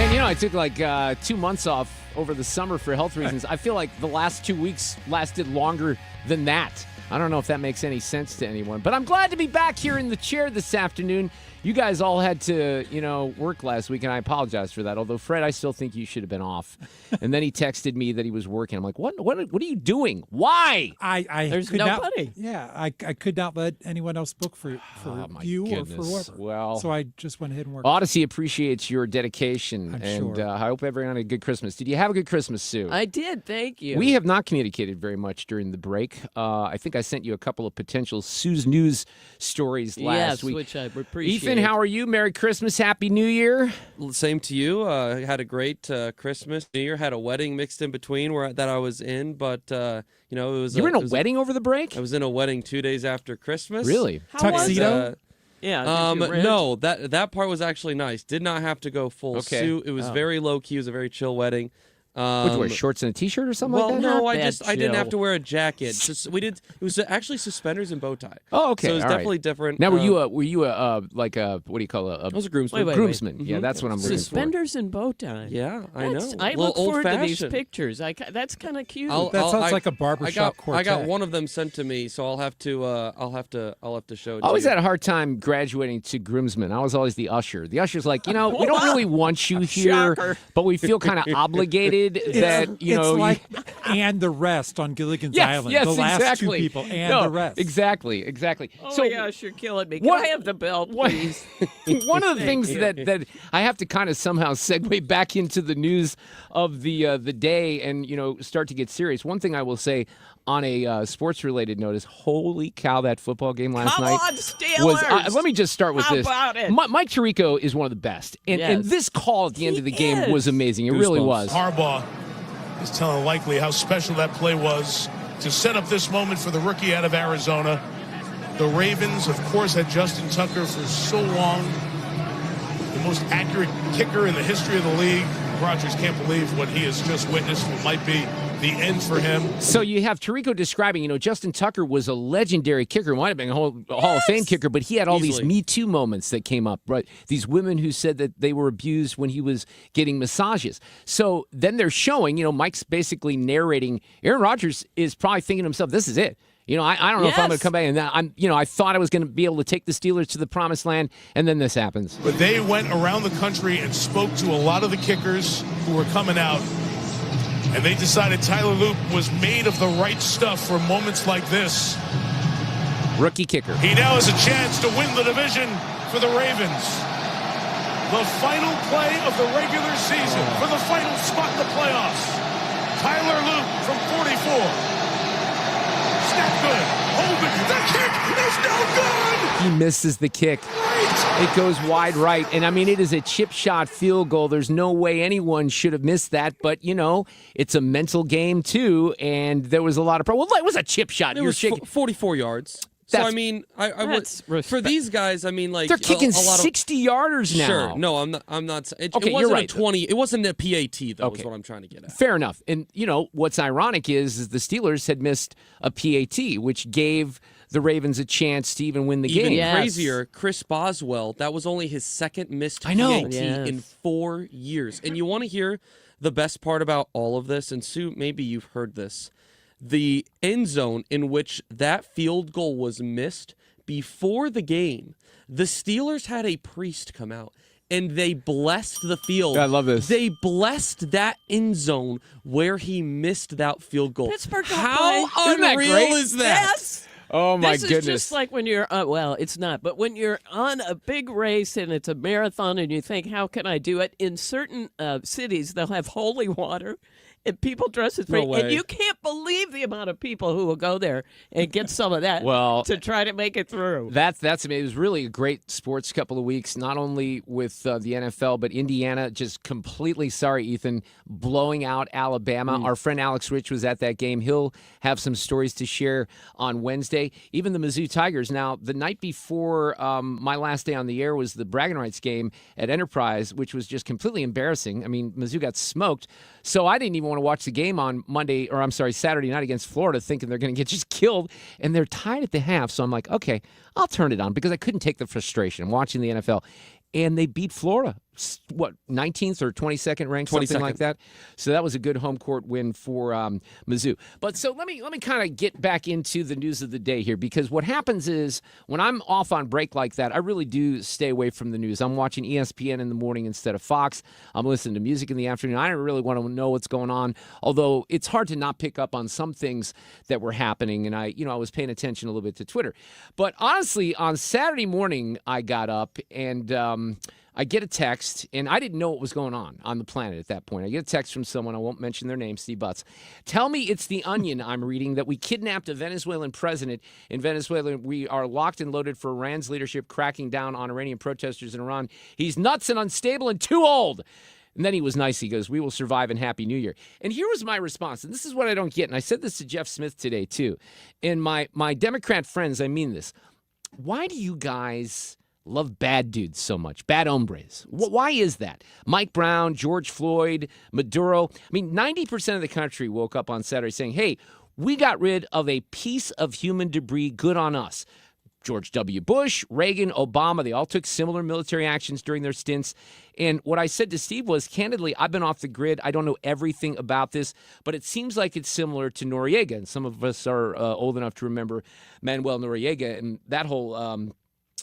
Man, I took like 2 months off over the summer for health reasons. I feel like the last 2 weeks lasted longer than that. I don't know if that makes any sense to anyone, but I'm glad to be back here in the chair this afternoon. You guys all had to, work last week, and I apologize for that. Although, Fred, I still think you should have been off. And then he texted me that he was working. I'm like, what are you doing? Why? There's nobody. I could not let anyone else book for you goodness. Or for whoever. Well, so I just went ahead and worked. Odyssey appreciates your dedication, I'm sure. I hope everyone had a good Christmas. Did you have a good Christmas, Sue? I did, thank you. We have not communicated very much during the break. I think I sent you a couple of potential Sue's News stories last week. Which I appreciate. Ethan, how are you? Merry Christmas, Happy New Year. Same to you. Had a great Christmas, New Year. Had a wedding mixed in between that I was in, but it was. You were in a wedding over the break? I was in a wedding 2 days after Christmas. Really? Tuxedo? Yeah. No, that part was actually nice. Did not have to go full suit. It was very low key. It was a very chill wedding. Would you wear shorts and a t-shirt or something like that? No, I didn't have to wear a jacket. It was actually suspenders and bow tie. Oh, okay. So it was all definitely right. different. Now, were you a what do you call it? I was a groomsman. Wait. Groomsman. Mm-hmm. Yeah, that's what I'm looking for. Suspenders and bow tie. Yeah, I know. I look forward to these pictures. That's kind of cute. That sounds like a barbershop quartet. I got one of them sent to me, so I'll have to show it. I always had a hard time graduating to groomsman. I was always the usher. The usher's like, we don't really want you here, Shocker. but we feel kind of obligated that it's like and the rest on Gilligan's Island. Yes, the last exactly. 2 people and the rest. Exactly. Oh so, my gosh, you're killing me. Can I have the belt, please? One of the things that I have to kind of somehow segue back into the news of the day and start to get serious. One thing I will say on a sports-related note is, holy cow, that football game last night on, Steelers! let me just start with this. How about it? Mike Tirico is one of the best, and this call at the end of the game was amazing. It really was. Harbaugh is telling Likely how special that play was to set up this moment for the rookie out of Arizona. The Ravens, of course, had Justin Tucker for so long, the most accurate kicker in the history of the league. Rodgers can't believe what he has just witnessed, what might be the end for him. So you have Tirico describing, Justin Tucker was a legendary kicker, might have been a Hall of Fame kicker, but he had all these Me Too moments that came up, right? These women who said that they were abused when he was getting massages. So then they're showing, Mike's basically narrating. Aaron Rodgers is probably thinking to himself, this is it. I don't know if I'm going to come back. And I thought I was going to be able to take the Steelers to the promised land, and then this happens. But they went around the country and spoke to a lot of the kickers who were coming out, and they decided Tyler Loop was made of the right stuff for moments like this. Rookie kicker. He now has a chance to win the division for the Ravens. The final play of the regular season for the final spot in the playoffs. Tyler Loop from 44. Snap good. Hold it. The kick is no good. He misses the kick. Right. It goes wide right. And, it is a chip shot field goal. There's no way anyone should have missed that. But, it's a mental game, too. And there was a lot of Well, it was a chip shot. It was 44 yards. So, I would, for these guys, they're kicking 60-yarders now. Sure. No, I'm not. It wasn't you're right. a 20. It wasn't a PAT, though, is what I'm trying to get at. Fair enough. And, what's ironic is the Steelers had missed a PAT, which gave the Ravens a chance to even win the game. Even crazier, Chris Boswell, that was only his second missed PAT in 4 years. And you want to hear the best part about all of this? And, Sue, maybe you've heard this. The end zone in which that field goal was missed before the game, the Steelers had a priest come out and they blessed the field. I love this. They blessed that end zone where he missed that field goal. Pittsburgh How Isn't that unreal great? is that? Yes. Oh, my This goodness. is just like when you're, it's not, but when you're on a big race and it's a marathon and you think, how can I do it? In certain cities, they'll have holy water and people dress as No way. and you can't believe the amount of people who will go there and get some of that to try to make it through. That's amazing. It was really a great sports couple of weeks, not only with the NFL, but Indiana just completely, sorry, Ethan, blowing out Alabama. Our friend Alex Rich was at that game. He'll have some stories to share on Wednesday. Even the Mizzou Tigers. Now, the night before my last day on the air was the Bragging Rights game at Enterprise, which was just completely embarrassing. Mizzou got smoked. So I didn't even want to watch the game on Saturday night against Florida, thinking they're going to get just killed. And they're tied at the half. So I'm like, okay, I'll turn it on because I couldn't take the frustration. I'm watching the NFL. And they beat Florida what, 19th or 22nd ranked, something 22nd. like that. So that was a good home court win for Mizzou. But so let me kind of get back into the news of the day here, because what happens is when I'm off on break like that, I really do stay away from the news. I'm watching ESPN in the morning instead of Fox. I'm listening to music in the afternoon. I don't really want to know what's going on, although it's hard to not pick up on some things that were happening. And I was paying attention a little bit to Twitter. But honestly, on Saturday morning, I got up and I get a text, and I didn't know what was going on the planet at that point. I get a text from someone, I won't mention their name, Steve Butts. Tell me it's the Onion I'm reading that we kidnapped a Venezuelan president in Venezuela. We are locked and loaded for Iran's leadership cracking down on Iranian protesters in Iran. He's nuts and unstable and too old. And then he was nice. He goes, we will survive and Happy New Year. And here was my response, and this is what I don't get. And I said this to Jeff Smith today, too. And my Democrat friends, I mean this. Why do you guys love bad dudes so much, bad hombres? Why is that? Mike Brown, George Floyd, Maduro. I mean, 90% of the country woke up on Saturday saying, hey, we got rid of a piece of human debris, good on us. George W. Bush, Reagan, Obama, they all took similar military actions during their stints. And what I said to Steve was, candidly, I've been off the grid. I don't know everything about this, but it seems like it's similar to Noriega. And some of us are old enough to remember Manuel Noriega and that whole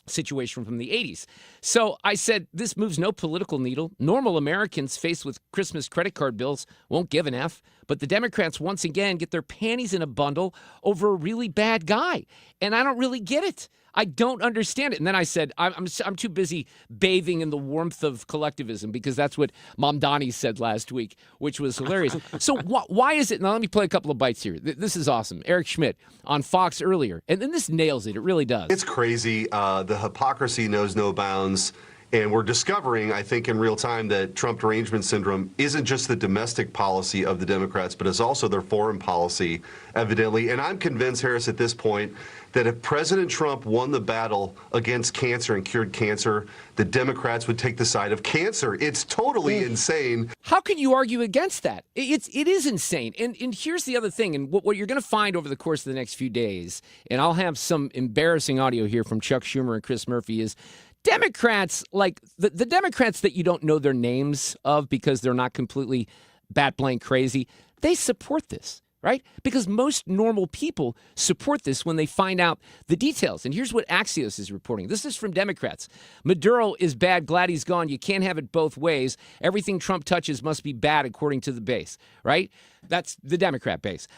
situation from the 80s. So I said, this moves no political needle. Normal Americans faced with Christmas credit card bills won't give an F. But the Democrats once again get their panties in a bundle over a really bad guy. And I don't really get it. I don't understand it. And then I said, I'm too busy bathing in the warmth of collectivism, because that's what Mamdani said last week, which was hilarious. So why is it? Now, let me play a couple of bites here. This is awesome. Eric Schmidt on Fox earlier. And then this nails it. It really does. It's crazy. The hypocrisy knows no bounds. And we're discovering, I think, in real time that Trump derangement syndrome isn't just the domestic policy of the Democrats, but is also their foreign policy, evidently. And I'm convinced, Harris, at this point, that if President Trump won the battle against cancer and cured cancer, the Democrats would take the side of cancer. It's totally insane. How can you argue against that? It is insane. And here's the other thing, and what you're going to find over the course of the next few days, and I'll have some embarrassing audio here from Chuck Schumer and Chris Murphy, is Democrats, like the Democrats that you don't know their names of because they're not completely bat blank crazy, they support this, right? Because most normal people support this when they find out the details. And here's what Axios is reporting. This is from Democrats. Maduro is bad, glad he's gone. You can't have it both ways. Everything Trump touches must be bad, according to the base, right? That's the Democrat base.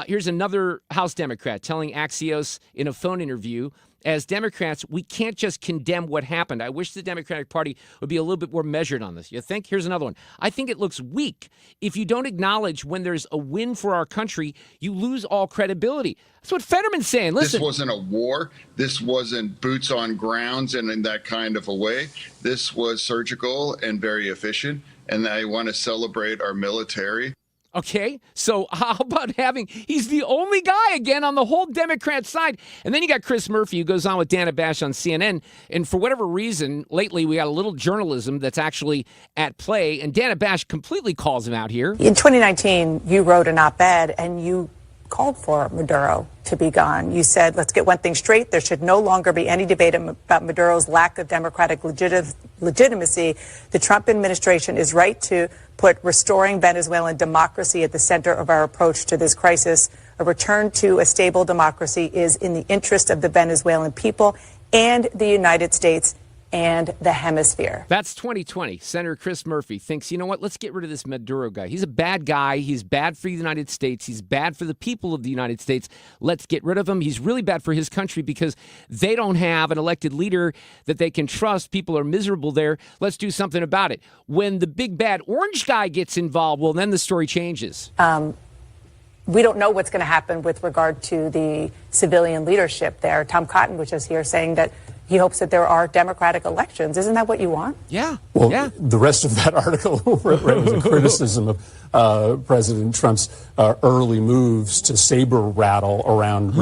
Here's another House Democrat telling Axios in a phone interview, as Democrats, we can't just condemn what happened. I wish the Democratic Party would be a little bit more measured on this. You think? Here's another one. I think it looks weak. If you don't acknowledge when there's a win for our country, you lose all credibility. That's what Fetterman's saying. Listen. This wasn't a war. This wasn't boots on grounds and in that kind of a way. This was surgical and very efficient. And I want to celebrate our military. Okay, so how about he's the only guy again on the whole Democrat side. And then you got Chris Murphy, who goes on with Dana Bash on CNN. And for whatever reason, lately we got a little journalism that's actually at play. And Dana Bash completely calls him out here. In 2019, you wrote an op-ed and you called for Maduro to be gone. You said, let's get one thing straight. There should no longer be any debate about Maduro's lack of democratic legitimacy. The Trump administration is right to put restoring Venezuelan democracy at the center of our approach to this crisis. A return to a stable democracy is in the interest of the Venezuelan people and the United States and the hemisphere. That's 2020. Senator Chris Murphy thinks, you know what, let's get rid of this Maduro guy. He's a bad guy. He's bad for the United States. He's bad for the people of the United States. Let's get rid of him. He's really bad for his country because they don't have an elected leader that they can trust. People are miserable there. Let's do something about it. When the big bad orange guy gets involved, well, then the story changes. We don't know what's going to happen with regard to the civilian leadership there. Tom Cotton was just here saying that he hopes that there are democratic elections. Isn't that what you want? Yeah. Well, yeah. The rest of that article was a criticism of President Trump's early moves to saber rattle around.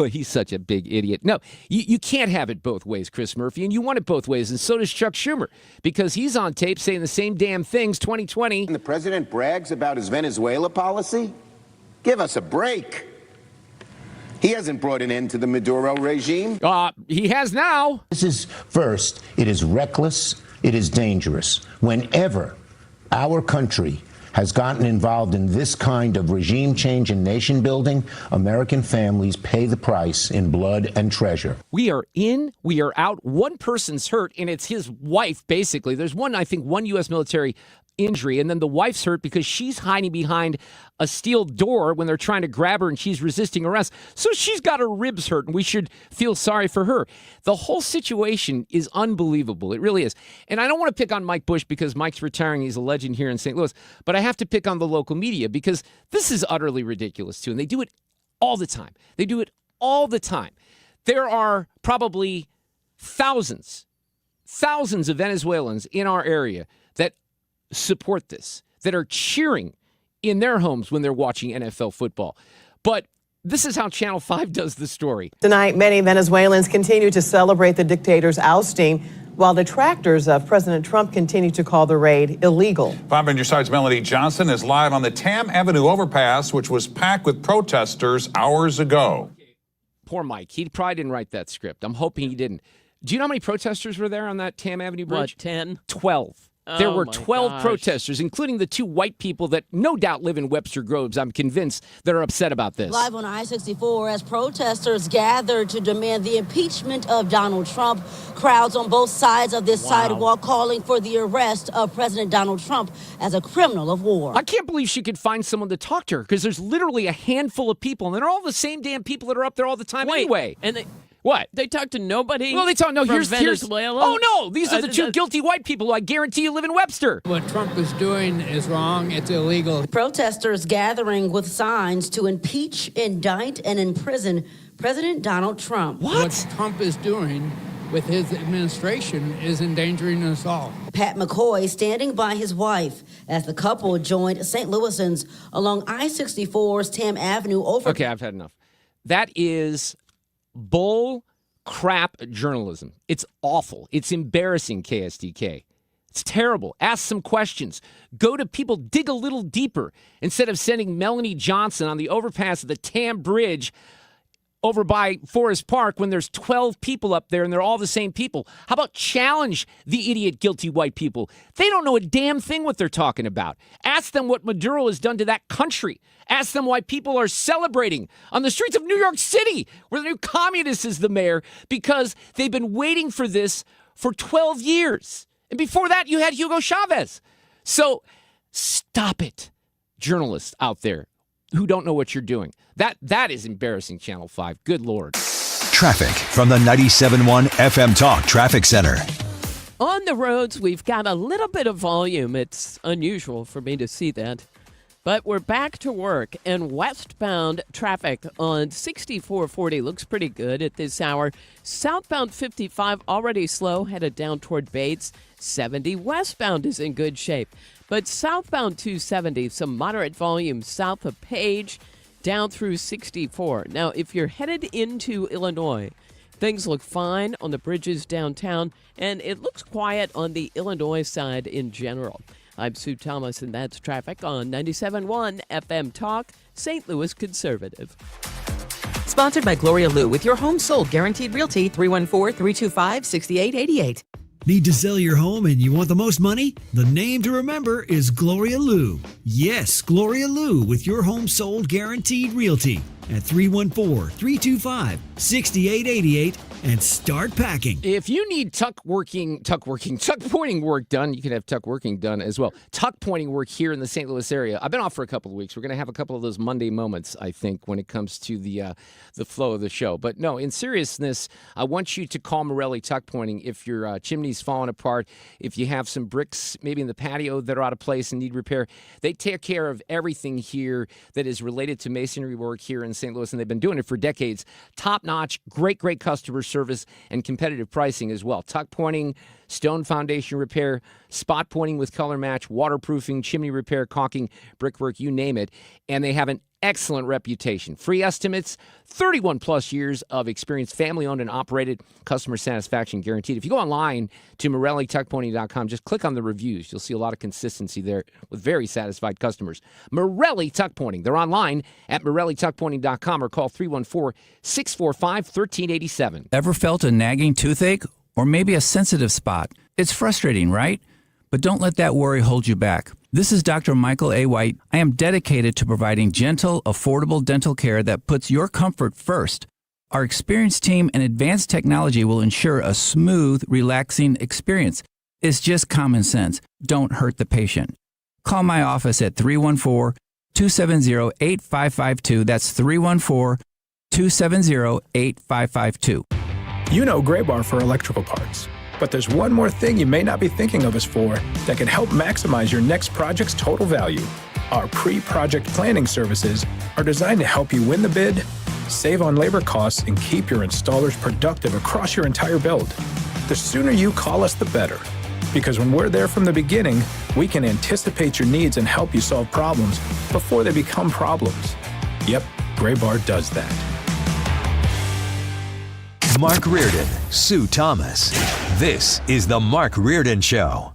He's such a big idiot. No, you can't have it both ways, Chris Murphy, and you want it both ways, and so does Chuck Schumer, because he's on tape saying the same damn things, 2020. The president brags about his Venezuela policy? Give us a break. He hasn't brought an end to the Maduro regime. He has now. This is, first, it is reckless, it is dangerous. Whenever our country has gotten involved in this kind of regime change and nation building, American families pay the price in blood and treasure. We are in, we are out. One person's hurt, and it's his wife, basically. There's one U.S. military injury, and then the wife's hurt because she's hiding behind a steel door when they're trying to grab her and she's resisting arrest. So she's got her ribs hurt, and we should feel sorry for her. The whole situation is unbelievable. It really is. And I don't want to pick on Mike Bush because Mike's retiring. He's a legend here in St. Louis. But I have to pick on the local media because this is utterly ridiculous, too. And they do it all the time. They do it all the time. There are probably thousands of Venezuelans in our area that support this, that are cheering in their homes when they're watching NFL football. But this is how Channel 5 does the story. Tonight, many Venezuelans continue to celebrate the dictator's ousting, while detractors of President Trump continue to call the raid illegal. 5 on your side's Melanie Johnson is live on the Tam Avenue overpass, which was packed with protesters hours ago. Poor Mike. He probably didn't write that script. I'm hoping he didn't. Do you know how many protesters were there on that Tam Avenue bridge? What, 10? 12. There Oh were my 12 gosh. protesters, including the 2 white people that no doubt live in Webster Groves, I'm convinced, that are upset about this. Live on I-64 as protesters gathered to demand the impeachment of Donald Trump. Crowds on both sides of this sidewalk calling for the arrest of President Donald Trump as a criminal of war. I can't believe she could find someone to talk to her because there's literally a handful of people, and they're all the same damn people that are up there all the time anyway. And they... What? They talk to nobody? Well, they talk. No, from here's Venezuela? Oh, no. These are the 2 guilty white people who I guarantee you live in Webster. What Trump is doing is wrong. It's illegal. Protesters gathering with signs to impeach, indict, and imprison President Donald Trump. What Trump is doing with his administration is endangering us all. Pat McCoy standing by his wife as the couple joined St. Louisans along I-64's Tam Avenue over. Okay, I've had enough. That is bull crap journalism. It's awful. It's embarrassing, KSDK. It's terrible. Ask some questions. Go to people. Dig a little deeper instead of sending Melanie Johnson on the overpass of the Tam Bridge over by Forest Park when there's 12 people up there and they're all the same people. How about challenge the idiot, guilty white people? They don't know a damn thing what they're talking about. Ask them what Maduro has done to that country. Ask them why people are celebrating on the streets of New York City, where the new communist is the mayor, because they've been waiting for this for 12 years. And before that, you had Hugo Chavez. So stop it, journalists out there who don't know what you're doing. That is embarrassing, Channel 5. Good Lord. Traffic from the 97.1 FM Talk Traffic Center. On the roads, we've got a little bit of volume. It's unusual for me to see that. But we're back to work, and westbound traffic on 6440 looks pretty good at this hour. Southbound 55 already slow, headed down toward Bates. 70 westbound is in good shape. But southbound 270, some moderate volume south of Page, down through 64. Now, if you're headed into Illinois, things look fine on the bridges downtown, and it looks quiet on the Illinois side in general. I'm Sue Thomas, and that's traffic on 97.1 FM Talk, St. Louis Conservative. Sponsored by Gloria Lou with your home sold guaranteed realty 314-325-6888. Need to sell your home and you want the most money? The name to remember is Gloria Lou. Yes, Gloria Lou with your home sold guaranteed realty at 314-325-6888 and start packing. If you need tuck pointing work done, you can have tuck working done as well. Tuck pointing work here in the St. Louis area. I've been off for a couple of weeks. We're going to have a couple of those Monday moments, I think, when it comes to the flow of the show. But no, in seriousness, I want you to call Morelli Tuck Pointing if your chimney's falling apart, if you have some bricks maybe in the patio that are out of place and need repair. They take care of everything here that is related to masonry work here in St. Louis, and they've been doing it for decades. Top-notch, great customer service and competitive pricing as well. Tuck pointing, stone foundation repair, spot pointing with color match, waterproofing, chimney repair, caulking, brickwork, you name it. And they have an excellent reputation. Free estimates, 31 plus years of experience, family owned and operated, customer satisfaction guaranteed. If you go online to MorelliTuckPointing.com, just click on the reviews. You'll see a lot of consistency there with very satisfied customers. Morelli Tuck Pointing. They're online at MorelliTuckPointing.com or call 314-645-1387. Ever felt a nagging toothache or maybe a sensitive spot? It's frustrating, right? But don't let that worry hold you back. This is Dr. Michael A. White. I am dedicated to providing gentle, affordable dental care that puts your comfort first. Our experienced team and advanced technology will ensure a smooth, relaxing experience. It's just common sense. Don't hurt the patient. Call my office at 314-270-8552. That's 314-270-8552. You know Gray Bar for electrical parts. But there's one more thing you may not be thinking of us for that can help maximize your next project's total value. Our pre-project planning services are designed to help you win the bid, save on labor costs, and keep your installers productive across your entire build. The sooner you call us, the better. Because when we're there from the beginning, we can anticipate your needs and help you solve problems before they become problems. Yep, Gray Bar does that. Mark Reardon, Sue Thomas. This is the Mark Reardon Show.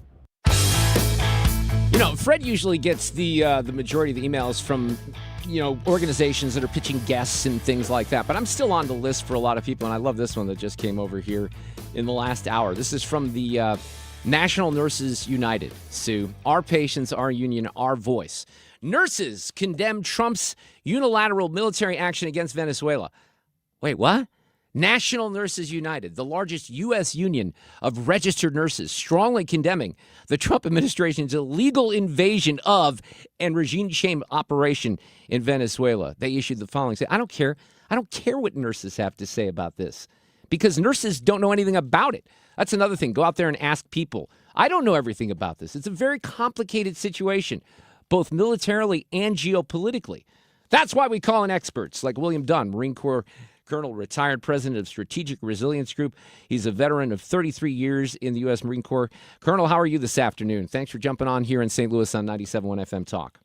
You know, Fred usually gets the majority of the emails from, organizations that are pitching guests and things like that. But I'm still on the list for a lot of people, and I love this one that just came over here in the last hour. This is from the National Nurses United. Sue, our patients, our union, our voice. Nurses condemn Trump's unilateral military action against Venezuela. Wait, what? National Nurses United, the largest U.S. union of registered nurses, strongly condemning the Trump administration's illegal invasion of and regime change operation in Venezuela. They issued the following statement. I don't care. I don't care what nurses have to say about this because nurses don't know anything about it. That's another thing. Go out there and ask people. I don't know everything about this. It's a very complicated situation, both militarily and geopolitically. That's why we call in experts like William Dunn, Marine Corps Colonel, retired president of Strategic Resilience Group. He's a veteran of 33 years in the U.S. Marine Corps. Colonel, how are you this afternoon? Thanks for jumping on here in St. Louis on 97.1 FM Talk.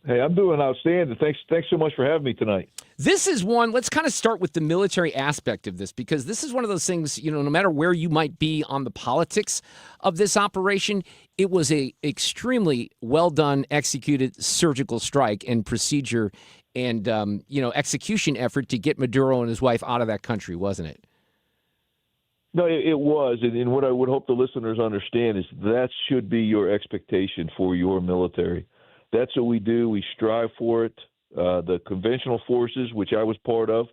Hey, I'm doing outstanding. Thanks so much for having me tonight. This is one, let's kind of start with the military aspect of this, because this is one of those things, no matter where you might be on the politics of this operation, it was a extremely well done, executed surgical strike and procedure and, execution effort to get Maduro and his wife out of that country, wasn't it? No, it was. And what I would hope the listeners understand is that should be your expectation for your military. That's what we do. We strive for it. The conventional forces, which I was part of,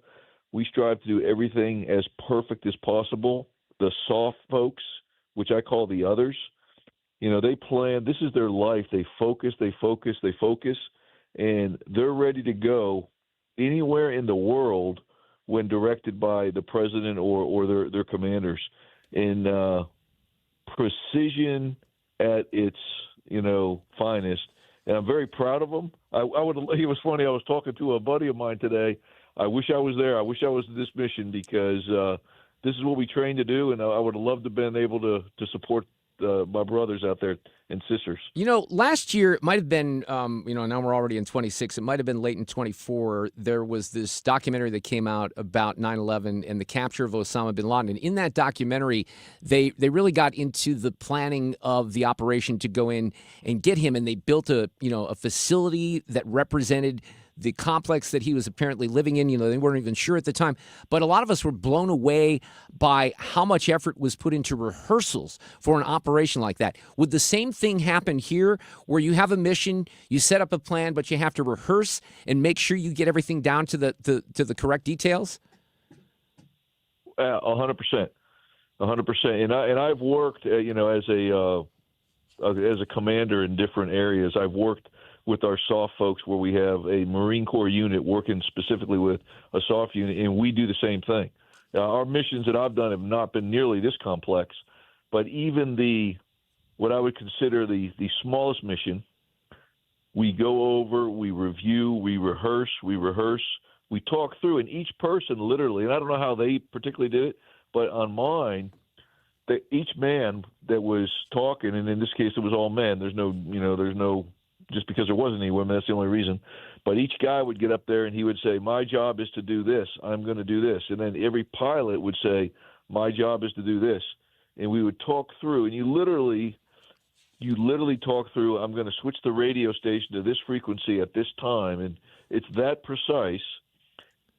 we strive to do everything as perfect as possible. The soft folks, which I call the others, they plan. This is their life. They focus, and they're ready to go anywhere in the world when directed by the president or their commanders. And precision at its finest. And I'm very proud of them. It was funny. I was talking to a buddy of mine today. I wish I was there. I wish I was at this mission because this is what we train to do, and I would have loved to have been able to support my brothers out there and sisters. Last year it might have been, now we're already in 26. It might have been late in 24. There was this documentary that came out about 9/11 and the capture of Osama bin Laden. And in that documentary, they really got into the planning of the operation to go in and get him. And they built a facility that represented the complex that he was apparently living in. They weren't even sure at the time. But a lot of us were blown away by how much effort was put into rehearsals for an operation like that. Would the same thing happen here where you have a mission, you set up a plan, but you have to rehearse and make sure you get everything down to the correct details? 100%. 100%. And I've worked, as a commander in different areas. I've worked with our soft folks where we have a Marine Corps unit working specifically with a soft unit, and we do the same thing. Our missions that I've done have not been nearly this complex, but even what I would consider the smallest mission, we go over, we review, we rehearse, we talk through, and each person literally, and I don't know how they particularly did it, but on mine, each man that was talking, and in this case it was all men, there's no just because there wasn't any women, that's the only reason. But each guy would get up there and he would say, my job is to do this. I'm going to do this. And then every pilot would say, my job is to do this. And we would talk through, and you literally talk through, I'm going to switch the radio station to this frequency at this time. And it's that precise.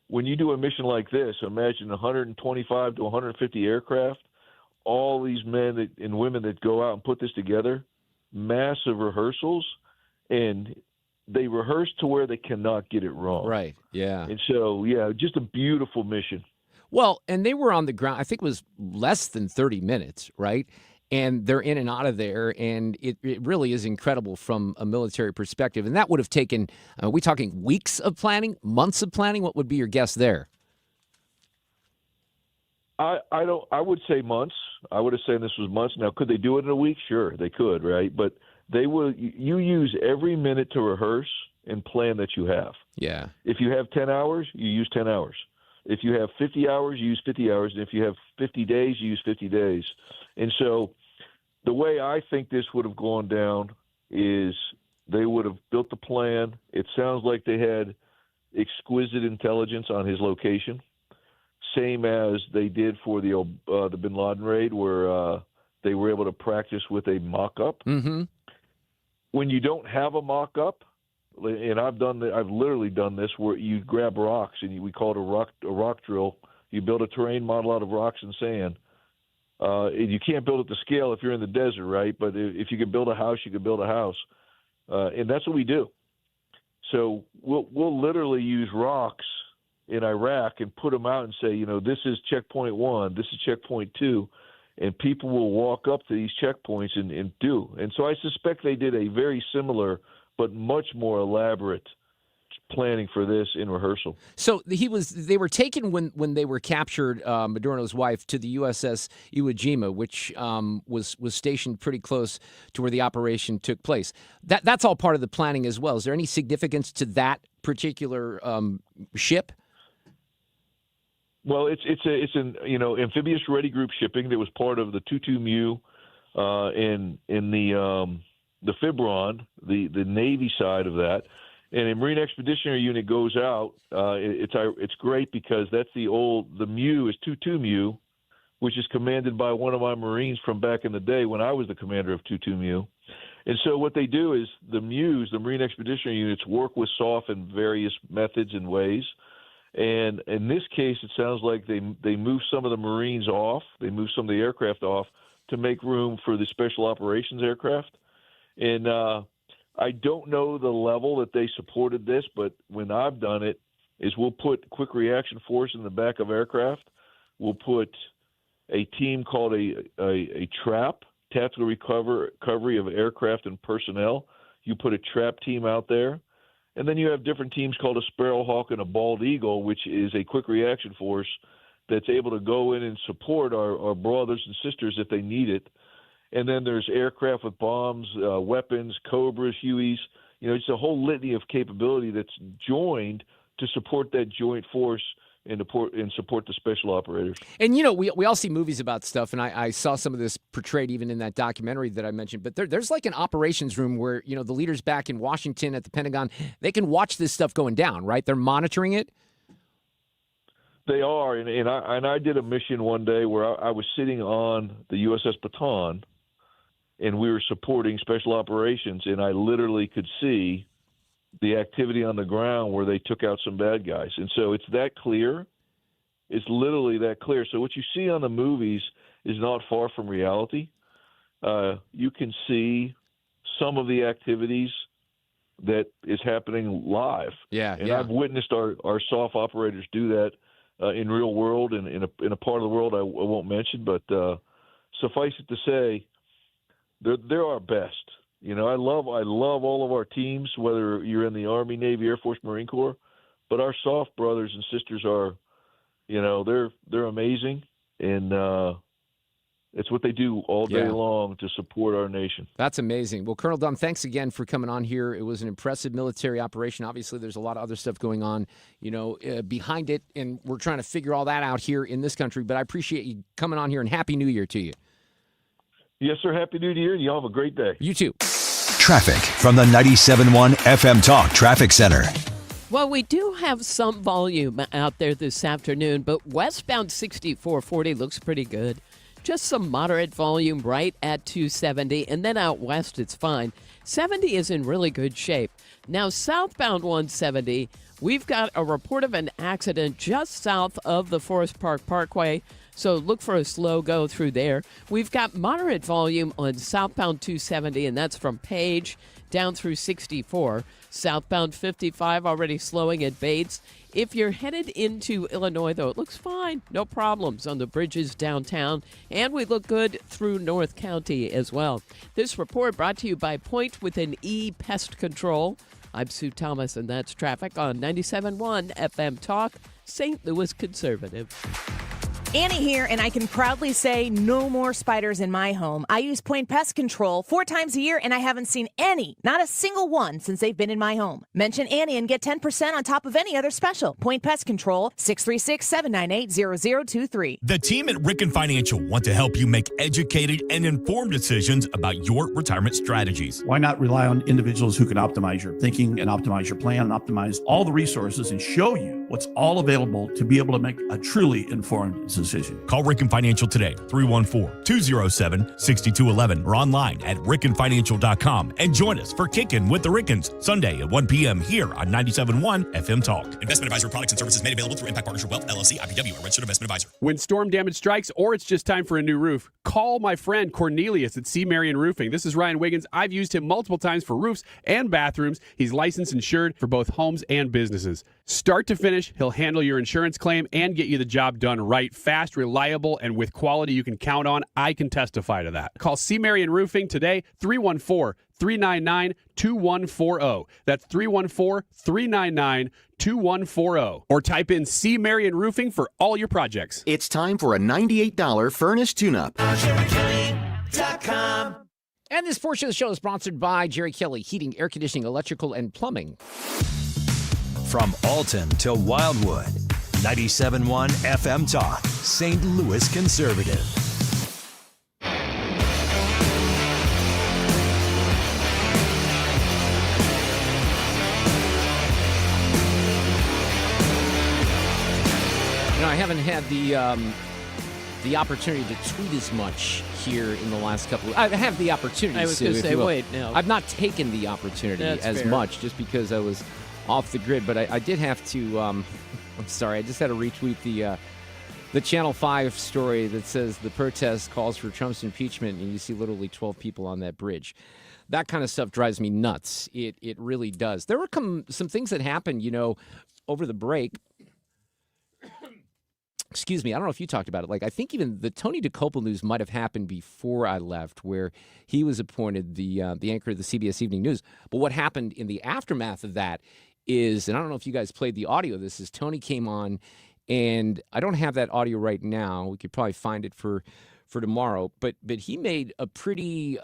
When you do a mission like this, imagine 125 to 150 aircraft, all these men and women that go out and put this together, massive rehearsals, and they rehearse to where they cannot get it wrong. Right, yeah. And so, yeah, just a beautiful mission. Well, and they were on the ground, I think it was less than 30 minutes, right? And they're in and out of there, and it really is incredible from a military perspective. And that would have taken, are we talking weeks of planning, months of planning? What would be your guess there? I would say months. I would have said this was months. Now, could they do it in a week? Sure, they could, right? But you use every minute to rehearse and plan that you have. Yeah. If you have 10 hours, you use 10 hours. If you have 50 hours, you use 50 hours. And if you have 50 days, you use 50 days. And so the way I think this would have gone down is they would have built the plan. It sounds like they had exquisite intelligence on his location, same as they did for the Bin Laden raid, where they were able to practice with a mock-up. Mm-hmm. When you don't have a mock-up, and I've literally done this, where you grab rocks and we call it a rock drill. You build a terrain model out of rocks and sand. You can't build it to scale if you're in the desert, right? But if you could build a house, you could build a house, and that's what we do. So we'll literally use rocks in Iraq and put them out and say, this is checkpoint 1, this is checkpoint 2, and people will walk up to these checkpoints and do. And so I suspect they did a very similar but much more elaborate planning for this in rehearsal. So they were taken when they were captured, Madurno's wife, to the USS Iwo which was stationed pretty close to where the operation took place. That's all part of the planning as well. Is there any significance to that particular ship? Well, it's an amphibious ready group shipping that was part of the 22 Mu in the Fibron, the Navy side of that. And a Marine Expeditionary Unit goes out. It's great because that's the Mu is 22 Mu, which is commanded by one of my Marines from back in the day when I was the commander of 22 Mu. And so what they do is the Mus, the Marine Expeditionary Units, work with SOF in various methods and ways. And in this case, it sounds like they move some of the Marines off. They move some of the aircraft off to make room for the Special Operations aircraft. And I don't know the level that they supported this, but when I've done it, is we'll put quick reaction force in the back of aircraft. We'll put a team called a TRAP, Tactical Recovery of Aircraft and Personnel. You put a TRAP team out there. And then you have different teams called a Sparrowhawk and a Bald Eagle, which is a quick reaction force that's able to go in and support our brothers and sisters if they need it. And then there's aircraft with bombs, weapons, Cobras, Hueys. It's a whole litany of capability that's joined to support that joint force and support the special operators. And, we all see movies about stuff, and I saw some of this portrayed even in that documentary that I mentioned. But there's like an operations room where, the leaders back in Washington at the Pentagon, they can watch this stuff going down, right? They're monitoring it. They are, and I did a mission one day where I was sitting on the USS Baton, and we were supporting special operations, and I literally could see the activity on the ground where they took out some bad guys. And so it's that clear. It's literally that clear. So what you see on the movies is not far from reality. You can see some of the activities that is happening live. Yeah, and I've witnessed our SOF operators do that in real world and in a part of the world I won't mention, but suffice it to say, they're our best. I love all of our teams, whether you're in the Army, Navy, Air Force, Marine Corps, but our SOF brothers and sisters are, they're amazing, and it's what they do all day long to support our nation. That's amazing. Well, Colonel Dunn, thanks again for coming on here. It was an impressive military operation. Obviously, there's a lot of other stuff going on, behind it, and we're trying to figure all that out here in this country. But I appreciate you coming on here, and Happy New Year to you. Yes, sir. Happy New Year. You all have a great day. You too. Traffic from the 97.1 FM Talk Traffic Center. Well, we do have some volume out there this afternoon, but westbound 6440 looks pretty good. Just some moderate volume right at 270, and then out west it's fine. 70 is in really good shape. Now, southbound 170, we've got a report of an accident just south of the Forest Park Parkway. So look for a slow go through there. We've got moderate volume on southbound 270, and that's from Page down through 64. Southbound 55 already slowing at Bates. If you're headed into Illinois, though, it looks fine. No problems on the bridges downtown. And we look good through North County as well. This report brought to you by Point with an E Pest Control. I'm Sue Thomas, and that's traffic on 97.1 FM Talk, St. Louis Conservative. Annie here, and I can proudly say no more spiders in my home. I use Point Pest Control 4 times a year, and I haven't seen any, not a single one, since they've been in my home. Mention Annie and get 10% on top of any other special. Point Pest Control, 636-798-0023. The team at Ricken Financial want to help you make educated and informed decisions about your retirement strategies. Why not rely on individuals who can optimize your thinking and optimize your plan and optimize all the resources and show you what's all available to be able to make a truly informed decision. Call Ricken Financial today, 314-207-6211, or online at rickenfinancial.com, and join us for Kickin' with the Rickens, Sunday at 1 p.m. here on 97.1 FM Talk. Investment advisory products and services made available through Impact Partnership Wealth, LLC, IPW, a registered investment advisor. When storm damage strikes or it's just time for a new roof, call my friend Cornelius at C. Marion Roofing. This is Ryan Wiggins. I've used him multiple times for roofs and bathrooms. He's licensed and insured for both homes and businesses. Start to finish, he'll handle your insurance claim and get you the job done right, fast, reliable, and with quality you can count on. I can testify to that. Call C. Marion Roofing today, 314-399-2140. That's 314-399-2140. Or type in C. Marion Roofing for all your projects. It's time for a $98 furnace tune-up. And this portion of the show is sponsored by Jerry Kelly, heating, air conditioning, electrical, and plumbing. From Alton to Wildwood, 97.1 FM Talk, St. Louis Conservative. I haven't had the opportunity to tweet as much here in the last couple of... I have the opportunity, I was going to say, wait, no. I've not taken the opportunity as much just because I was off the grid, but I did have to... I'm sorry, I just had to retweet the Channel 5 story that says the protest calls for Trump's impeachment, and you see literally 12 people on that bridge. That kind of stuff drives me nuts. It really does. There were some things that happened, over the break. Excuse me, I don't know if you talked about it. Like, I think even the Tony DeCopel news might have happened before I left, where he was appointed the anchor of the CBS Evening News. But what happened in the aftermath of that is, and I don't know if you guys played the audio of this, is Tony came on, and I don't have that audio right now. We could probably find it for tomorrow. But he made a pretty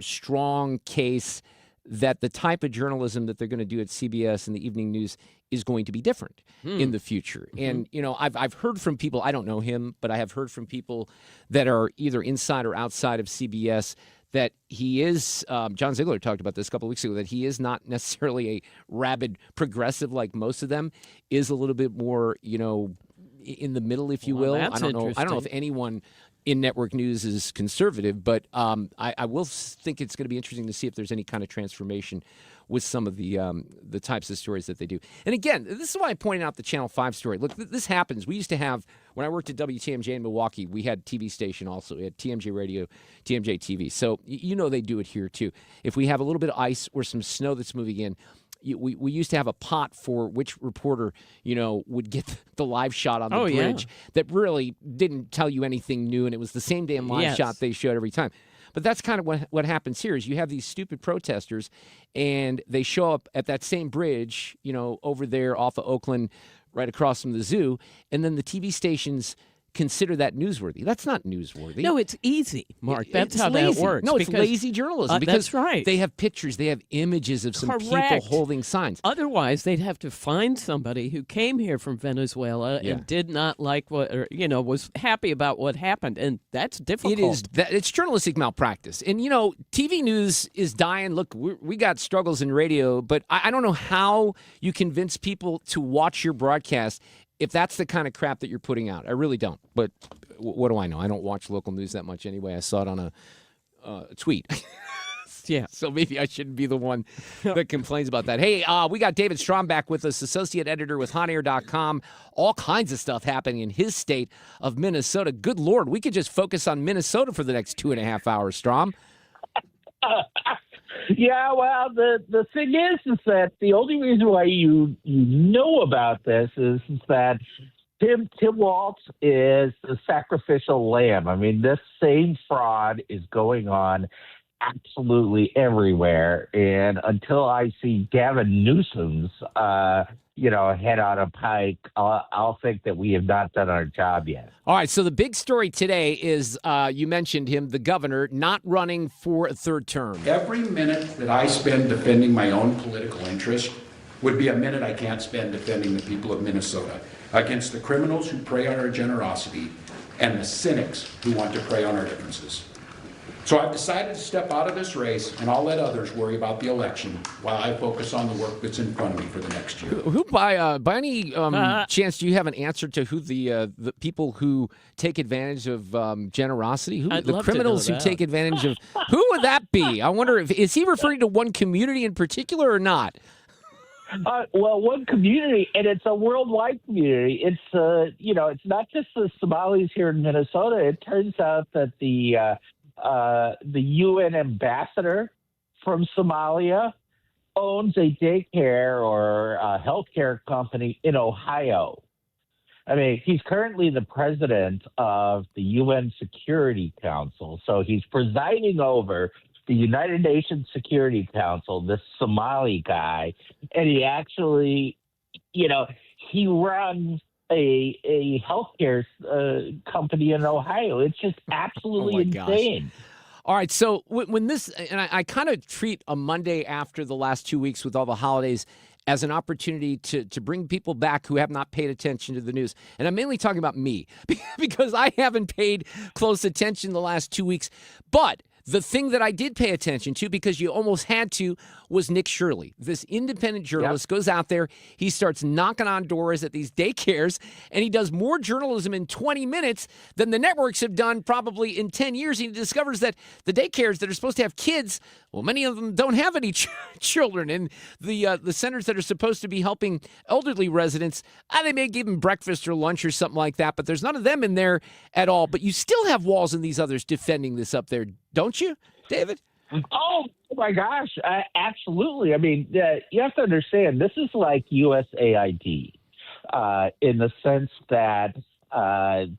strong case that the type of journalism that they're going to do at CBS and the Evening News is going to be different in the future. And, I've heard from people, I don't know him, but I have heard from people that are either inside or outside of CBS that he is, John Ziegler talked about this a couple of weeks ago, that he is not necessarily a rabid progressive like most of them, is a little bit more, in the middle, if you will. I don't know if anyone in network news is conservative, but I will think it's going to be interesting to see if there's any kind of transformation with some of the types of stories that they do. And again, this is why I pointed out the Channel 5 story. Look, this happens. We used to have, when I worked at WTMJ in Milwaukee, we had TV station also. We had TMJ Radio, TMJ TV. So they do it here too. If we have a little bit of ice or some snow that's moving in, we used to have a pot for which reporter, would get the live shot on the bridge that really didn't tell you anything new, and it was the same damn live shot they showed every time. But that's kind of what happens here is you have these stupid protesters, and they show up at that same bridge, over there off of Oakland, right across from the zoo, and then the TV stations consider that newsworthy. That's not newsworthy. No, it's easy, Mark. That's how that works. No, it's lazy journalism. Because that's right. They have pictures. They have images of some people holding signs. Otherwise, they'd have to find somebody who came here from Venezuela and did not like what, or, was happy about what happened, and that's difficult. It's journalistic malpractice. And, TV news is dying. Look, we got struggles in radio, but I don't know how you convince people to watch your broadcast if that's the kind of crap that you're putting out. I really don't. But what do I know? I don't watch local news that much anyway. I saw it on a tweet. Yeah. So maybe I shouldn't be the one that complains about that. Hey, we got David Strom back with us, associate editor with hotair.com. All kinds of stuff happening in his state of Minnesota. Good Lord, we could just focus on Minnesota for the next 2.5 hours, Strom. Yeah, well, the thing is that the only reason why you know about this is that Tim Walz is the sacrificial lamb. I mean, this same fraud is going on absolutely everywhere. And until I see Gavin Newsom's, head on a pike, I'll think that we have not done our job yet. All right, so the big story today is, you mentioned him, the governor, not running for a third term. Every minute that I spend defending my own political interest would be a minute I can't spend defending the people of Minnesota against the criminals who prey on our generosity and the cynics who want to prey on our differences. So I've decided to step out of this race, and I'll let others worry about the election while I focus on the work that's in front of me for the next year. Who by any chance, do you have an answer to who the people who take advantage of generosity? Who I'd the love to criminals know who that. take advantage of? Who would that be? I wonder is he referring to one community in particular or not? Well, one community, and it's a worldwide community. It's it's not just the Somalis here in Minnesota. It turns out that the UN ambassador from Somalia owns a daycare or a healthcare company in Ohio. I mean, he's currently the president of the UN Security Council, so he's presiding over the United Nations Security Council, this Somali guy, and he actually, he runs a healthcare company in Ohio. It's just absolutely insane. Gosh. All right, so when this, and I kind of treat a Monday after the last 2 weeks with all the holidays as an opportunity to bring people back who have not paid attention to the news. And I'm mainly talking about me because I haven't paid close attention the last 2 weeks. But the thing that I did pay attention to, because you almost had to, was Nick Shirley. This independent journalist goes out there, he starts knocking on doors at these daycares, and he does more journalism in 20 minutes than the networks have done probably in 10 years. He discovers that the daycares that are supposed to have kids, well, many of them don't have any children. And the centers that are supposed to be helping elderly residents, they may give them breakfast or lunch or something like that, but there's none of them in there at all. But you still have Walz and these others defending this up there, don't you, David? Oh my gosh, absolutely. I mean, you have to understand, this is like USAID in the sense that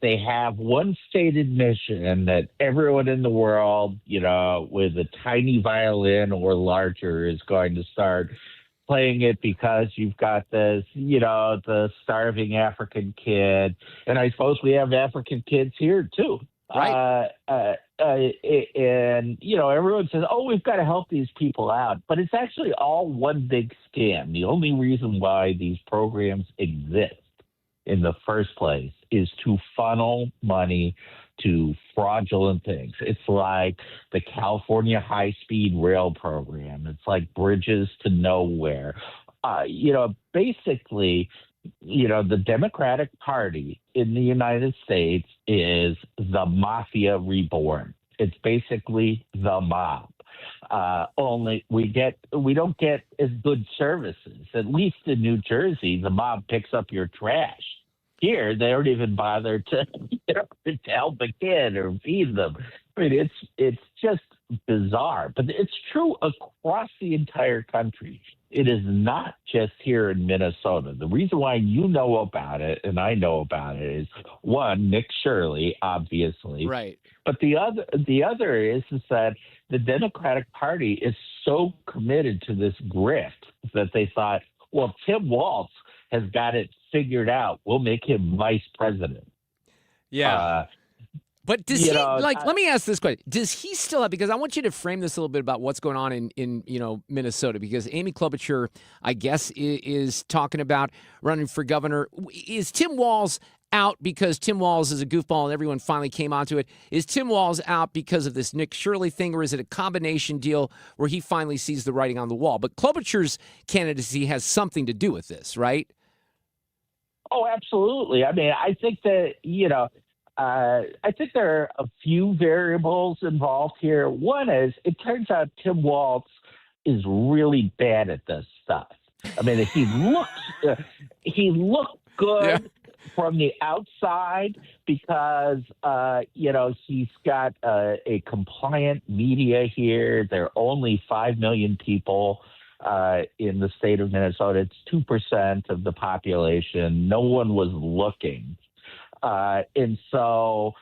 they have one stated mission that everyone in the world, with a tiny violin or larger is going to start playing it because you've got this, the starving African kid. And I suppose we have African kids here too. Right. And everyone says, oh, we've got to help these people out. But it's actually all one big scam. The only reason why these programs exist in the first place is to funnel money to fraudulent things. It's like the California high-speed rail program. It's like bridges to nowhere. Basically, the Democratic Party in the United States is the mafia reborn. It's basically the mob. Only we don't get as good services. At least in New Jersey, the mob picks up your trash. Here, they don't even bother to help a kid or feed them. I mean, it's just bizarre. But it's true across the entire country. It is not just here in Minnesota. The reason why you know about it and I know about it is, one, Nick Shirley, obviously. Right. But the other is that the Democratic Party is so committed to this grift that they thought, well, Tim Walz has got it figured out. We'll make him vice president. Yeah. But does he, let me ask this question. Does he still have, because I want you to frame this a little bit about what's going on in Minnesota, because Amy Klobuchar, I guess, is talking about running for governor. Is Tim Walz out because Tim Walz is a goofball and everyone finally came onto it? Is Tim Walz out because of this Nick Shirley thing, or is it a combination deal where he finally sees the writing on the wall? But Klobuchar's candidacy has something to do with this, right? Oh, absolutely. I mean, I think that, I think there are a few variables involved here. One is it turns out Tim Walz is really bad at this stuff. I mean, he looked good from the outside because he's got a compliant media here. There are only 5 million people in the state of Minnesota. It's 2% of the population. No one was looking. And so,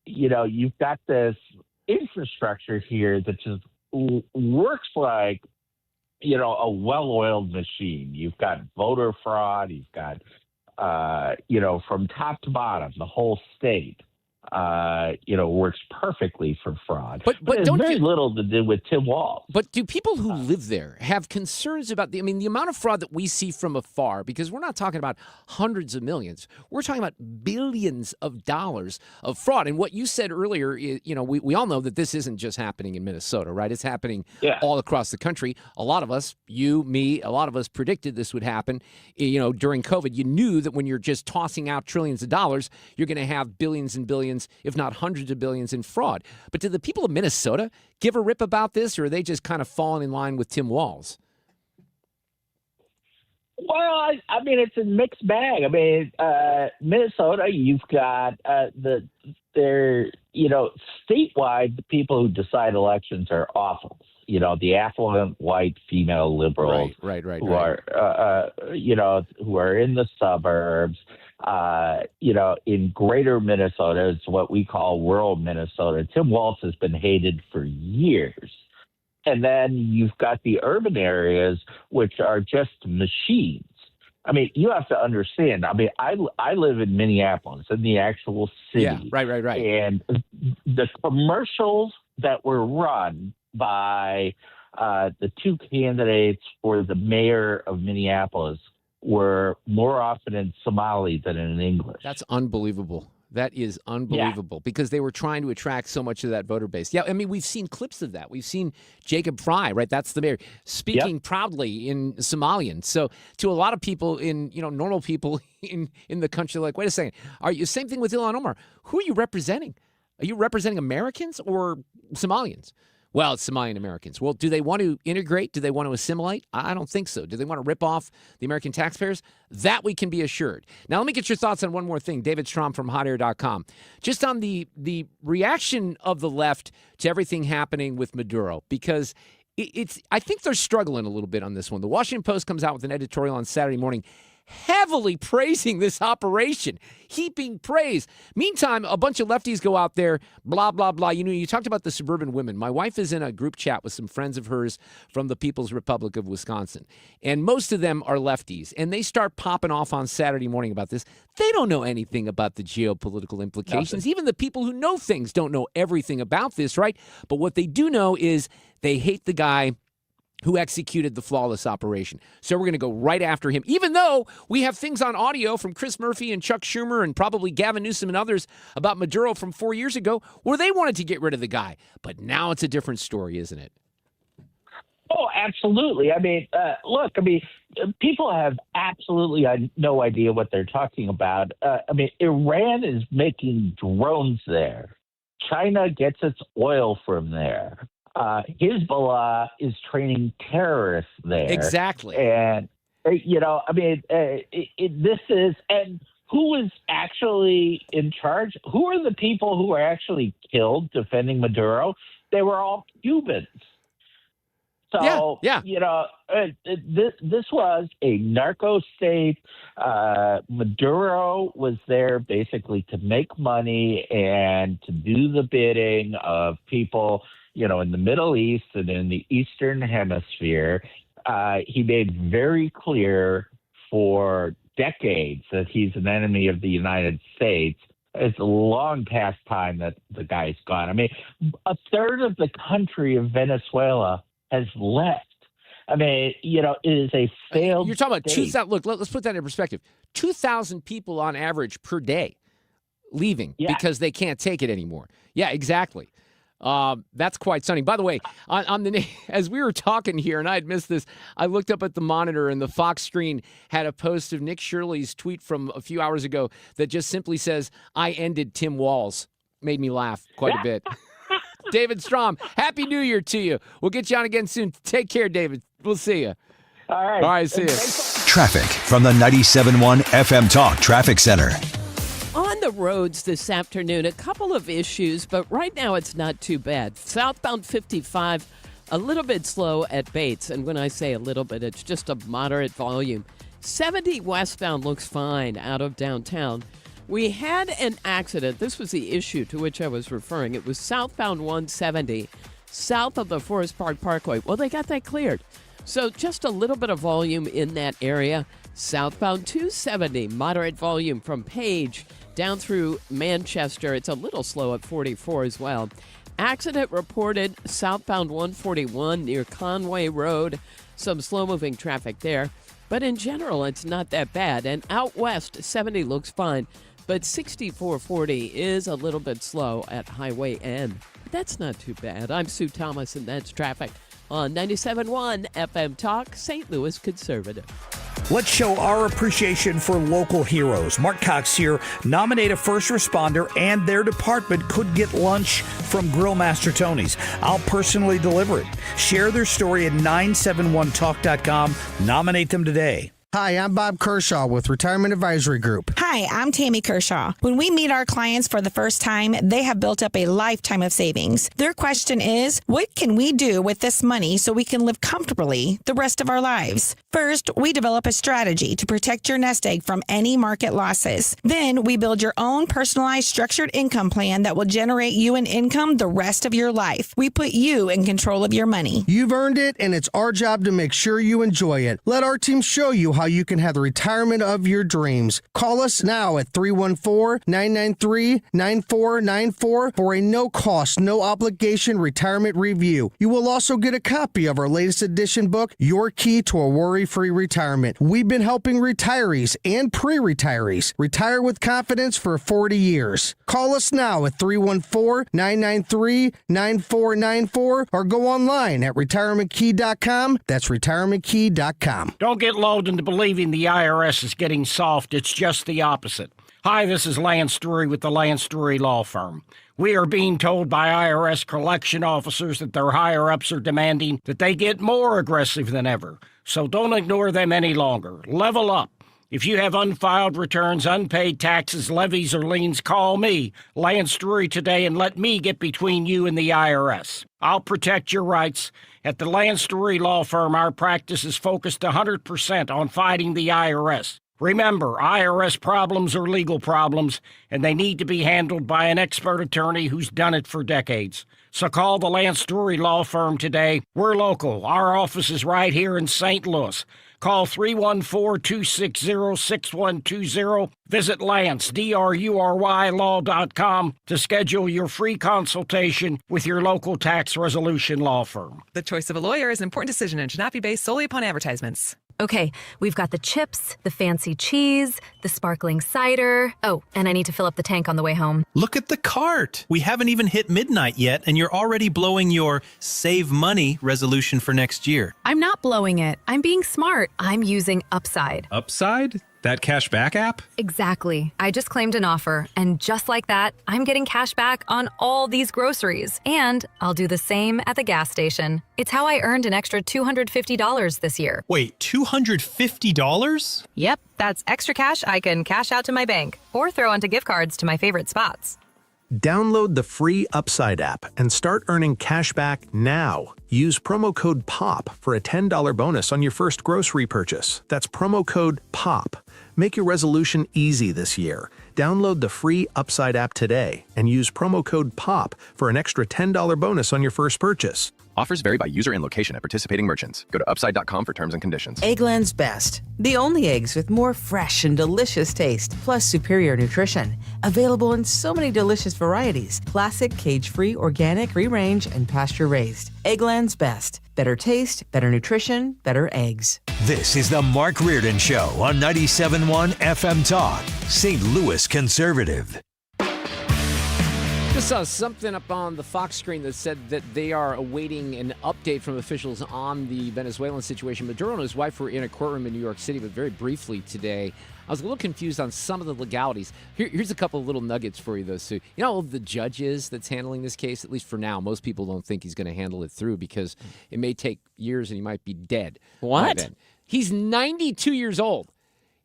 you've got this infrastructure here that just works like, a well-oiled machine. You've got voter fraud. You've got, from top to bottom, the whole state, works perfectly for fraud. But it's very little to do with Tim Walz. But do people who live there have concerns about the amount of fraud that we see from afar? Because we're not talking about hundreds of millions. We're talking about billions of dollars of fraud. And what you said earlier, we all know that this isn't just happening in Minnesota, right? It's happening all across the country. A lot of us, you, me, a lot of us predicted this would happen. During COVID, you knew that when you're just tossing out trillions of dollars, you're going to have billions and billions, if not hundreds of billions in fraud. But do the people of Minnesota give a rip about this, or are they just kind of falling in line with Tim Walz? Well, I mean, it's a mixed bag. I mean, Minnesota, you've got statewide, the people who decide elections are awful. The affluent white female liberals, who are in the suburbs. In greater Minnesota, it's what we call rural Minnesota. Tim Walz has been hated for years. And then you've got the urban areas, which are just machines. I mean, you have to understand. I mean, I live in Minneapolis, in the actual city. Yeah, right. And the commercials that were run by the two candidates for the mayor of Minneapolis were more often in Somali than in English. That's unbelievable. That is unbelievable because they were trying to attract so much of that voter base. Yeah, I mean, we've seen clips of that. We've seen Jacob Fry, right? That's the mayor, speaking proudly in Somalian. So to a lot of people normal people in the country, like, wait a second, same thing with Ilhan Omar. Who are you representing? Are you representing Americans or Somalians? Well, it's Somalian Americans. Well, do they want to integrate? Do they want to assimilate? I don't think so. Do they want to rip off the American taxpayers? That we can be assured. Now, let me get your thoughts on one more thing. David Strom from hotair.com. Just on the reaction of the left to everything happening with Maduro, because I think they're struggling a little bit on this one. The Washington Post comes out with an editorial on Saturday morning heavily praising this operation, heaping praise. Meantime, a bunch of lefties go out there, blah, blah, blah. You talked about the suburban women. My wife is in a group chat with some friends of hers from the People's Republic of Wisconsin, and most of them are lefties, and they start popping off on Saturday morning about this. They don't know anything about the geopolitical implications. Nothing. Even the people who know things don't know everything about this, right? But what they do know is they hate the guy who executed the flawless operation. So we're going to go right after him, even though we have things on audio from Chris Murphy and Chuck Schumer and probably Gavin Newsom and others about Maduro from 4 years ago where they wanted to get rid of the guy. But now it's a different story, isn't it? Oh, absolutely. I mean, look, people have absolutely no idea what they're talking about. Iran is making drones there. China gets its oil from there. Hezbollah is training terrorists there. Exactly. And, this is, and who is actually in charge? Who are the people who are actually killed defending Maduro? They were all Cubans. So, this was a narco state. Maduro was there basically to make money and to do the bidding of people in the Middle East and in the Eastern Hemisphere. He made very clear for decades that he's an enemy of the United States. It's long past time that the guy's gone. I mean, a third of the country of Venezuela has left. I mean, it is a failed You're talking about state. 2,000. Look, let's put that in perspective. 2,000 people on average per day leaving because they can't take it anymore. Yeah, exactly. That's quite sunny. By the way, as we were talking here, and I had missed this, I looked up at the monitor, and the Fox screen had a post of Nick Shirley's tweet from a few hours ago that just simply says, "I ended Tim Walz." Made me laugh quite a bit. David Strom, Happy New Year to you. We'll get you on again soon. Take care, David. We'll see you. All right. All right, see you. Traffic from the 97.1 FM Talk Traffic Center. On the roads this afternoon, a couple of issues, but right now it's not too bad. Southbound 55, a little bit slow at Bates. And when I say a little bit, it's just a moderate volume. 70 westbound looks fine out of downtown. We had an accident. This was the issue to which I was referring. It was southbound 170, south of the Forest Park Parkway. Well, they got that cleared. So just a little bit of volume in that area. Southbound 270, moderate volume from Page down through Manchester. It's a little slow at 44 as well. Accident reported southbound 141 near Conway Road. Some slow-moving traffic there. But in general, it's not that bad. And out west, 70 looks fine. But 6440 is a little bit slow at Highway N. That's not too bad. I'm Sue Thomas, and that's traffic on 97.1 FM Talk, St. Louis Conservative. Let's show our appreciation for local heroes. Mark Cox here. Nominate a first responder and their department could get lunch from Grill Master Tony's. I'll personally deliver it. Share their story at 971talk.com. Nominate them today. Hi, I'm Bob Kershaw with Retirement Advisory Group. Hi, I'm Tammy Kershaw. When we meet our clients for the first time, they have built up a lifetime of savings. Their question is, what can we do with this money so we can live comfortably the rest of our lives? First, we develop a strategy to protect your nest egg from any market losses. Then we build your own personalized structured income plan that will generate you an income the rest of your life. We put you in control of your money. You've earned it, and it's our job to make sure you enjoy it. Let our team show you how you can have the retirement of your dreams. Call us now at 314-993-9494 for a no-cost, no-obligation retirement review. You will also get a copy of our latest edition book, Your Key to a Worry-Free Retirement. We've been helping retirees and pre-retirees retire with confidence for 40 years. Call us now at 314-993-9494 or go online at retirementkey.com. That's retirementkey.com. Don't get lulled into believing the IRS is getting soft. It's just the opposite. Hi, this is Lance Drury with the Lance Drury Law Firm. We are being told by IRS collection officers that their higher-ups are demanding that they get more aggressive than ever. So don't ignore them any longer. Level up. If you have unfiled returns, unpaid taxes, levies, or liens, call me, Lance Drury, today and let me get between you and the IRS. I'll protect your rights. At the Lance Drury Law Firm, our practice is focused 100% on fighting the IRS. Remember, IRS problems are legal problems, and they need to be handled by an expert attorney who's done it for decades. So call the Lance Drury Law Firm today. We're local. Our office is right here in St. Louis. Call 314-260-6120. Visit Lance, DRURYlaw.com to schedule your free consultation with your local tax resolution law firm. The choice of a lawyer is an important decision and should not be based solely upon advertisements. Okay, we've got the chips, the fancy cheese, the sparkling cider. Oh, and I need to fill up the tank on the way home. Look at the cart. We haven't even hit midnight yet, and you're already blowing your save money resolution for next year. I'm not blowing it. I'm being smart. I'm using Upside. Upside? That cash back app? Exactly. I just claimed an offer, and just like that, I'm getting cash back on all these groceries. And I'll do the same at the gas station. It's how I earned an extra $250 this year. Wait, $250? Yep, that's extra cash I can cash out to my bank or throw onto gift cards to my favorite spots. Download the free Upside app and start earning cash back now. Use promo code POP for a $10 bonus on your first grocery purchase. That's promo code POP. Make your resolution easy this year. Download the free Upside app today and use promo code POP for an extra $10 bonus on your first purchase. Offers vary by user and location at participating merchants. Go to upside.com for terms and conditions. Eggland's Best. The only eggs with more fresh and delicious taste, plus superior nutrition. Available in so many delicious varieties. Classic, cage-free, organic, free-range, and pasture-raised. Eggland's Best. Better taste, better nutrition, better eggs. This is the Mark Reardon Show on 97.1 FM Talk, St. Louis Conservative. Just saw something up on the Fox screen that said that they are awaiting an update from officials on the Venezuelan situation. Maduro and his wife were in a courtroom in New York City, but very briefly today. I was a little confused on some of the legalities. Here's a couple of little nuggets for you, though, Sue. You know how old the judge is that's handling this case? At least for now. Most people don't think he's going to handle it through because it may take years and he might be dead. What? by then. He's 92 years old.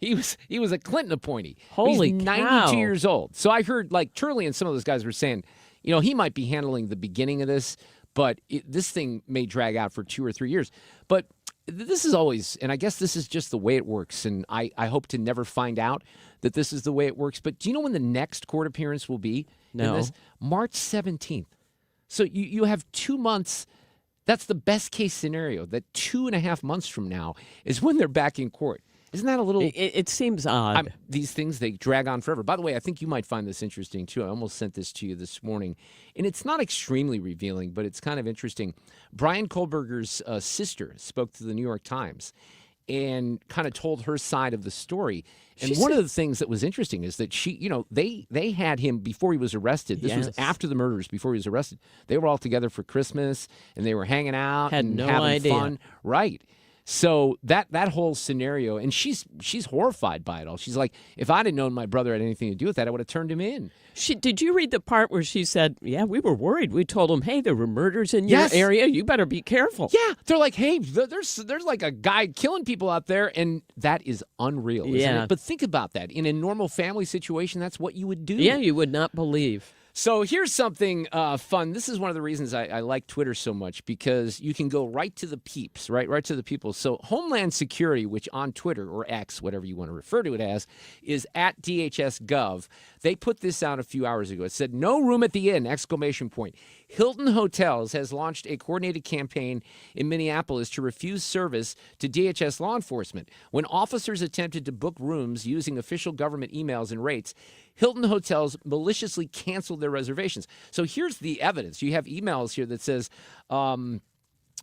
He was a Clinton appointee. Holy He's 92 cow. years old. So I heard, like, Turley and some of those guys were saying, you know, he might be handling the beginning of this, but this thing may drag out for 2 or 3 years. But this is always, and I guess this is just the way it works, and I hope to never find out that this is the way it works. But do you know when the next court appearance will be? No. In this? March 17th. So you have 2 months. That's the best case scenario, that 2.5 months from now is when they're back in court. Isn't that a little... It seems odd. These things, they drag on forever. By the way, I think you might find this interesting, too. I almost sent this to you this morning. And it's not extremely revealing, but it's kind of interesting. Brian Kohlberger's sister spoke to the New York Times and kind of told her side of the story. And one of the things that was interesting is that she, you know, they had him before he was arrested. This was after the murders, before he was arrested. They were all together for Christmas, and they were hanging out and having fun. Right. So that whole scenario, and she's horrified by it all. She's like, if I'd have known my brother had anything to do with that, I would have turned him in. Did you read the part where she said, yeah, we were worried. We told him, hey, there were murders in your area. You better be careful. Yeah. They're like, hey, there's like a guy killing people out there, and that is unreal, isn't it? But think about that. In a normal family situation, that's what you would do. Yeah, you would not believe. So here's something fun. This is one of the reasons I like Twitter so much, because you can go right to the peeps, right to the people. So Homeland Security, which on Twitter, or X, whatever you want to refer to it as, is at DHS.gov. They put this out a few hours ago. It said, no room at the inn, ! Hilton Hotels has launched a coordinated campaign in Minneapolis to refuse service to DHS law enforcement. When officers attempted to book rooms using official government emails and rates, Hilton Hotels maliciously canceled their reservations. So here's the evidence. You have emails here that says to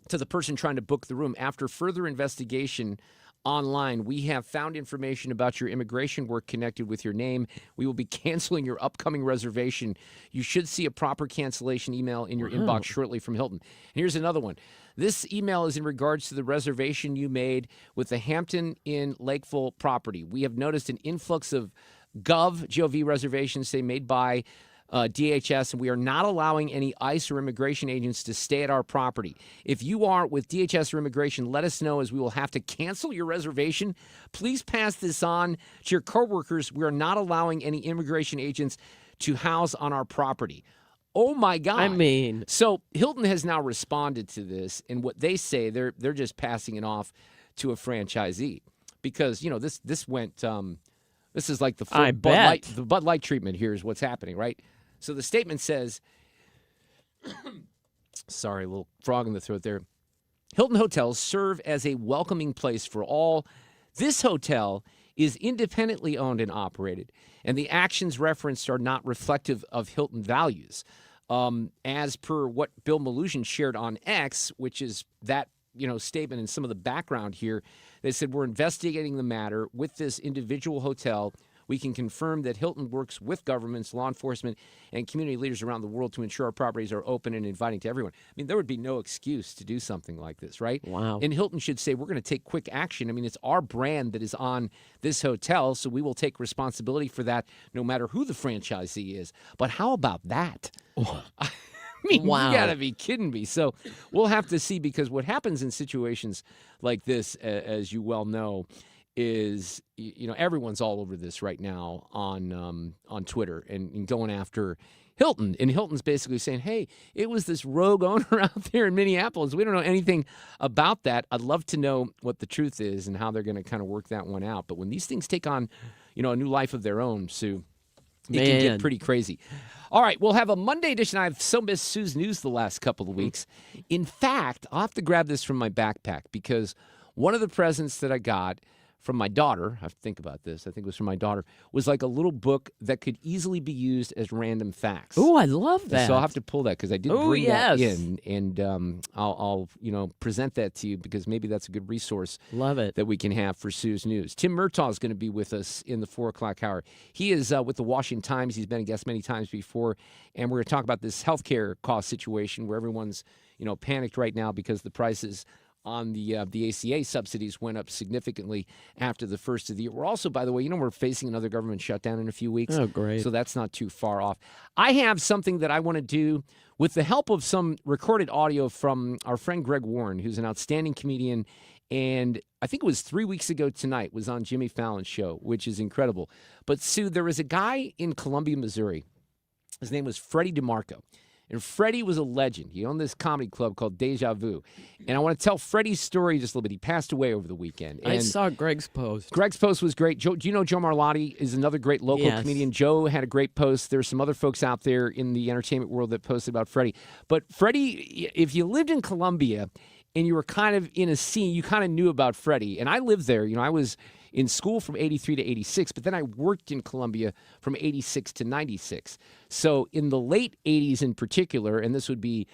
the person trying to book the room, after further investigation online, we have found information about your immigration work connected with your name. We will be canceling your upcoming reservation. You should see a proper cancellation email in your inbox shortly from Hilton. And here's another one. This email is in regards to the reservation you made with the Hampton Inn Lakeville property. We have noticed an influx of Gov reservations, say, made by DHS, and we are not allowing any ICE or immigration agents to stay at our property. If you are with DHS or immigration, let us know, as we will have to cancel your reservation. Please pass this on to your coworkers. We are not allowing any immigration agents to house on our property. Oh my God. I mean, so Hilton has now responded to this, and what they say, they're just passing it off to a franchisee, because, you know, this went this is like the Bud Light treatment. Here's what's happening, right? So the statement says, sorry, a little frog in the throat there. Hilton Hotels serve as a welcoming place for all. This hotel is independently owned and operated, and the actions referenced are not reflective of Hilton values. As per what Bill Maluzhin shared on X, which is that, you know, statement and some of the background here, they said, we're investigating the matter with this individual hotel. We can confirm that Hilton works with governments, law enforcement, and community leaders around the world to ensure our properties are open and inviting to everyone. I mean, there would be no excuse to do something like this, right? Wow. And Hilton should say, we're going to take quick action. I mean, it's our brand that is on this hotel, so we will take responsibility for that no matter who the franchisee is. But how about that? I mean, you got to be kidding me. So we'll have to see, because what happens in situations like this, as you well know, is, you know, everyone's all over this right now on Twitter and going after Hilton. And Hilton's basically saying, hey, it was this rogue owner out there in Minneapolis. We don't know anything about that. I'd love to know what the truth is and how they're going to kind of work that one out. But when these things take on, you know, a new life of their own, Sue, it can get pretty crazy. All right, we'll have a Monday edition. I've so missed Sue's news the last couple of weeks. In fact, I'll have to grab this from my backpack, because one of the presents that I got from my daughter. I have to think about this. I think it was from my daughter. Was like a little book that could easily be used as random facts. Oh, I love that. So I'll have to pull that because I did bring that in, and I'll present that to you because maybe that's a good resource. Love it. That we can have for Sue's News. Tim Murtagh is going to be with us in the 4 o'clock hour. He is with the Washington Times. He's been a guest many times before, and we're going to talk about this healthcare cost situation where everyone's panicked right now because the prices on the ACA subsidies went up significantly after the first of the year. We're also, by the way, we're facing another government shutdown in a few weeks. Oh, great. So that's not too far off. I have something that I want to do with the help of some recorded audio from our friend Greg Warren, who's an outstanding comedian. And I think it was 3 weeks ago tonight, was on Jimmy Fallon's show, which is incredible. But, Sue, there was a guy in Columbia, Missouri. His name was Freddie DeMarco. And Freddie was a legend. He owned this comedy club called Deja Vu. And I want to tell Freddie's story just a little bit. He passed away over the weekend. I saw Greg's post. Greg's post was great. Joe, do you know Joe Marlotti is another great local comedian? Joe had a great post. There's some other folks out there in the entertainment world that posted about Freddie. But Freddie, if you lived in Columbia and you were kind of in a scene, you kind of knew about Freddie. And I lived there. I was in school from 83 to 86, but then I worked in Columbia from 86 to 96. So in the late 80s in particular, and this would be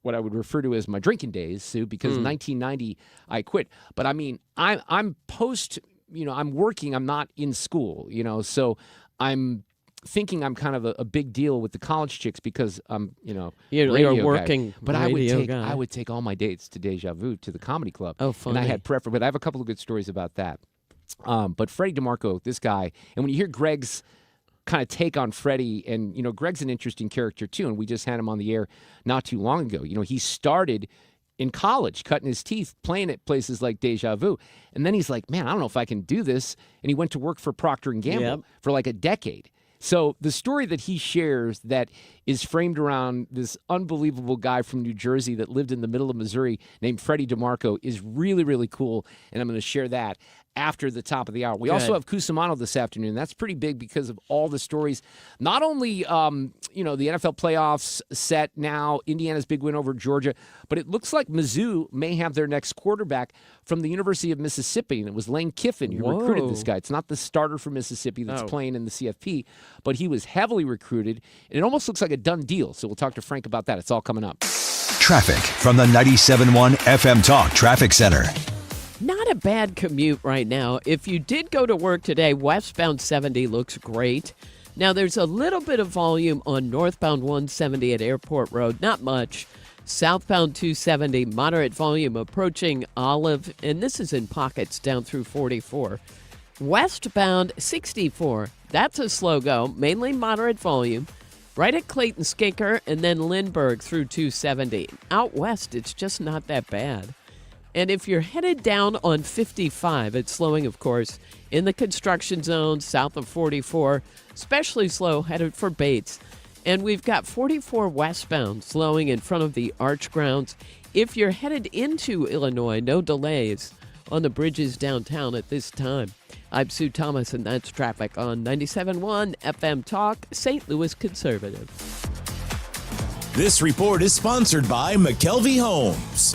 what I would refer to as my drinking days, Sue, because 1990 I quit. But I mean, I'm post, I'm working, I'm not in school, so I'm thinking I'm kind of a big deal with the college chicks because I'm, you're working. Guy. But I would take all my dates to Deja Vu, to the comedy club. Oh, funny. And I had preference, but I have a couple of good stories about that. But Freddie DeMarco, this guy, and when you hear Greg's kind of take on Freddie, and, Greg's an interesting character too, and we just had him on the air not too long ago. He started in college, cutting his teeth, playing at places like Deja Vu. And then he's like, man, I don't know if I can do this. And he went to work for Procter & Gamble for like a decade. So the story that he shares that is framed around this unbelievable guy from New Jersey that lived in the middle of Missouri named Freddie DeMarco is really, really cool. And I'm going to share that after the top of the hour. We also have Cusumano this afternoon. That's pretty big because of all the stories. Not only, the NFL playoffs set now, Indiana's big win over Georgia, but it looks like Mizzou may have their next quarterback from the University of Mississippi, and it was Lane Kiffin who recruited this guy. It's not the starter for Mississippi that's playing in the CFP, but he was heavily recruited, and it almost looks like a done deal. So we'll talk to Frank about that. It's all coming up. Traffic from the 97.1 FM Talk Traffic Center. Not a bad commute right now. If you did go to work today, westbound 70 looks great. Now, there's a little bit of volume on northbound 170 at Airport Road. Not much. Southbound 270, moderate volume approaching Olive, and this is in pockets down through 44. Westbound 64, that's a slow go, mainly moderate volume. Right at Clayton Skinker and then Lindbergh through 270. Out west, it's just not that bad. And if you're headed down on 55, it's slowing, of course, in the construction zone south of 44, especially slow headed for Bates. And we've got 44 westbound slowing in front of the Arch grounds. If you're headed into Illinois, no delays on the bridges downtown at this time. I'm Sue Thomas, and that's traffic on 97.1 FM Talk, St. Louis Conservative. This report is sponsored by McKelvey Homes.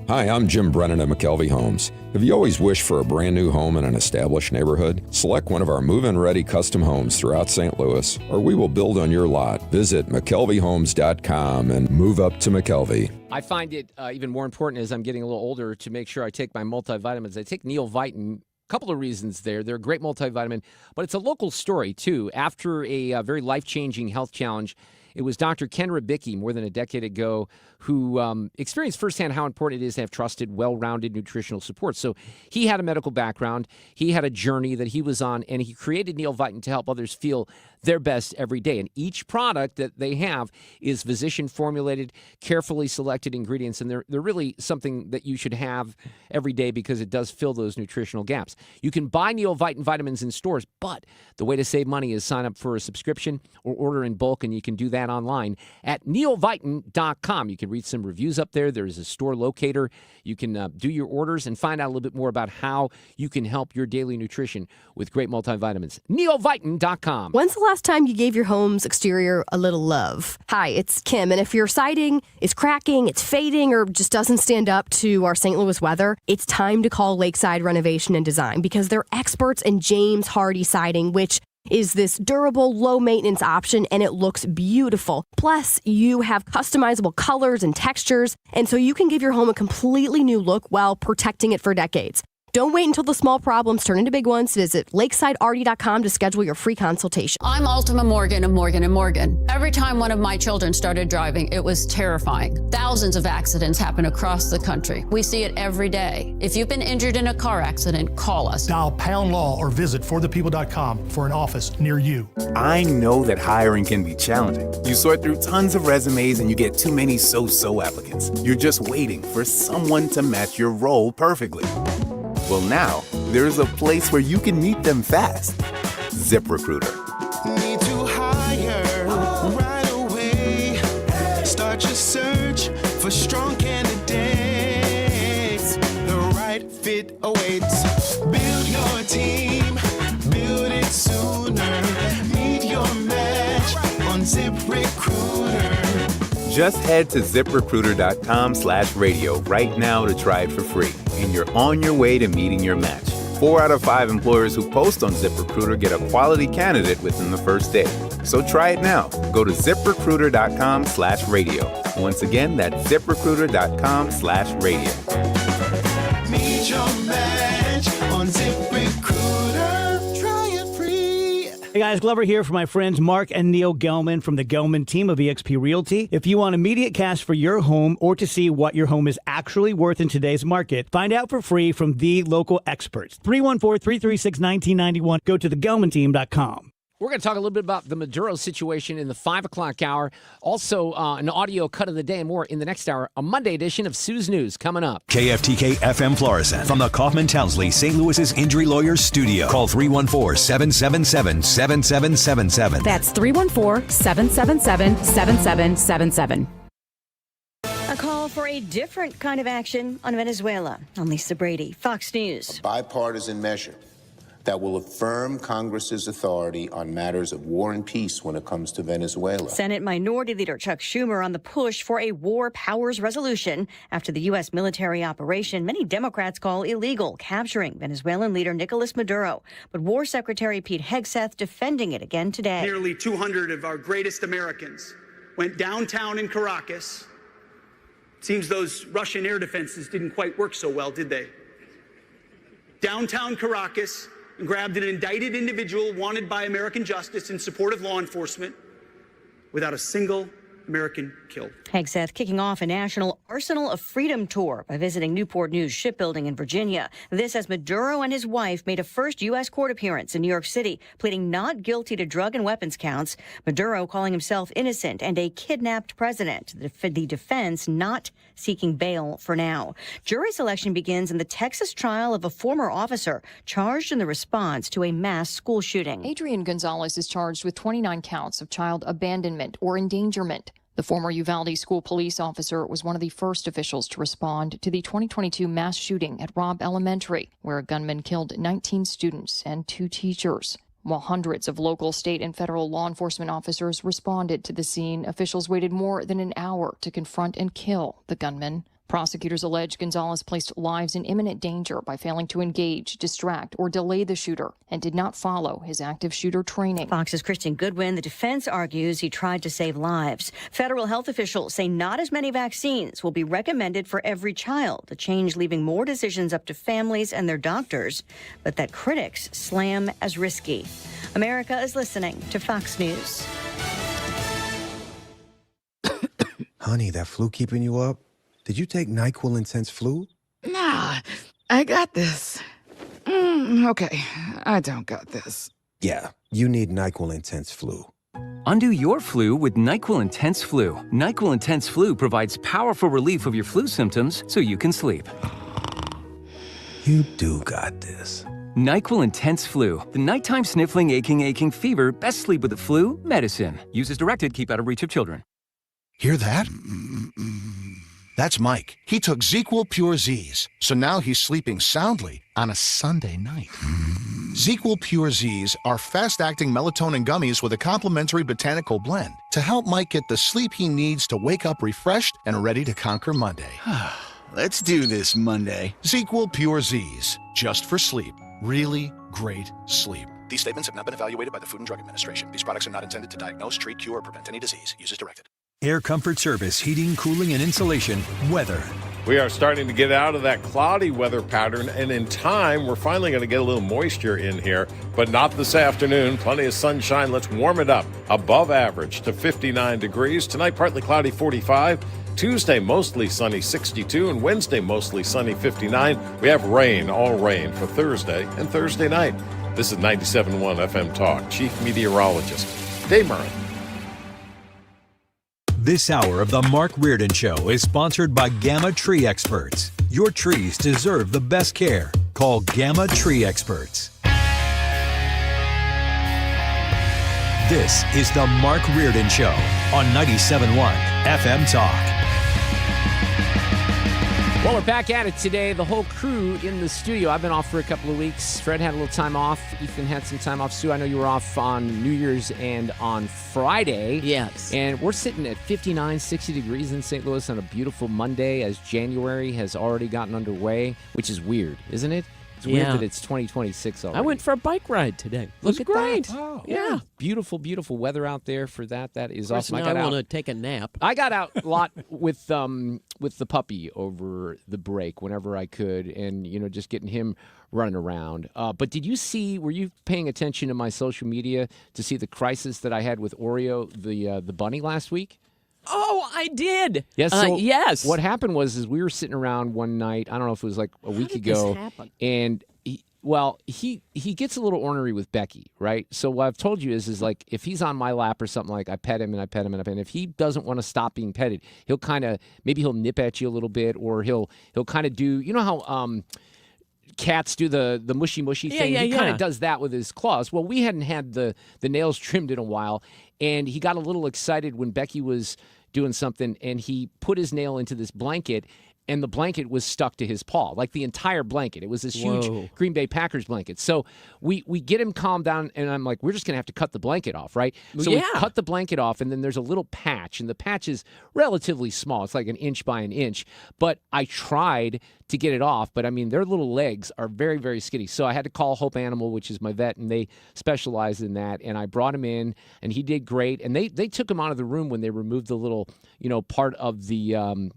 Hi, I'm Jim Brennan at McKelvey Homes. Have you always wished for a brand new home in an established neighborhood? Select one of our move-in ready custom homes throughout St. Louis, or we will build on your lot. Visit McKelveyHomes.com and move up to McKelvey. I find it even more important as I'm getting a little older to make sure I take my multivitamins. I take Neovitin. Couple of reasons there. They're a great multivitamin, but it's a local story, too. After a very life-changing health challenge, it was Dr. Ken Ribicki more than a decade ago who experienced firsthand how important it is to have trusted, well-rounded nutritional support. So he had a medical background. He had a journey that he was on, and he created Neovitin to help others feel their best every day. And each product that they have is physician-formulated, carefully selected ingredients, and they're really something that you should have every day because it does fill those nutritional gaps. You can buy Neovitin vitamins in stores, but the way to save money is sign up for a subscription or order in bulk, and you can do that online at neovitin.com. You can read some reviews up there. There's a store locator. You can do your orders and find out a little bit more about how you can help your daily nutrition with great multivitamins. Neovitin.com. When's the last time you gave your home's exterior a little love? Hi, it's Kim, and if your siding is cracking, it's fading, or just doesn't stand up to our St. Louis weather, it's time to call Lakeside Renovation and Design because they're experts in James Hardy siding, which is this durable, low-maintenance option, and it looks beautiful. Plus, you have customizable colors and textures, and so you can give your home a completely new look while protecting it for decades. Don't wait until the small problems turn into big ones. Visit lakesidearty.com to schedule your free consultation. I'm Ultima Morgan of Morgan & Morgan. Every time one of my children started driving, it was terrifying. Thousands of accidents happen across the country. We see it every day. If you've been injured in a car accident, call us. Dial pound law or visit forthepeople.com for an office near you. I know that hiring can be challenging. You sort through tons of resumes and you get too many so-so applicants. You're just waiting for someone to match your role perfectly. Well, now, there's a place where you can meet them fast. ZipRecruiter. Need to hire right away. Start your search for strong candidates. The right fit awaits. Build your team. Build it sooner. Meet your match on ZipRecruiter. Just head to ZipRecruiter.com/radio right now to try it for free. And you're on your way to meeting your match. 4 out of 5 employers who post on ZipRecruiter get a quality candidate within the first day. So try it now. Go to ZipRecruiter.com/radio. Once again, that's ZipRecruiter.com/radio. Meet your match on ZipRecruiter. Try it free. Hey guys, Glover here for my friends Mark and Neil Gelman from the Gelman team of eXp Realty. If you want immediate cash for your home or to see what your home is actually worth in today's market, find out for free from the local experts. 314-336-1991. Go to thegelmanteam.com. We're going to talk a little bit about the Maduro situation in the 5 o'clock hour. Also, an audio cut of the day and more in the next hour. A Monday edition of Sue's News coming up. KFTK FM Florissant from the Kaufman Townsley St. Louis's Injury Lawyers Studio. Call 314-777-7777. That's 314-777-7777. A call for a different kind of action on Venezuela. I'm Lisa Brady, Fox News. A bipartisan measure that will affirm Congress's authority on matters of war and peace when it comes to Venezuela. Senate Minority Leader Chuck Schumer on the push for a war powers resolution after the U.S. military operation many Democrats call illegal, capturing Venezuelan leader Nicolas Maduro. But War Secretary Pete Hegseth defending it again today. Nearly 200 of our greatest Americans went downtown in Caracas. Seems those Russian air defenses didn't quite work so well, did they? Downtown Caracas, and grabbed an indicted individual wanted by American justice in support of law enforcement without a single American killed. Hegseth kicking off a national Arsenal of Freedom tour by visiting Newport News Shipbuilding in Virginia. This as Maduro and his wife made a first U.S. court appearance in New York City, pleading not guilty to drug and weapons counts. Maduro calling himself innocent and a kidnapped president. The defense not seeking bail for now. Jury selection begins in the Texas trial of a former officer charged in the response to a mass school shooting. Adrian Gonzalez is charged with 29 counts of child abandonment or endangerment. The former Uvalde school police officer was one of the first officials to respond to the 2022 mass shooting at Robb Elementary, where a gunman killed 19 students and 2 teachers. While hundreds of local, state, and federal law enforcement officers responded to the scene, officials waited more than an hour to confront and kill the gunman. Prosecutors allege Gonzalez placed lives in imminent danger by failing to engage, distract, or delay the shooter and did not follow his active shooter training. Fox's Kristen Goodwin, the defense argues he tried to save lives. Federal health officials say not as many vaccines will be recommended for every child, a change leaving more decisions up to families and their doctors, but that critics slam as risky. America is listening to Fox News. Honey, that flu keeping you up? Did you take NyQuil Intense Flu? Nah, I got this. Okay, I don't got this. Yeah, you need NyQuil Intense Flu. Undo your flu with NyQuil Intense Flu. NyQuil Intense Flu provides powerful relief of your flu symptoms so you can sleep. You do got this. NyQuil Intense Flu. The nighttime sniffling, aching fever. Best sleep with the flu medicine. Use as directed. Keep out of reach of children. Hear that? That's Mike. He took ZzzQuil Pure Z's, so now he's sleeping soundly on a Sunday night. ZzzQuil Pure Z's are fast-acting melatonin gummies with a complementary botanical blend to help Mike get the sleep he needs to wake up refreshed and ready to conquer Monday. Let's do this Monday. ZzzQuil Pure Z's, just for sleep. Really great sleep. These statements have not been evaluated by the Food and Drug Administration. These products are not intended to diagnose, treat, cure, or prevent any disease. Use as directed. Air Comfort Service, heating, cooling, and insulation, weather. We are starting to get out of that cloudy weather pattern, and in time, we're finally going to get a little moisture in here, but not this afternoon. Plenty of sunshine. Let's warm it up above average to 59 degrees. Tonight, partly cloudy, 45. Tuesday, mostly sunny, 62, and Wednesday, mostly sunny, 59. We have rain, all rain, for Thursday and Thursday night. This is 97.1 FM Talk. Chief Meteorologist Dave Murray. This hour of the Mark Reardon Show is sponsored by Gamma Tree Experts. Your trees deserve the best care. Call Gamma Tree Experts. This is the Mark Reardon Show on 97.1 FM Talk. Well, we're back at it today. The whole crew in the studio. I've been off for a couple of weeks. Fred had a little time off. Ethan had some time off. Sue, I know you were off on New Year's and on Friday. Yes. And we're sitting at 59, 60 degrees in St. Louis on a beautiful Monday as January has already gotten underway, which is weird, isn't it? It's weird that it's 2026 already. I went for a bike ride today. Look at great. that. Oh, yeah. Beautiful, beautiful weather out there for that. That is awesome. I want to take a nap. I got out a lot with the puppy over the break whenever I could, and just getting him running around. But were you paying attention to my social media to see the crisis that I had with Oreo, the bunny, last week? Oh, I did. Yes. So yes. What happened was we were sitting around one night. I don't know if it was like a week ago. This happen? And he gets a little ornery with Becky, right? So what I've told you is like if he's on my lap or something, like I pet him and I pet him and I pet him. If he doesn't want to stop being petted, he'll kind of he'll nip at you a little bit, or he'll kind of do how cats do the mushy thing. He kind of does that with his claws. Well, we hadn't had the nails trimmed in a while, and he got a little excited when Becky was doing something, and he put his nail into this blanket, and the blanket was stuck to his paw, like the entire blanket. It was this huge Green Bay Packers blanket. So we get him calmed down, and I'm like, we're just going to have to cut the blanket off, right? So we cut the blanket off, and then there's a little patch, and the patch is relatively small. It's like an inch by an inch. But I tried to get it off, but I mean, their little legs are very, very skinny. So I had to call Hope Animal, which is my vet, and they specialize in that. And I brought him in, and he did great. And they took him out of the room when they removed the little, part of the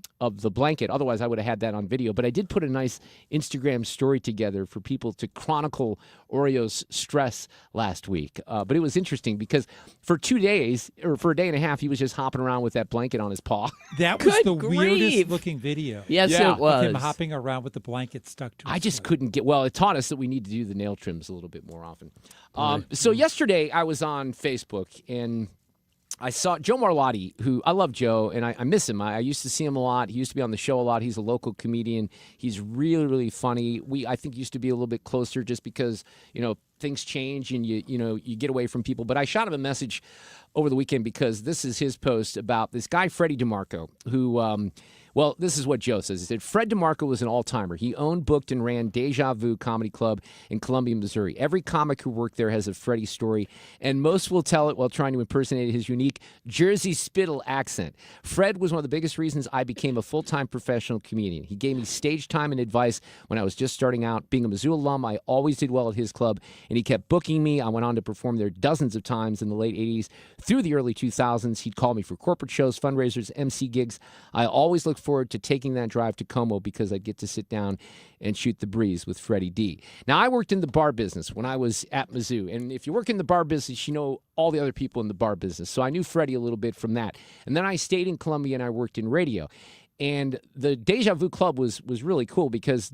blanket. Otherwise, I would have had that on video. But I did put a nice Instagram story together for people to chronicle Oreo's stress last week. But it was interesting because for 2 days, or for a day and a half, he was just hopping around with that blanket on his paw. That was the weirdest looking video. Yes, it was. Him hopping around with the blanket stuck to his I just couldn't get, it taught us that we need to do the nail trims a little bit more often. So yesterday I was on Facebook and I saw Joe Marlotti, who I love Joe, and I miss him. I used to see him a lot. He used to be on the show a lot. He's a local comedian. He's really, really funny. I think used to be a little bit closer just because, things change and you get away from people. But I shot him a message over the weekend because this is his post about this guy, Freddie DeMarco, who this is what Joe says. He said, Fred DeMarco was an all-timer. He owned, booked, and ran Deja Vu Comedy Club in Columbia, Missouri. Every comic who worked there has a Freddie story, and most will tell it while trying to impersonate his unique Jersey spittle accent. Fred was one of the biggest reasons I became a full-time professional comedian. He gave me stage time and advice when I was just starting out. Being a Mizzou alum, I always did well at his club, and he kept booking me. I went on to perform there dozens of times in the late 80s through the early 2000s. He'd call me for corporate shows, fundraisers, MC gigs. I always looked forward to taking that drive to Como because I'd get to sit down and shoot the breeze with Freddie D. Now, I worked in the bar business when I was at Mizzou, and if you work in the bar business, you know all the other people in the bar business. So I knew Freddie a little bit from that. And then I stayed in Columbia and I worked in radio. And the Deja Vu Club was really cool because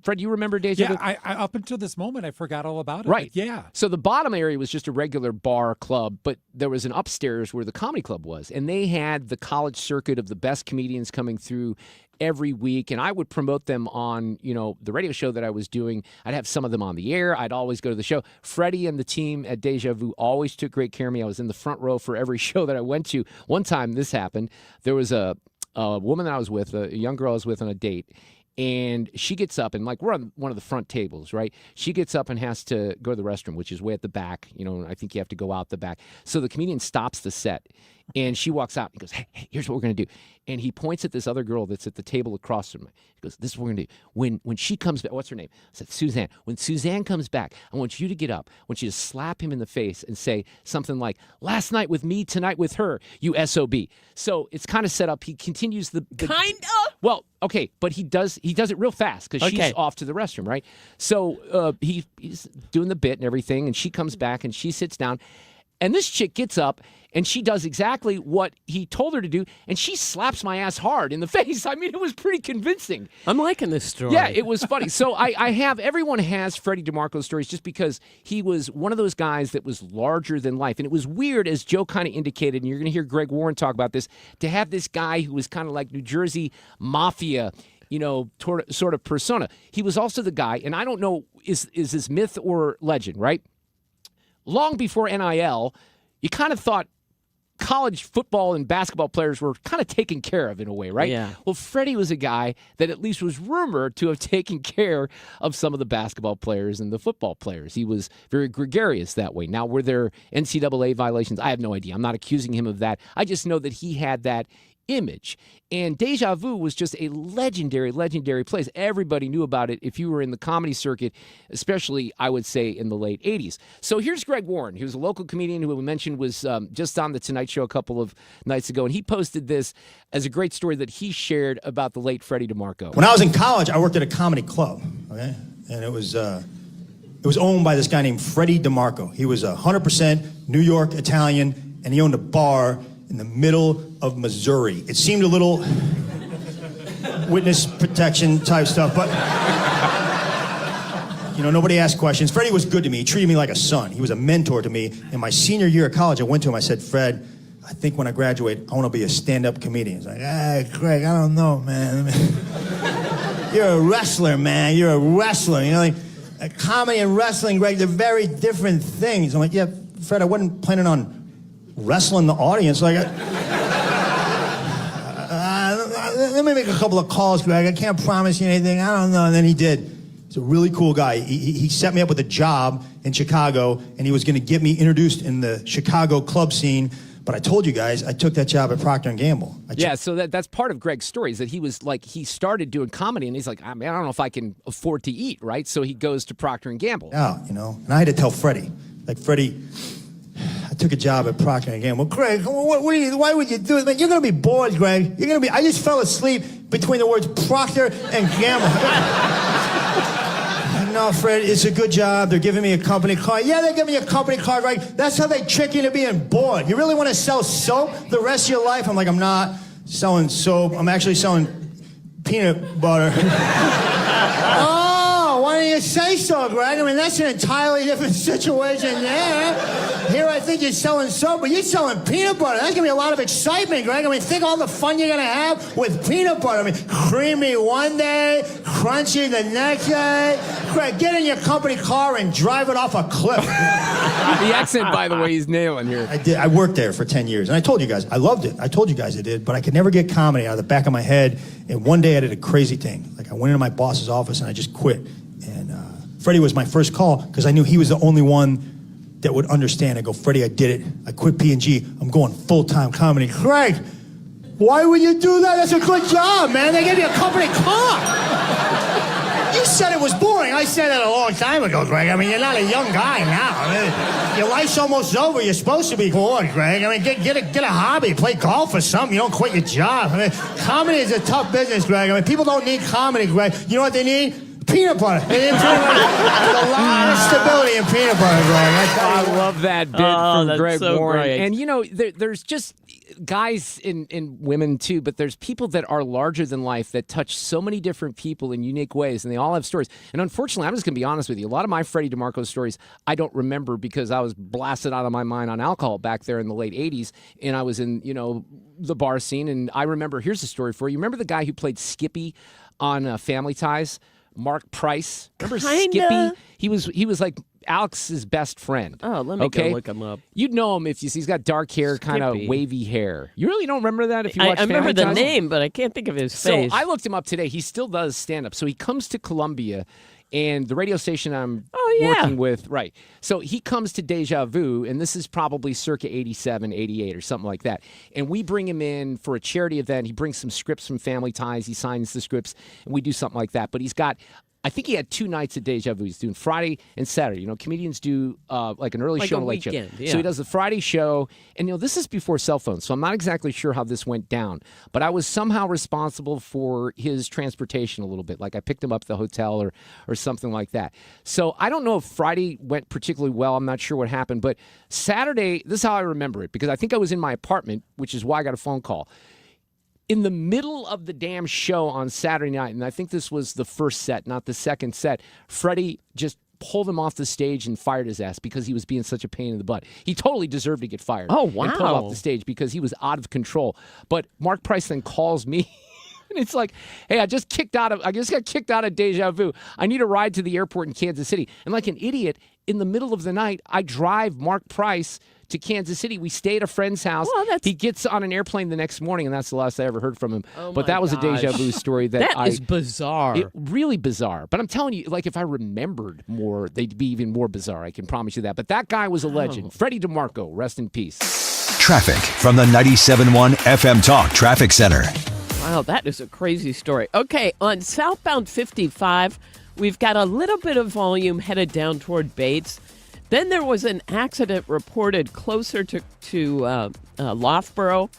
Fred, you remember Deja Vu? Yeah, I up until this moment, I forgot all about it. Right. Yeah. So the bottom area was just a regular bar club, but there was an upstairs where the comedy club was. And they had the college circuit of the best comedians coming through every week, and I would promote them on, the radio show that I was doing. I'd have some of them on the air. I'd always go to the show. Freddie and the team at Deja Vu always took great care of me. I was in the front row for every show that I went to. One time this happened. There was a woman that I was with, a young girl I was with on a date, And she gets up, and like we're on one of the front tables, right? She gets up and has to go to the restroom, which is way at the back. I think you have to go out the back. So the comedian stops the set, and she walks out and goes, hey, here's what we're going to do. And he points at this other girl that's at the table across from me. He goes, this is what we're going to do. When she comes back, what's her name? I said, Suzanne. When Suzanne comes back, I want you to get up. I want you to slap him in the face and say something like, last night with me, tonight with her, you SOB. So it's kind of set up. He continues the kind of? Well, okay, but he does it real fast because she's off to the restroom, right? So he's doing the bit and everything, and she comes back and she sits down, and this chick gets up and she does exactly what he told her to do, and she slaps my ass hard in the face. I mean, it was pretty convincing. I'm liking this story. Yeah, it was funny. So everyone has Freddie DeMarco's stories just because he was one of those guys that was larger than life. And it was weird, as Joe kind of indicated, and you're going to hear Greg Warren talk about this, to have this guy who was kind of like New Jersey mafia, sort of persona. He was also the guy, and I don't know, is this myth or legend, right? Long before NIL, you kind of thought college football and basketball players were kind of taken care of in a way, right? Yeah. Well, Freddie was a guy that at least was rumored to have taken care of some of the basketball players and the football players. He was very gregarious that way. Now, were there NCAA violations? I have no idea. I'm not accusing him of that. I just know that he had that image. And Deja Vu was just a legendary place. Everybody knew about it if you were in the comedy circuit, especially, I would say, in the late 80s. So here's Greg Warren, who's a local comedian who we mentioned was just on The Tonight Show a couple of nights ago, and he posted this as a great story that he shared about the late Freddie DeMarco. When I was in college, I worked at a comedy club, okay? And it was owned by this guy named Freddie DeMarco. He was 100% New York Italian, and he owned a bar in the middle of Missouri. It seemed a little witness protection type stuff, but nobody asked questions. Freddie was good to me. He treated me like a son. He was a mentor to me. In my senior year of college, I went to him. I said, Fred, I think when I graduate, I want to be a stand-up comedian. He's like, Greg, I don't know, man. You're a wrestler, man. You're a wrestler. Comedy and wrestling, Greg, they're very different things. I'm like, yeah, Fred, I wasn't planning on wrestling the audience. Like, let me make a couple of calls, Greg. I can't promise you anything. I don't know. And then he did. He's a really cool guy. He set me up with a job in Chicago, and he was going to get me introduced in the Chicago club scene. But I told you guys, I took that job at Procter & Gamble. So that's part of Greg's story, is that he was like, he started doing comedy, and he's like, I don't know if I can afford to eat, right? So he goes to Procter & Gamble. Yeah, and I had to tell Freddie, Freddie, I took a job at Procter & Gamble. Greg, why would you do it? Man, you're going to be bored, Greg. I just fell asleep between the words Procter and Gamble. No, Fred, it's a good job. They're giving me a company car. Yeah, they're giving me a company car, right? That's how they trick you into being bored. You really want to sell soap the rest of your life? I'm like, I'm not selling soap. I'm actually selling peanut butter. Why didn't you say so, Greg? I mean, that's an entirely different situation there. Here I think you're selling soap, but you're selling peanut butter. That's going to be a lot of excitement, Greg. I mean, think all the fun you're going to have with peanut butter. I mean, creamy one day, crunchy the next day. Greg, get in your company car and drive it off a cliff. The accent, by the way, he's nailing here. I did. I worked there for 10 years, and I told you guys, I loved it. I told you guys I did, but I could never get comedy out of the back of my head, and one day I did a crazy thing. Like, I went into my boss's office, and I just quit. And Freddie was my first call because I knew he was the only one that would understand. I go, Freddie, I did it. I quit P&G. I'm going full-time comedy. Greg, why would you do that? That's a good job, man. They gave you a company car. You said it was boring. I said that a long time ago, Greg. I mean, you're not a young guy now. I mean, your life's almost over. You're supposed to be bored, Greg. I mean, get a hobby. Play golf or something. You don't quit your job. I mean, comedy is a tough business, Greg. I mean, people don't need comedy, Greg. You know what they need? Peanut butter. There's a lot of stability in peanut butter, Greg. I love that bit from Greg Warren. Great. And, there's just guys and women, too, but there's people that are larger than life that touch so many different people in unique ways, and they all have stories. And unfortunately, I'm just going to be honest with you. A lot of my Freddie DeMarco stories I don't remember because I was blasted out of my mind on alcohol back there in the late 80s, and I was in, the bar scene. And I remember, here's a story for you. Remember the guy who played Skippy on Family Ties? Mark Price. Remember Kinda. Skippy? He was like Alex's best friend. Oh, let me go look him up. You'd know him if he's got dark hair, kind of Skippy. wavy hair. You really don't remember that if you watch I remember the Family Ties? name, but I can't think of his face. So I looked him up today. He still does stand-up. So he comes to Columbia, and the radio station I'm working with, right. So he comes to Deja Vu, and this is probably circa 87, 88 or something like that. And we bring him in for a charity event. He brings some scripts from Family Ties. He signs the scripts, and we do something like that. But he's got... I think he had 2 nights at Deja Vu. He's doing Friday and Saturday. You know, comedians do like an early show and a late show. Yeah. So he does the Friday show. And, this is before cell phones, so I'm not exactly sure how this went down. But I was somehow responsible for his transportation a little bit. Like I picked him up at the hotel or something like that. So I don't know if Friday went particularly well. I'm not sure what happened. But Saturday, this is how I remember it, because I think I was in my apartment, which is why I got a phone call. In the middle of the damn show on Saturday night, and I think this was the first set, not the second set, Freddie just pulled him off the stage and fired his ass because he was being such a pain in the butt. He totally deserved to get fired. Oh, And pulled off the stage because he was out of control. But Mark Price then calls me. And it's like, hey, I just got kicked out of Deja Vu. I need a ride to the airport in Kansas City. And like an idiot, in the middle of the night, I drive Mark Price to Kansas City. We stay at a friend's house. He gets on an airplane the next morning, and that's the last I ever heard from him. But that was a Deja Vu story that is bizarre. Really bizarre. But I'm telling you, like, if I remembered more, they'd be even more bizarre. I can promise you that. But that guy was a legend. Freddie DeMarco, rest in peace. Traffic from the 97.1 FM Talk Traffic Center. Wow, that is a crazy story. Okay, on southbound 55, we've got a little bit of volume headed down toward Bates. Then there was an accident reported closer to Loughborough.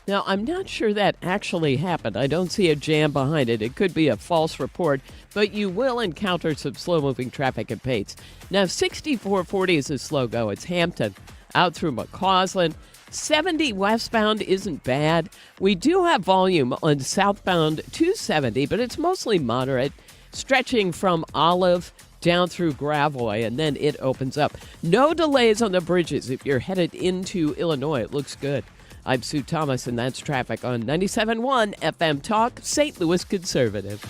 Now, I'm not sure that actually happened. I don't see a jam behind it. It could be a false report, but you will encounter some slow-moving traffic at Bates. Now, 6440 is a slow go. It's Hampton out through McCausland. 70 westbound isn't bad. We do have volume on southbound 270, but it's mostly moderate, stretching from Olive down through Gravois, and then it opens up. No delays on the bridges if you're headed into Illinois. It looks good. I'm Sue Thomas, and that's traffic on 97.1 FM Talk, St. Louis Conservative.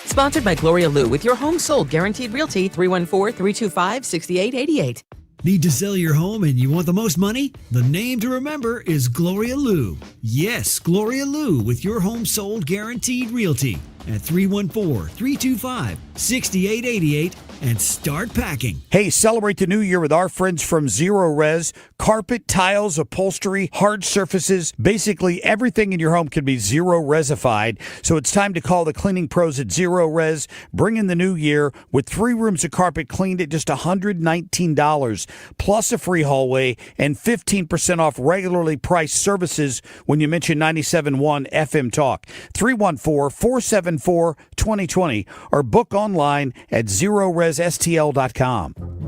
Sponsored by Gloria Lou with your home sold guaranteed realty 314-325-6888. Need to sell your home and you want the most money? The name to remember is Gloria Lou. Yes, Gloria Lou with your home sold guaranteed realty at 314-325-6888 and start packing. Hey, celebrate the new year with our friends from Zero Res. Carpet, tiles, upholstery, hard surfaces, basically everything in your home can be Zero Resified. So it's time to call the cleaning pros at Zero Res. Bring in the new year with 3 rooms of carpet cleaned at just $119, plus a free hallway and 15% off regularly priced services when you mention 97.1 FM Talk. 314-474-2020 or book online at ZeroResSTL.com.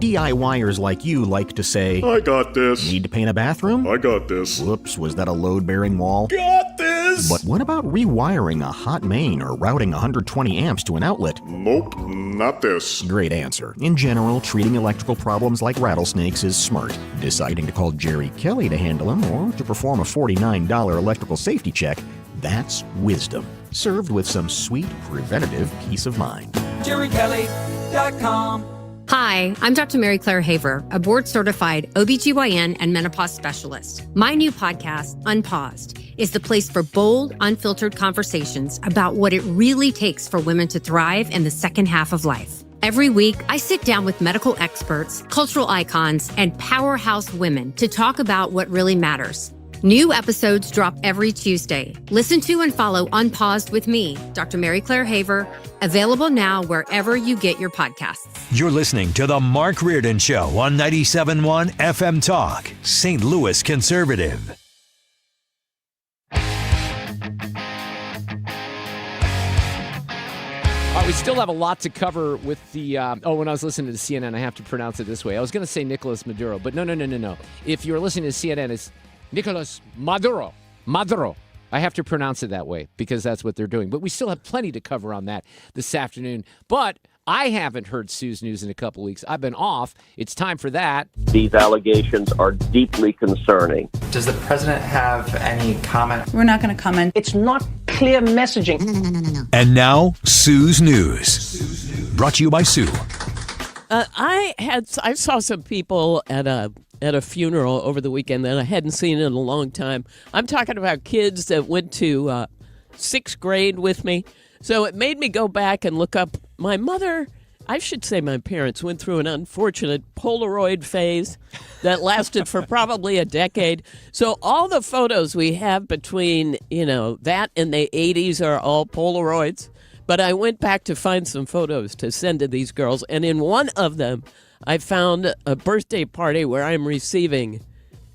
DIYers like you like to say, I got this. Need to paint a bathroom? I got this. Whoops, was that a load-bearing wall? Got this. But what about rewiring a hot main or routing 120 amps to an outlet? Nope, not this. Great answer. In general, treating electrical problems like rattlesnakes is smart. Deciding to call Jerry Kelly to handle them or to perform a $49 electrical safety check, that's wisdom. Served with some sweet preventative peace of mind. JerryKelly.com. Hi, I'm Dr. Mary Claire Haver, a board-certified OBGYN and menopause specialist. My new podcast, Unpaused, is the place for bold, unfiltered conversations about what it really takes for women to thrive in the second half of life. Every week, I sit down with medical experts, cultural icons, and powerhouse women to talk about what really matters. New episodes drop every Tuesday. Listen to and follow Unpaused with me, Dr. Mary Claire Haver, available now wherever you get your podcasts. You're listening to The Mark Reardon Show on 97.1 FM Talk, St. Louis Conservative. All right, we still have a lot to cover with the, when I was listening to CNN, I have to pronounce it this way. I was going to say Nicolas Maduro, but no. If you're listening to CNN, it's Nicolas Maduro. Maduro. I have to pronounce it that way because that's what they're doing. But we still have plenty to cover on that this afternoon. But I haven't heard Sue's News in a couple weeks. I've been off. It's time for that. These allegations are deeply concerning. Does the president have any comment? We're not going to comment. It's not clear messaging. No. And now, Sue's News. Brought to you by Sue. I saw some people at a funeral over the weekend that I hadn't seen in a long time. I'm talking about kids that went to 6th grade with me. So it made me go back and look up. My mother, I should say my parents, went through an unfortunate Polaroid phase that lasted for probably a decade. So all the photos we have between, that and the 80s are all Polaroids. But I went back to find some photos to send to these girls. And in one of them, I found a birthday party where I'm receiving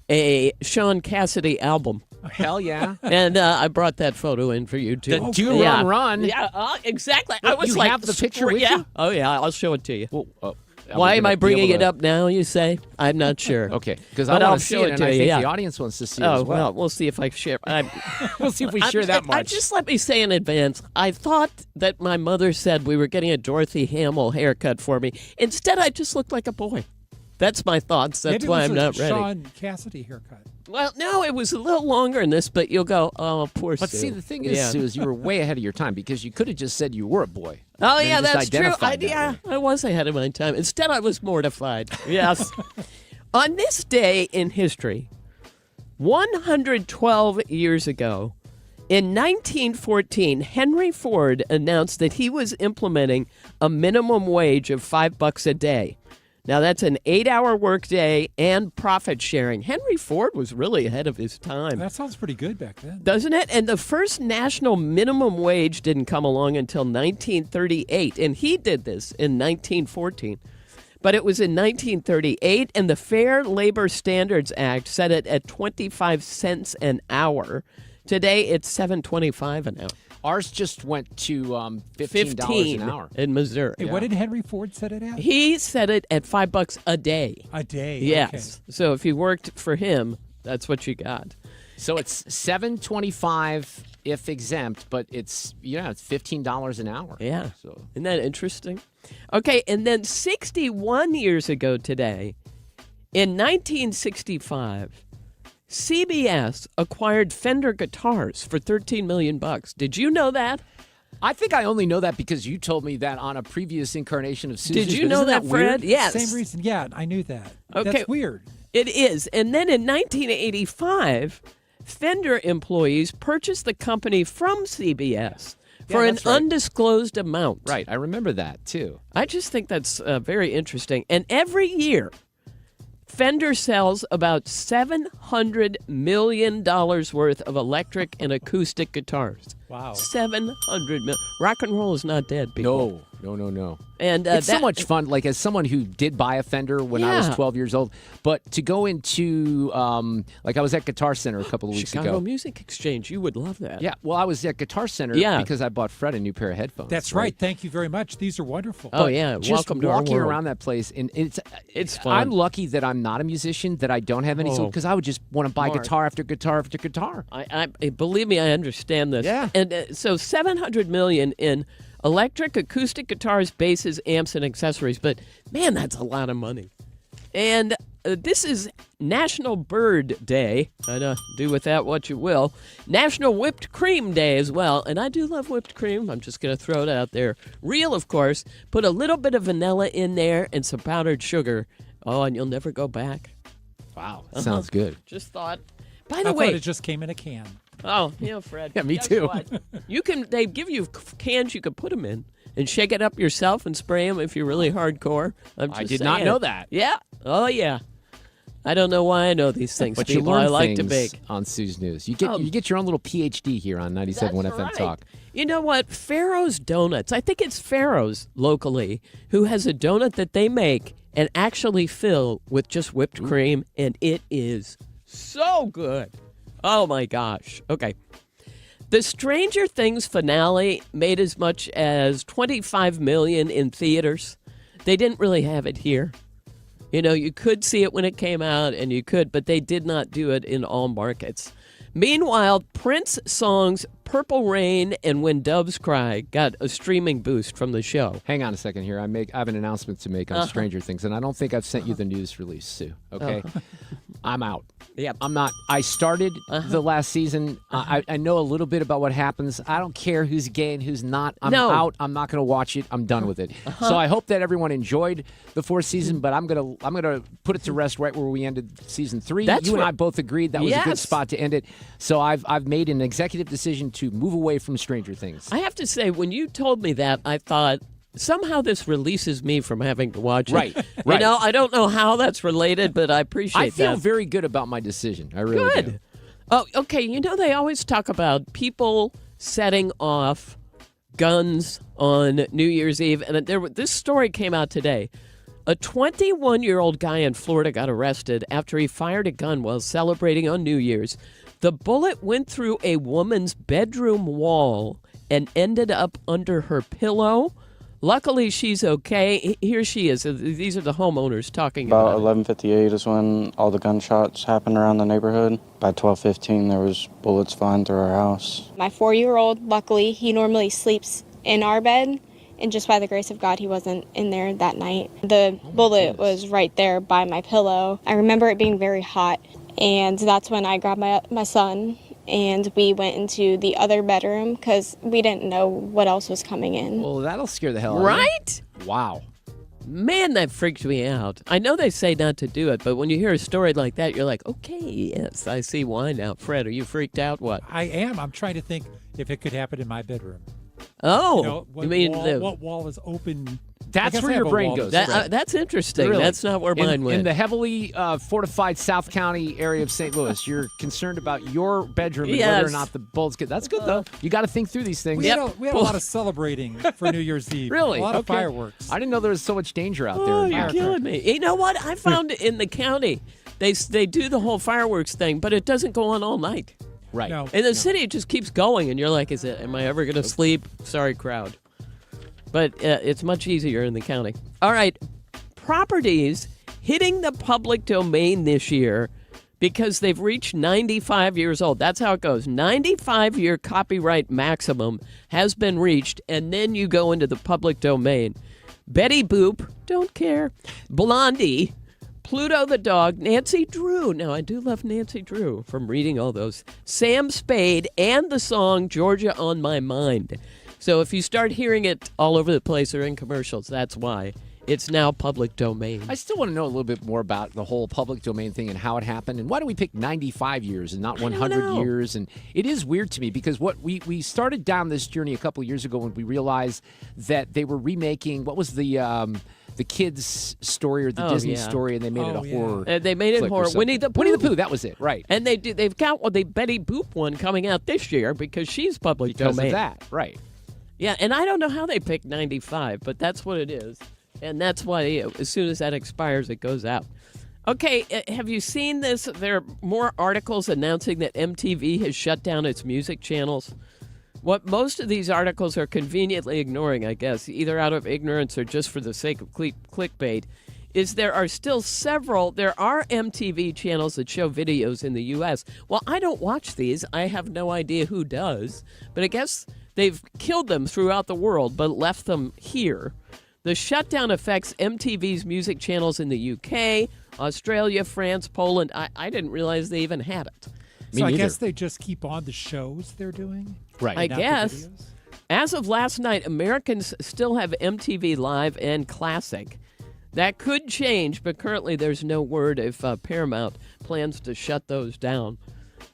a Sean Cassidy album. Hell yeah. And I brought that photo in for you, too. Do run. Yeah, exactly. Well, I was you like, have the picture with you? Oh, yeah, I'll show it to you. Well, why am I bringing it up now, you say? I'm not sure. Okay, because I want to see it, and I think the audience wants to see it as well. Well, we'll see if I share. We'll see if we share that much. Just let me say in advance, I thought that my mother said we were getting a Dorothy Hamill haircut for me. Instead, I just looked like a boy. That's my thoughts. That's Maybe why it was I'm not ready. Sean Cassidy haircut. Well, no, it was a little longer in this, but you'll go, oh, poor Sue. But see, the thing is, Sue, is you were way ahead of your time because you could have just said you were a boy. Oh, yeah, that's true. I was ahead of my time. Instead, I was mortified. Yes. On this day in history, 112 years ago, in 1914, Henry Ford announced that he was implementing a minimum wage of $5 a day. Now, that's an 8-hour workday and profit sharing. Henry Ford was really ahead of his time. That sounds pretty good back then. Doesn't it? And the first national minimum wage didn't come along until 1938. And he did this in 1914. But it was in 1938, and the Fair Labor Standards Act set it at 25 cents an hour. Today, it's $7.25 an hour. Ours just went to $15 an hour in Missouri. Hey, what did Henry Ford set it at? He set it at $5 a day. A day. Yes. Okay. So if you worked for him, that's what you got. So it's $7.25 if exempt, but it's $15 an hour. Yeah. So isn't that interesting? Okay, and then 61 years ago today, in 1965. CBS acquired Fender guitars for $13 million. Did you know that? I think I only know that because you told me that on a previous incarnation of Susan. Did you know that, Fred? Yes. Same reason. Yeah, I knew that. Okay. That's weird. It is. And then in 1985, Fender employees purchased the company from CBS for an undisclosed amount. Right. I remember that, too. I just think that's very interesting. And every year, Fender sells about $700 million worth of electric and acoustic guitars. Wow. $700 million. Rock and roll is not dead, people. No. And it's so much fun. Like, as someone who did buy a Fender when I was 12 years old, but to go into, I was at Guitar Center a couple of weeks ago. Chicago Music Exchange. You would love that. Yeah. Well, I was at Guitar Center because I bought Fred a new pair of headphones. That's right. Thank you very much. These are wonderful. Oh, yeah. Just welcome to our world. walking around that place, and it's fun. I'm lucky that I'm not a musician, that I don't have any, because I would just want to buy guitar after guitar after guitar. I believe me, I understand this. Yeah. And so $700 million in electric, acoustic guitars, basses, amps, and accessories. But, man, that's a lot of money. And this is National Bird Day. Do with that what you will. National Whipped Cream Day as well. And I do love whipped cream. I'm just going to throw it out there. Real, of course. Put a little bit of vanilla in there and some powdered sugar. Oh, and you'll never go back. Wow. Sounds good. Just thought. By the way, thought it just came in a can. Oh, Fred. Yeah, me guess too. What? They give you cans you could put them in and shake it up yourself and spray them if you're really hardcore. I did not know that. Yeah. Oh, yeah. I don't know why I know these things, but people. You learn I like things to bake. On Sue's News. You get your own little PhD here on 97.1 FM right. Talk. You know what? Pharaoh's Donuts. I think it's Pharaoh's locally who has a donut that they make and actually fill with just whipped cream, and it is so good. Oh, my gosh. Okay. The Stranger Things finale made as much as $25 million in theaters. They didn't really have it here. You could see it when it came out, but they did not do it in all markets. Meanwhile, Prince songs Purple Rain and When Doves Cry got a streaming boost from the show. Hang on a second here. I have an announcement to make on Stranger Things, and I don't think I've sent you the news release, Sue. Okay? I'm out. Yep. I'm not. I started the last season. I know a little bit about what happens. I don't care who's gay and who's not. I'm out. I'm not going to watch it. I'm done with it. So I hope that everyone enjoyed the fourth season, but I'm gonna put it to rest right where we ended season 3. You and I both agreed that was a good spot to end it. So I've made an executive decision to move away from Stranger Things. I have to say, when you told me that, I thought, somehow this releases me from having to watch it. Right. You know, I don't know how that's related, but I appreciate that. I feel very good about my decision. I really do. Oh, okay. You know, they always talk about people setting off guns on New Year's Eve, and this story came out today. A 21-year-old guy in Florida got arrested after he fired a gun while celebrating on New Year's. The bullet went through a woman's bedroom wall and ended up under her pillow. Luckily, she's okay. Here she is. These are the homeowners talking about it. 11:58 is when all the gunshots happened around the neighborhood. By 12:15, there was bullets flying through our house. My 4-year-old, luckily, he normally sleeps in our bed, and just by the grace of God, he wasn't in there that night. The bullet was right there by my pillow. I remember it being very hot, and that's when I grabbed my son, and we went into the other bedroom because we didn't know what else was coming in. Well, that'll scare the hell out of you. Right? Wow. Man, that freaked me out. I know they say not to do it, but when you hear a story like that, you're like, okay, yes, I see why now. Fred, are you freaked out? What? I am. I'm trying to think if it could happen in my bedroom. Oh, You know, what wall is open? That's where your brain goes. That's interesting. Really. That's not where mine went. In the heavily fortified South County area of St. Louis, you're concerned about your bedroom and whether or not the bullets get. That's good, though. You got to think through these things. We had a lot of celebrating for New Year's Eve. Really? A lot of Okay. fireworks. I didn't know there was so much danger out there. Oh, you're killing me. You know what? I found in the county, they do the whole fireworks thing, but it doesn't go on all night. Right. No. In the city, it just keeps going, and you're like, am I ever going to sleep? Sorry, crowd. But it's much easier in the county. All right. Properties hitting the public domain this year because they've reached 95 years old. That's how it goes. 95-year copyright maximum has been reached, and then you go into the public domain. Betty Boop, don't care. Blondie, Pluto the dog, Nancy Drew. Now, I do love Nancy Drew from reading all those. Sam Spade, and the song Georgia on My Mind. So if you start hearing it all over the place or in commercials, that's why. It's now public domain. I still want to know a little bit more about the whole public domain thing and how it happened. And why do we pick 95 years and not 100 years? And it is weird to me because what we started down this journey a couple of years ago when we realized that they were remaking, what was the kids' story or the Disney story, and they made it a horror. They made it horror. Winnie the Pooh. Winnie the Pooh, that was it, right. And they've got the Betty Boop one coming out this year because she's public Because domain. of that, right. Yeah, and I don't know how they picked 95, but that's what it is. And that's why as soon as that expires, it goes out. Okay, have you seen this? There are more articles announcing that MTV has shut down its music channels. What most of these articles are conveniently ignoring, I guess, either out of ignorance or just for the sake of clickbait, is there are MTV channels that show videos in the U.S. Well, I don't watch these. I have no idea who does. But I guess they've killed them throughout the world, but left them here. The shutdown affects MTV's music channels in the UK, Australia, France, Poland. I didn't realize they even had it. So I guess they just keep on the shows they're doing? Right. I guess. As of last night, Americans still have MTV Live and Classic. That could change, but currently there's no word if Paramount plans to shut those down.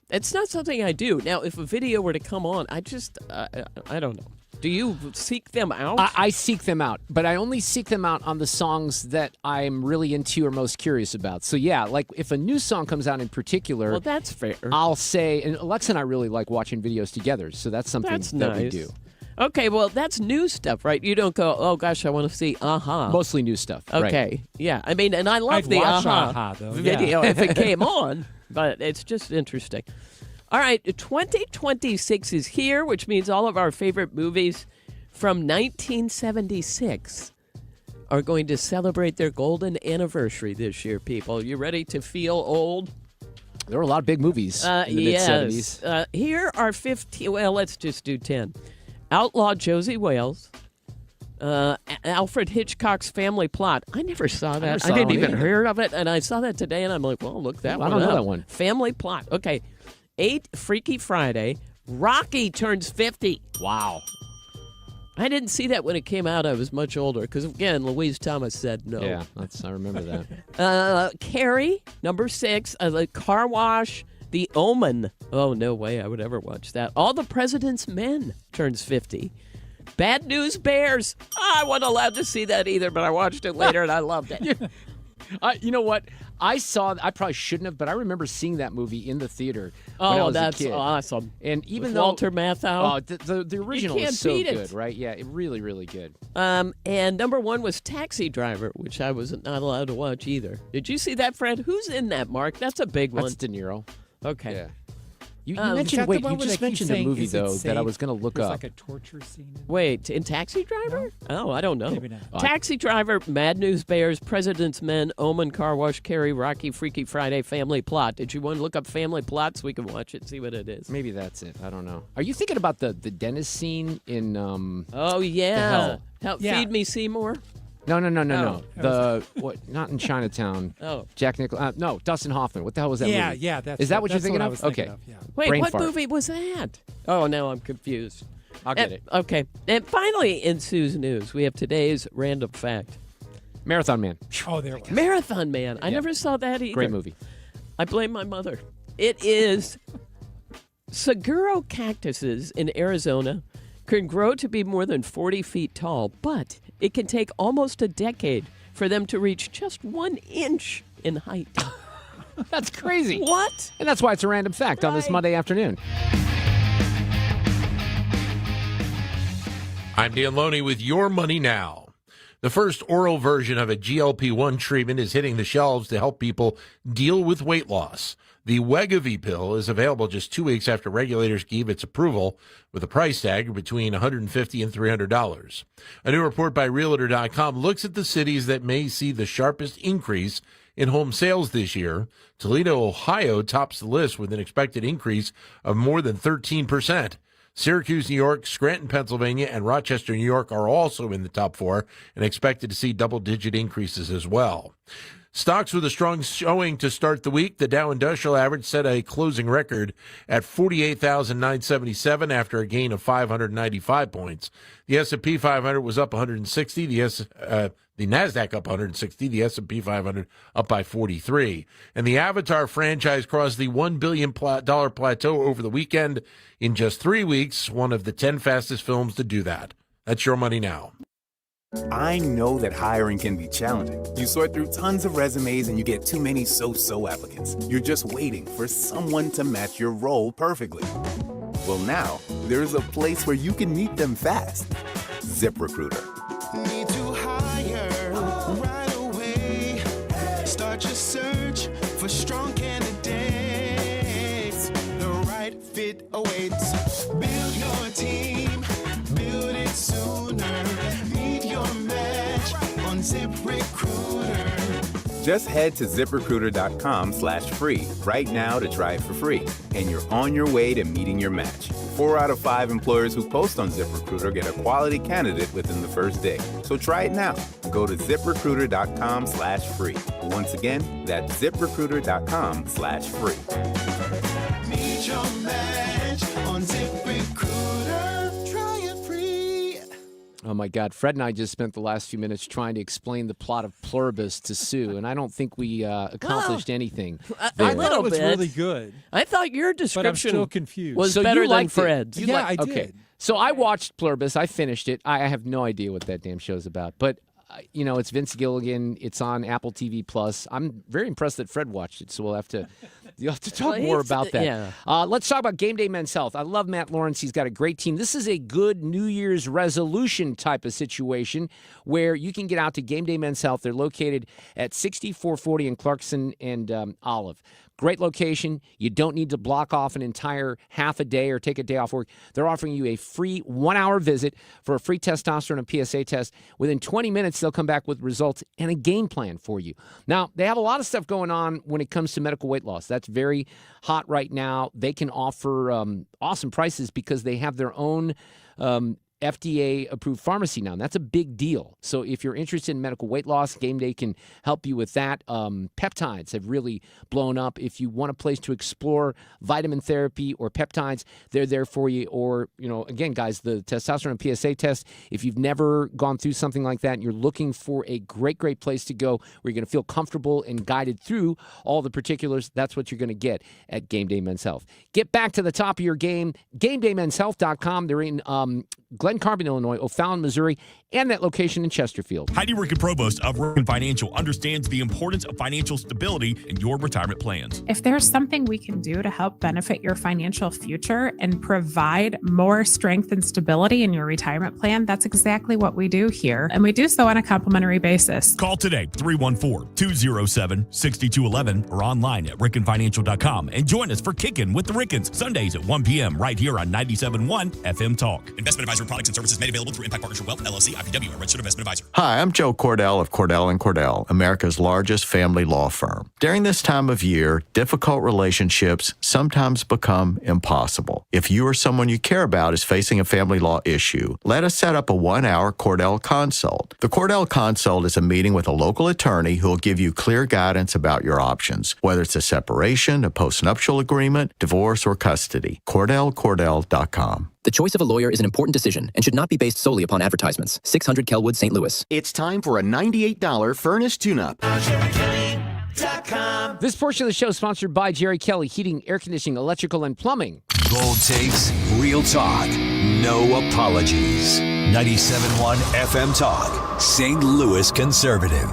It's not something I do. Now, if a video were to come on, I don't know. Do you seek them out? I seek them out, but I only seek them out on the songs that I'm really into or most curious about. So, yeah, like if a new song comes out in particular, well, that's fair. I'll say, and Alexa and I really like watching videos together, so that's something that we do. Okay, well, that's new stuff, right? You don't go, oh, gosh, I want to see Aha. Mostly new stuff, Okay, right. Yeah. I mean, and I love I'd the watch Aha though. video Yeah. if it came on, but it's just interesting. All right, 2026 is here, which means all of our favorite movies from 1976 are going to celebrate their golden anniversary this year, people. You ready to feel old? There were a lot of big movies in the mid-'70s. Here are 15. Well, let's just do 10. Outlaw Josie Wales. Alfred Hitchcock's Family Plot. I never saw that. I didn't even hear of it, and I saw that today, and I'm like, well, look that one up. I don't know that one. Family Plot. Okay. 8, Freaky Friday. Rocky turns 50. Wow. I didn't see that when it came out. I was much older because, again, Louise Thomas said no. Yeah, I remember that. Carrie, number 6. The Car Wash. The Omen. Oh, no way I would ever watch that. All the President's Men turns 50. Bad News Bears. I wasn't allowed to see that either, but I watched it later and I loved it. You know what? I probably shouldn't have, but I remember seeing that movie in the theater when I was that's a kid. awesome. And even With though Walter Matthau. The original is so good, right? Yeah, really, really good. And number 1 was Taxi Driver, which I was not allowed to watch either. Did you see that, Fred? Who's in that, Mark? That's a big one. That's De Niro. Okay. Yeah. You mentioned, you just mentioned a movie, though, that I was going to look up. Like a torture scene. Wait, in Taxi Driver? No? Oh, I don't know. Maybe not. Taxi Driver, Mad News Bears, President's Men, Omen, Car Wash, Carrie, Rocky, Freaky Friday, Family Plot. Did you want to look up Family Plot so we can watch it, see what it is? Maybe that's it. I don't know. Are you thinking about the dentist scene in Oh, yeah. The Hell? Feed Me Seymour? No. Oh. What? Not in Chinatown. Oh. Jack Nicholson. No, Dustin Hoffman. What the hell was that movie? Yeah. Is that what you're thinking of? Okay. Wait, Brain what fart. movie was that? Oh, now I'm confused. I'll get it. Okay. And finally, in Sue's news, we have today's random fact. Marathon Man. Oh, there it was. Marathon Man. I never saw that either. Great movie. I blame my mother. It is Saguro cactuses in Arizona can grow to be more than 40 feet tall, but it can take almost a decade for them to reach just 1 inch in height. That's crazy. What? And that's why it's a random fact on this Monday afternoon. I'm Dan Loney with Your Money Now. The first oral version of a GLP-1 treatment is hitting the shelves to help people deal with weight loss. The Wegovy pill is available just 2 weeks after regulators gave its approval, with a price tag between $150 and $300. A new report by Realtor.com looks at the cities that may see the sharpest increase in home sales this year. Toledo, Ohio tops the list with an expected increase of more than 13%. Syracuse, New York, Scranton, Pennsylvania, and Rochester, New York are also in the top 4 and expected to see double-digit increases as well. Stocks with a strong showing to start the week. The Dow Industrial Average set a closing record at 48,977 after a gain of 595 points. The S&P 500 was up 160. The NASDAQ up 160. The S&P 500 up by 43. And the Avatar franchise crossed the $1 billion plateau over the weekend in just 3 weeks, one of the 10 fastest films to do that. That's Your Money Now. I know that hiring can be challenging. You sort through tons of resumes and you get too many so-so applicants. You're just waiting for someone to match your role perfectly. Well, now, there's a place where you can meet them fast. ZipRecruiter. Need to hire right away. Start your search for strong candidates. The right fit awaits. Build your team. Build it sooner. Meet your match on ZipRecruiter. Just head to ZipRecruiter.com/free right now to try it for free. And you're on your way to meeting your match. 4 out of 5 employers who post on ZipRecruiter get a quality candidate within the first day. So try it now. Go to ZipRecruiter.com/free. Once again, that's ZipRecruiter.com/free. Meet your match on ZipRecruiter. Try it free. Oh, my God. Fred and I just spent the last few minutes trying to explain the plot of Pluribus to Sue, and I don't think we accomplished anything. A there. little It was bit. really good. I thought your description But I'm still confused. was So you better than liked it. Fred's. You Yeah, liked- I Okay. did. So I watched Pluribus. I finished it. I have no idea what that damn show's about. But, it's Vince Gilligan. It's on Apple TV Plus. I'm very impressed that Fred watched it, so you'll have to talk Well, more he's- about that. yeah. Let's talk about Game Day Men's Health. I love Matt Lawrence. He's got a great team. This is a good New Year's resolution type of situation where you can get out to Game Day Men's Health. They're located at 6440 in Clarkson and Olive. Great location. You don't need to block off an entire half a day or take a day off work. They're offering you a free 1-hour visit for a free testosterone and PSA test. Within 20 minutes, they'll come back with results and a game plan for you. Now, they have a lot of stuff going on when it comes to medical weight loss. That's very hot right now. They can offer awesome prices because they have their own FDA-approved pharmacy now, and that's a big deal. So if you're interested in medical weight loss, Game Day can help you with that. Peptides have really blown up. If you want a place to explore vitamin therapy or peptides, they're there for you. Or, again, guys, the testosterone and PSA test, if you've never gone through something like that and you're looking for a great, great place to go where you're going to feel comfortable and guided through all the particulars, that's what you're going to get at Game Day Men's Health. Get back to the top of your game. GameDayMen'sHealth.com. They're in Glen Carbon, Illinois, O'Fallon, Missouri, and that location in Chesterfield. Heidi Ricken, Provost of Ricken Financial, understands the importance of financial stability in your retirement plans. If there's something we can do to help benefit your financial future and provide more strength and stability in your retirement plan, that's exactly what we do here. And we do so on a complimentary basis. Call today, 314-207-6211 or online at rickenfinancial.com and join us for Kickin' with the Rickens, Sundays at 1 p.m. right here on 97.1 FM Talk. Investment advisory products and services made available through Impact Partnership Wealth, LLC, IPW, a registered investment advisor. Hi, I'm Joe Cordell of Cordell & Cordell, America's largest family law firm. During this time of year, difficult relationships sometimes become impossible. If you or someone you care about is facing a family law issue, let us set up a 1-hour Cordell Consult. The Cordell Consult is a meeting with a local attorney who will give you clear guidance about your options, whether it's a separation, a postnuptial agreement, divorce, or custody. CordellCordell.com. The choice of a lawyer is an important decision and should not be based solely upon advertisements. 600 Kelwood, St. Louis. It's time for a $98 furnace tune-up. This portion of the show is sponsored by Jerry Kelly, heating, air conditioning, electrical, and plumbing. Bold takes, real talk, no apologies. 97.1 FM Talk, St. Louis conservative.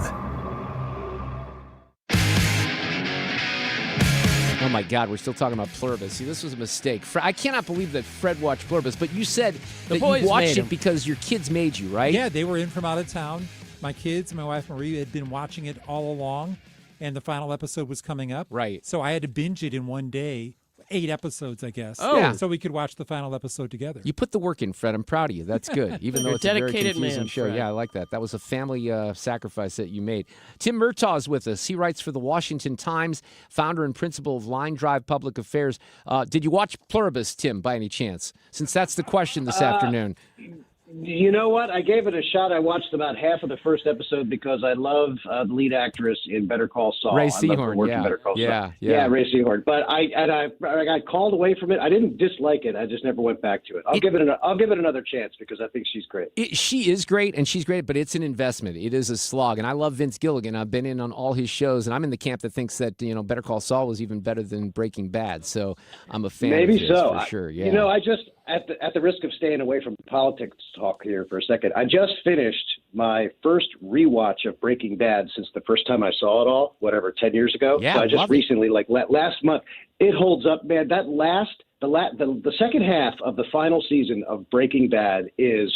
Oh, my God, we're still talking about Pluribus. See, this was a mistake. I cannot believe that Fred watched Pluribus, but you said that you watched it because your kids made you, right? Yeah, they were in from out of town. My kids, my wife Marie, had been watching it all along, and the final episode was coming up. Right. So I had to binge it in one day. 8 episodes, I guess. Oh. Yeah. So we could watch the final episode together. You put the work in, Fred. I'm proud of you. That's good. Even though it's a very dedicated confusing man, show. Fred. Yeah, I like that. That was a family sacrifice that you made. Tim Murtagh is with us. He writes for the Washington Times, founder and principal of Line Drive Public Affairs. Did you watch Pluribus, Tim, by any chance? Since that's the question this afternoon. You know what? I gave it a shot. I watched about half of the first episode because I love the lead actress in Better Call Saul. Ray I love her Seahorn, work in yeah. Better Call Saul. Yeah. Ray Seahorn. But I got called away from it. I didn't dislike it. I just never went back to it. I'll give it another chance because I think she's great. She is great, and she's great, but it's an investment. It is a slog, and I love Vince Gilligan. I've been in on all his shows, and I'm in the camp that thinks that Better Call Saul was even better than Breaking Bad. So I'm a fan. Maybe of his, so. for sure. Yeah. I just at the risk of staying away from politics talk here for a second, I just finished my first rewatch of Breaking Bad since the first time I saw it all, 10 years ago. Yeah, so I just recently, last month, it holds up, man. That the second half of the final season of Breaking Bad is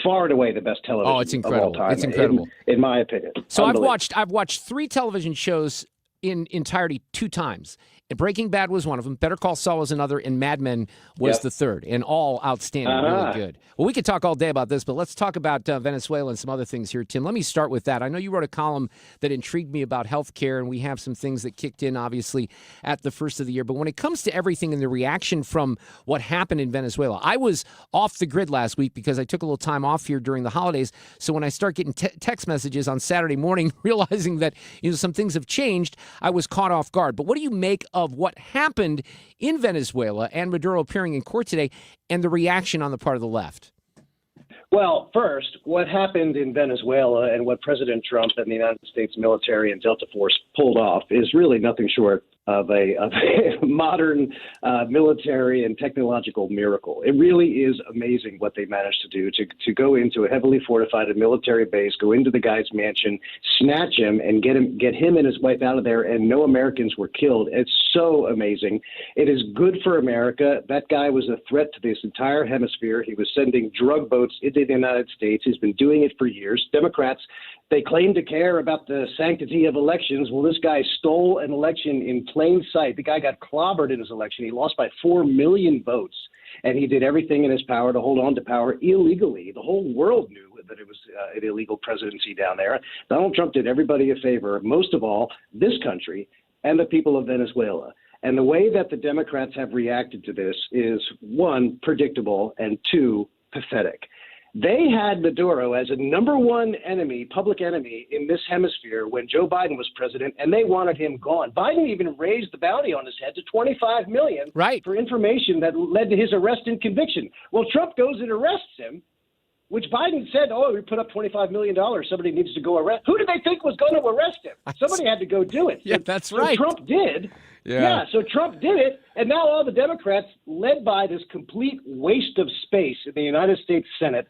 far and away the best television it's incredible. of all time. It's incredible. In my opinion. So I've watched 3 television shows in entirety 2 times. And Breaking Bad was one of them. Better Call Saul was another, and Mad Men was the third. And all outstanding, really good. Well, we could talk all day about this, but let's talk about Venezuela and some other things here, Tim. Let me start with that. I know you wrote a column that intrigued me about health care, and we have some things that kicked in, obviously, at the first of the year. But when it comes to everything and the reaction from what happened in Venezuela, I was off the grid last week because I took a little time off here during the holidays. So when I start getting text messages on Saturday morning, realizing that some things have changed, I was caught off guard. But what do you make of what happened in Venezuela and Maduro appearing in court today and the reaction on the part of the left? Well, first, what happened in Venezuela and what President Trump and the United States military and Delta Force pulled off is really nothing short of a modern military and technological miracle. It really is amazing what they managed to do to go into a heavily fortified military base, go into the guy's mansion, snatch him, and get him and his wife out of there, and no Americans were killed. It's so amazing. It is good for America. That guy was a threat to this entire hemisphere. He was sending drug boats into the United States. He's been doing it for years. Democrats They claim to care about the sanctity of elections. Well, this guy stole an election in plain sight. The guy got clobbered in his election. He lost by 4 million votes, and he did everything in his power to hold on to power illegally. The whole world knew that it was an illegal presidency down there. Donald Trump did everybody a favor, most of all this country and the people of Venezuela. And the way that the Democrats have reacted to this is, one, predictable, and two, pathetic. They had Maduro as a number one enemy, public enemy in this hemisphere when Joe Biden was president, and they wanted him gone. Biden even raised the bounty on his head to $25 million for information that led to his arrest and conviction. Well, Trump goes and arrests him, which Biden said, we put up $25 million. Somebody needs to go arrest. Who did they think was going to arrest him? Somebody had to go do it. Yeah, that's right. So Trump did. Yeah, so Trump did it, and now all the Democrats, led by this complete waste of space in the United States Senate,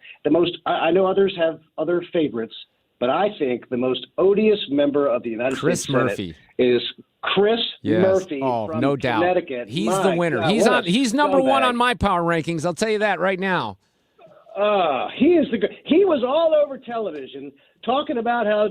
I know others have other favorites, but I think the most odious member of the United States Murphy. Senate is Chris Murphy from no doubt. Connecticut. He's the winner. God, he's number one on my power rankings. I'll tell you that right now. He was all over television talking about how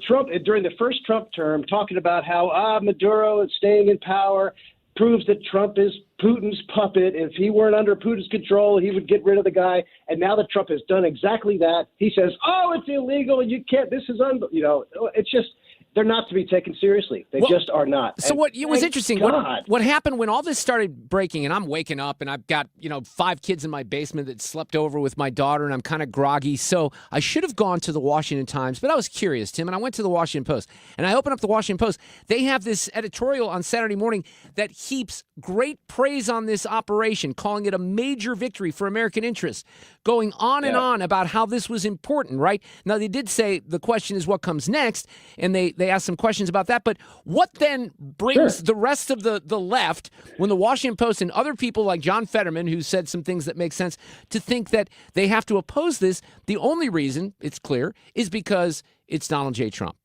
Trump, during the first Trump term, talking about how Maduro is staying in power, proves that Trump is Putin's puppet. If he weren't under Putin's control, he would get rid of the guy. And now that Trump has done exactly that, he says, it's illegal. You can't, this is, it's just, they're not to be taken seriously. They just are not. So it was interesting. God. What happened when all this started breaking, and I'm waking up, and I've got 5 kids in my basement that slept over with my daughter, and I'm kind of groggy. So I should have gone to the Washington Times, but I was curious, Tim, and I went to the Washington Post. And I opened up the Washington Post. They have this editorial on Saturday morning that heaps great praise on this operation, calling it a major victory for American interests, going on and on about how this was important, right? Now, they did say the question is what comes next, and they asked some questions about that. But what then brings the rest of the left, when the Washington Post and other people like John Fetterman, who said some things that make sense, to think that they have to oppose this? The only reason, it's clear, is because it's Donald J. Trump.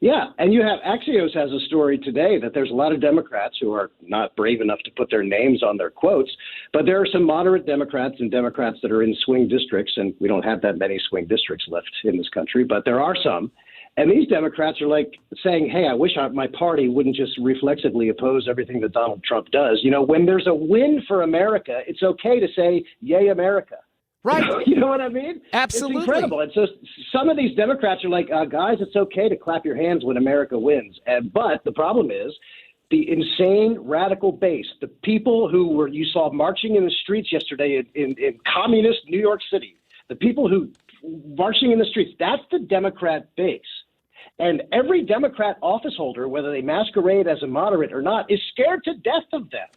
Yeah, and you have Axios has a story today that there's a lot of Democrats who are not brave enough to put their names on their quotes, but there are some moderate Democrats and Democrats that are in swing districts, and we don't have that many swing districts left in this country, but there are some. And these Democrats are like saying, hey, I wish my party wouldn't just reflexively oppose everything that Donald Trump does. When there's a win for America, it's okay to say, yay, America. Right. You know what I mean? Absolutely. It's incredible. And so some of these Democrats are like, guys, it's okay to clap your hands when America wins. But the problem is the insane radical base, the people who you saw marching in the streets yesterday in communist New York City, the people who marching in the streets, that's the Democrat base. And every Democrat office holder, whether they masquerade as a moderate or not, is scared to death of them.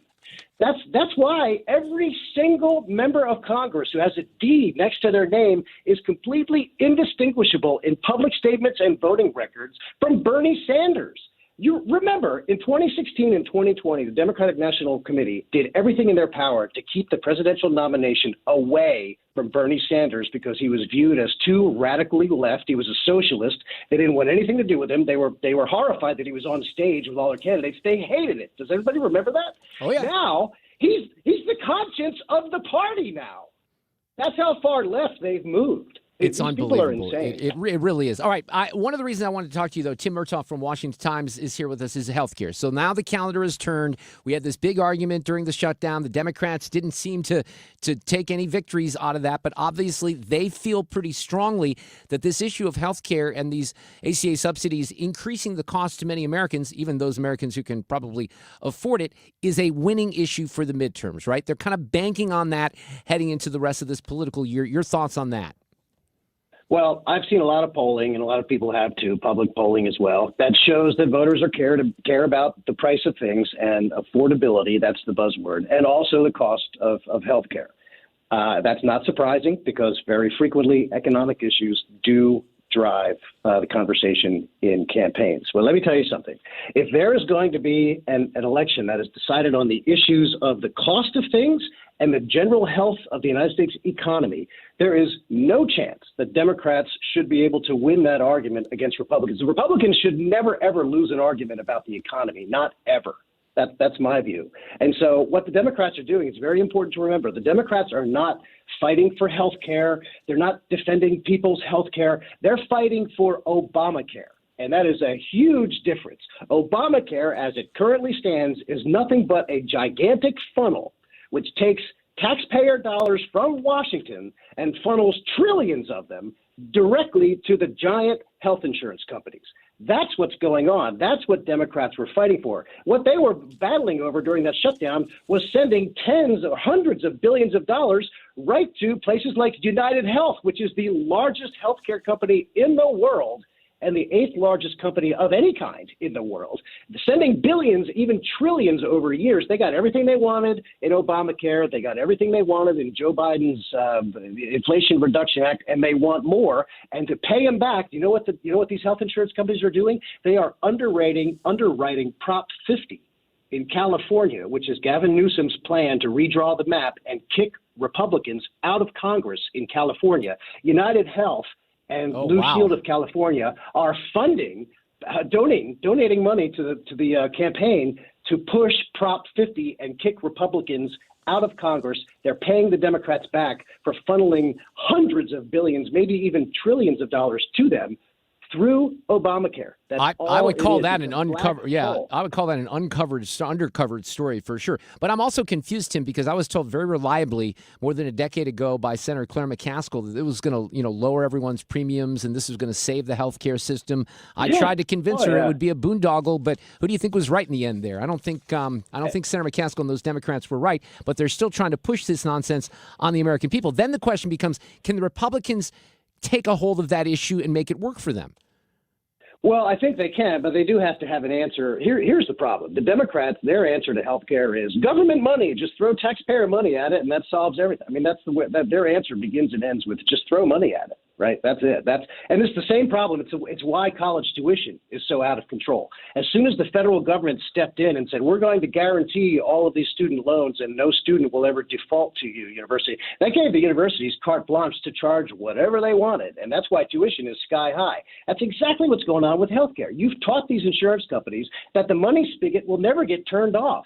That's why every single member of Congress who has a D next to their name is completely indistinguishable in public statements and voting records from Bernie Sanders. You remember, in 2016 and 2020, the Democratic National Committee did everything in their power to keep the presidential nomination away from Bernie Sanders because he was viewed as too radically left. He was a socialist. They didn't want anything to do with him. They were horrified that he was on stage with all their candidates. They hated it. Does everybody remember that? Oh, yeah. Now, he's the conscience of the party now. That's how far left they've moved. It's These unbelievable. People are insane. It really is. All right. One of the reasons I wanted to talk to you, though, Tim Murtagh from Washington Times is here with us, is healthcare. So now the calendar has turned. We had this big argument during the shutdown. The Democrats didn't seem to take any victories out of that, but obviously they feel pretty strongly that this issue of healthcare and these ACA subsidies increasing the cost to many Americans, even those Americans who can probably afford it, is a winning issue for the midterms, right? They're kind of banking on that heading into the rest of this political year. Your thoughts on that? Well, I've seen a lot of polling, and a lot of people have too, public polling as well, that shows that voters are care about the price of things and affordability. That's the buzzword, and also the cost of health care. That's not surprising because very frequently economic issues do drive the conversation in campaigns. Well, let me tell you something. If there is going to be an election that is decided on the issues of the cost of things and the general health of the United States economy, there is no chance that Democrats should be able to win that argument against Republicans. The Republicans should never, ever lose an argument about the economy, not ever. That's my view. And so what the Democrats are doing, it's very important to remember, the Democrats are not fighting for health care. They're not defending people's health care. They're fighting for Obamacare. And that is a huge difference. Obamacare, as it currently stands, is nothing but a gigantic funnel which takes taxpayer dollars from Washington and funnels trillions of them directly to the giant health insurance companies. That's what's going on. That's what Democrats were fighting for. What they were battling over during that shutdown was sending tens or hundreds of billions of dollars right to places like United Health, which is the largest healthcare company in the world and the 8th largest company of any kind in the world, sending billions, even trillions over years. They got everything they wanted in Obamacare. They got everything they wanted in Joe Biden's Inflation Reduction Act, and they want more. And to pay them back, you know what these health insurance companies are doing? They are underwriting Prop 50 in California, which is Gavin Newsom's plan to redraw the map and kick Republicans out of Congress in California. United Health and Blue Shield of California are funding, donating money to the campaign to push Prop 50 and kick Republicans out of Congress. They're paying the Democrats back for funneling hundreds of billions, maybe even trillions of dollars to them through Obamacare. I would call that an uncovered. Yeah, I would call that an undercovered story for sure. But I'm also confused, Tim, because I was told very reliably more than a decade ago by Senator Claire McCaskill that it was going to, lower everyone's premiums and this was going to save the healthcare system. I tried to convince her it would be a boondoggle, but who do you think was right in the end there? I don't think Senator McCaskill and those Democrats were right, but they're still trying to push this nonsense on the American people. Then the question becomes, can the Republicans take a hold of that issue and make it work for them? Well, I think they can, but they do have to have an answer. Here's the problem. The Democrats, their answer to health care is government money. Just throw taxpayer money at it, and that solves everything. I mean, that's the way that their answer begins and ends with just throw money at it, right? That's it. And it's the same problem. It's why college tuition is so out of control. As soon as the federal government stepped in and said, we're going to guarantee all of these student loans and no student will ever default to you, university, that gave the universities carte blanche to charge whatever they wanted. And that's why tuition is sky high. That's exactly what's going on with healthcare. You've taught these insurance companies that the money spigot will never get turned off.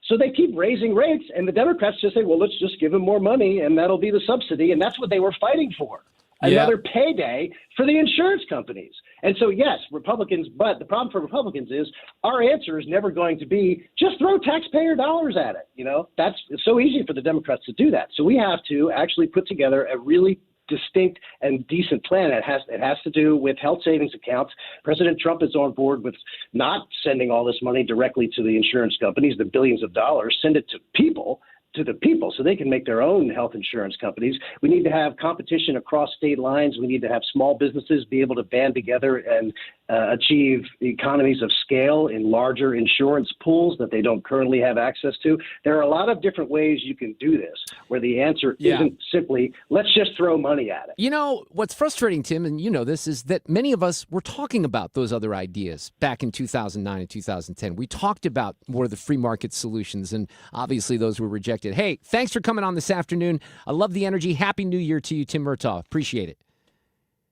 So they keep raising rates, and the Democrats just say, well, let's just give them more money, and that'll be the subsidy. And that's what they were fighting for. Another payday for the insurance companies. And so, yes, Republicans, but the problem for Republicans is our answer is never going to be just throw taxpayer dollars at it. It's so easy for the Democrats to do that. So we have to actually put together a really distinct and decent plan. It has to do with health savings accounts. President Trump is on board with not sending all this money directly to the insurance companies, the billions of dollars, send it to the people so they can make their own health insurance companies. We need to have competition across state lines. We need to have small businesses be able to band together and achieve economies of scale in larger insurance pools that they don't currently have access to. There are a lot of different ways you can do this, where the answer isn't simply, let's just throw money at it. What's frustrating, Tim, and you know this, is that many of us were talking about those other ideas back in 2009 and 2010. We talked about more of the free market solutions, and obviously those were rejected. Hey, thanks for coming on this afternoon. I love the energy. Happy New Year to you, Tim Murtagh. Appreciate it.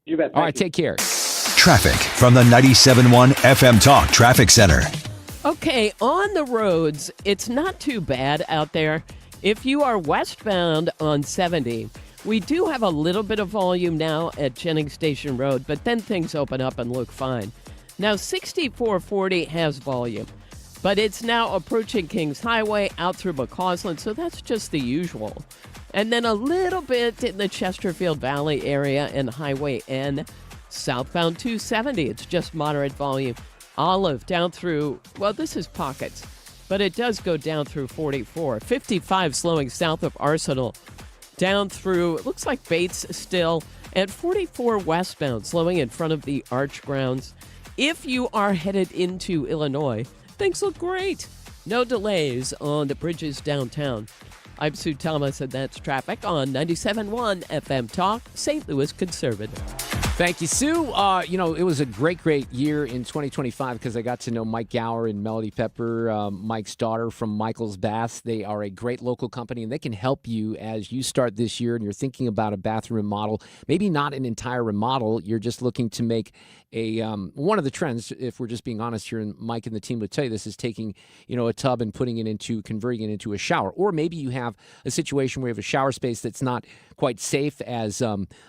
You bet. All right, take care. Traffic from the 97.1 FM Talk Traffic Center. Okay, on the roads, it's not too bad out there. If you are westbound on 70, we do have a little bit of volume now at Jennings Station Road, but then things open up and look fine. Now, 6440 has volume, but it's now approaching Kings Highway out through McCausland, so that's just the usual. And then a little bit in the Chesterfield Valley area and Highway N. Southbound 270, it's just moderate volume. Olive down through, well, this is pockets, but it does go down through 44. 55 slowing south of Arsenal, down through, it looks like Bates still, and 44 westbound, slowing in front of the Arch grounds. If you are headed into Illinois, things look great. No delays on the bridges downtown. I'm Sue Thomas, and that's traffic on 97.1 FM Talk, St. Louis Conservative. Thank you, Sue. It was a great year in 2025 because I got to know Mike Gower and Melody Pepper, Mike's daughter from Michael's Baths. They are a great local company, and they can help you as you start this year and you're thinking about a bathroom remodel. Maybe not an entire remodel. You're just looking to make one of the trends, if we're just being honest here, and Mike and the team would tell you this, is taking, a tub and converting it into a shower. Or maybe you have a situation where you have a shower space that's not quite safe as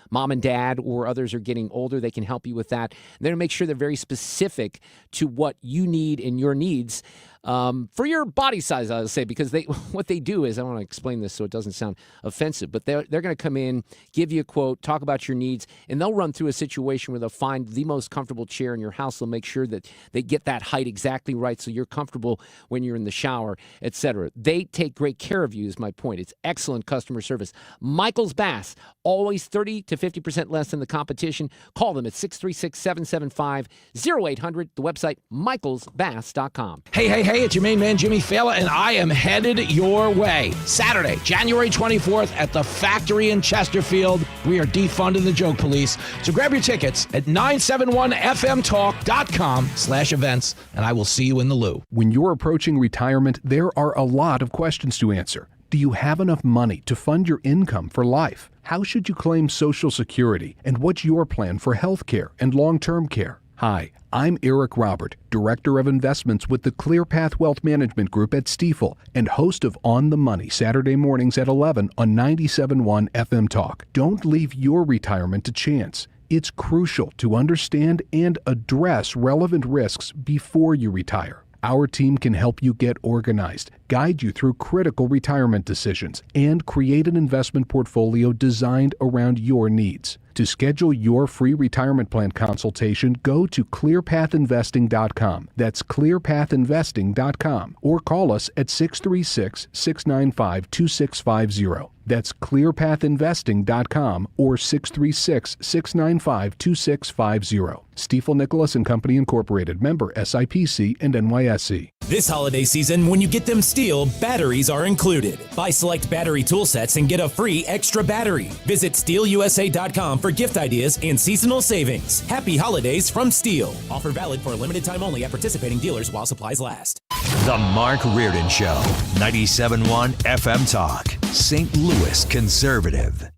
mom and dad or others are getting older. They can help you with that. And then make sure they're very specific to what you need and your needs for your body size, I would say, because what they do is, I want to explain this so it doesn't sound offensive, but they're going to come in, give you a quote, talk about your needs, and they'll run through a situation where they'll find the most comfortable chair in your house. They'll make sure that they get that height exactly right so you're comfortable when you're in the shower, etc. They take great care of you is my point. It's excellent customer service. Michael's Baths, always 30 to 50% less than the competition. Call them at 636-775-0800. The website, michaelsbaths.com. Hey, it's your main man, Jimmy Fallon, and I am headed your way. Saturday, January 24th at the Factory in Chesterfield. We are defunding the joke police. So grab your tickets at 971fmtalk.com/events, and I will see you in the loo. When you're approaching retirement, there are a lot of questions to answer. Do you have enough money to fund your income for life? How should you claim Social Security? And what's your plan for health care and long-term care? Hi, I'm Eric Robert, Director of Investments with the ClearPath Wealth Management Group at Stifel and host of On the Money Saturday mornings at 11 on 97.1 FM Talk. Don't leave your retirement to chance. It's crucial to understand and address relevant risks before you retire. Our team can help you get organized, guide you through critical retirement decisions, and create an investment portfolio designed around your needs. To schedule your free retirement plan consultation, go to clearpathinvesting.com. That's clearpathinvesting.com. Or call us at 636-695-2650. That's clearpathinvesting.com or 636-695-2650. Stifel Nicholas and Company Incorporated, member SIPC and NYSE. This holiday season, when you get them Steel, batteries are included. Buy select battery tool sets and get a free extra battery. Visit SteelUSA.com for gift ideas and seasonal savings. Happy holidays from Steel. Offer valid for a limited time only at participating dealers while supplies last. The Mark Reardon Show, 97.1 FM Talk, St. Louis conservative.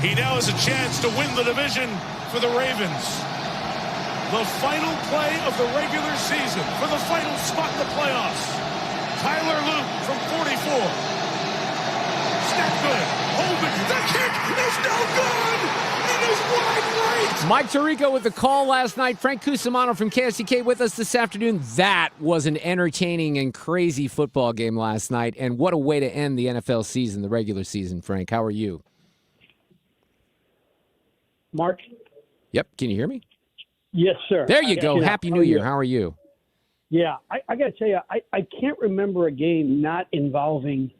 He now has a chance to win the division for the Ravens. The final play of the regular season for the final spot in the playoffs. Tyler Luke from 44. Snap good. Hold it. The kick is no good. It is wide right. Mike Tirico with the call last night. Frank Cusumano from KSTK with us this afternoon. That was an entertaining and crazy football game last night. And what a way to end the NFL season, the regular season, Frank. How are you? Mark? Yep. Can you hear me? Yes, sir. There you go. Happy New Year. How are you? Yeah, I got to tell you, I can't remember a game not involving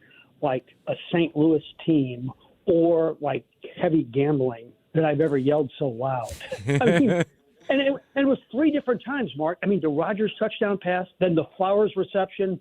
like a St. Louis team or like heavy gambling that I've ever yelled so loud. I mean, and it was 3 different times, Mark. I mean, the Rodgers touchdown pass, then the Flowers reception,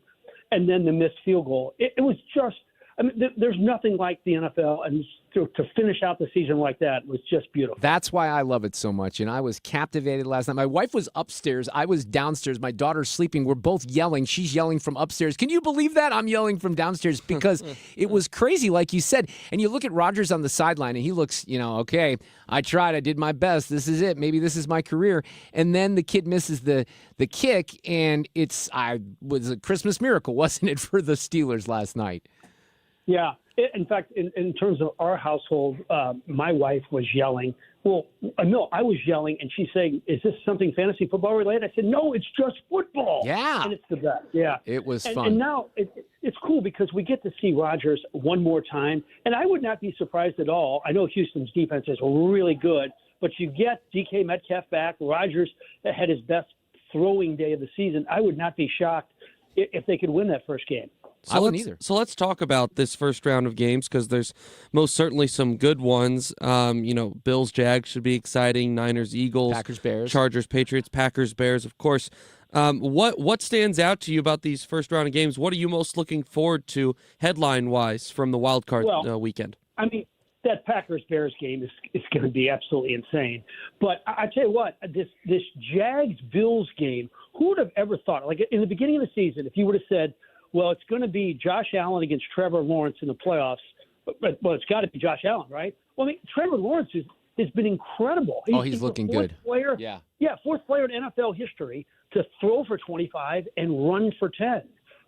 and then the missed field goal. It was just, I mean, there's nothing like the NFL, and to finish out the season like that was just beautiful. That's why I love it so much, and I was captivated last night. My wife was upstairs. I was downstairs. My daughter's sleeping. We're both yelling. She's yelling from upstairs. Can you believe that? I'm yelling from downstairs because it was crazy, like you said. And you look at Rodgers on the sideline, and he looks, okay, I tried. I did my best. This is it. Maybe this is my career. And then the kid misses the kick, and was a Christmas miracle, wasn't it, for the Steelers last night? Yeah. In fact, in terms of our household, my wife was yelling. Well, no, I was yelling, and she's saying, "Is this something fantasy football related?" I said, "No, it's just football." Yeah, and it's the best. Yeah, it was fun. And now it's cool because we get to see Rodgers one more time, and I would not be surprised at all. I know Houston's defense is really good, but you get DK Metcalf back. Rodgers had his best throwing day of the season. I would not be shocked if they could win that first game. So let's talk about this first round of games because there's most certainly some good ones. Bills, Jags should be exciting. Niners, Eagles, Packers, Bears, Chargers, Patriots, Packers, Bears, of course. What stands out to you about these first round of games? What are you most looking forward to headline wise from the wild card weekend? I mean, that Packers-Bears game is going to be absolutely insane. But I tell you what, this Jags-Bills game, who would have ever thought? Like in the beginning of the season, if you would have said, well, it's going to be Josh Allen against Trevor Lawrence in the playoffs, well, it's got to be Josh Allen, right? Well, I mean, Trevor Lawrence has been incredible. He's looking good. Fourth player in NFL history to throw for 25 and run for 10.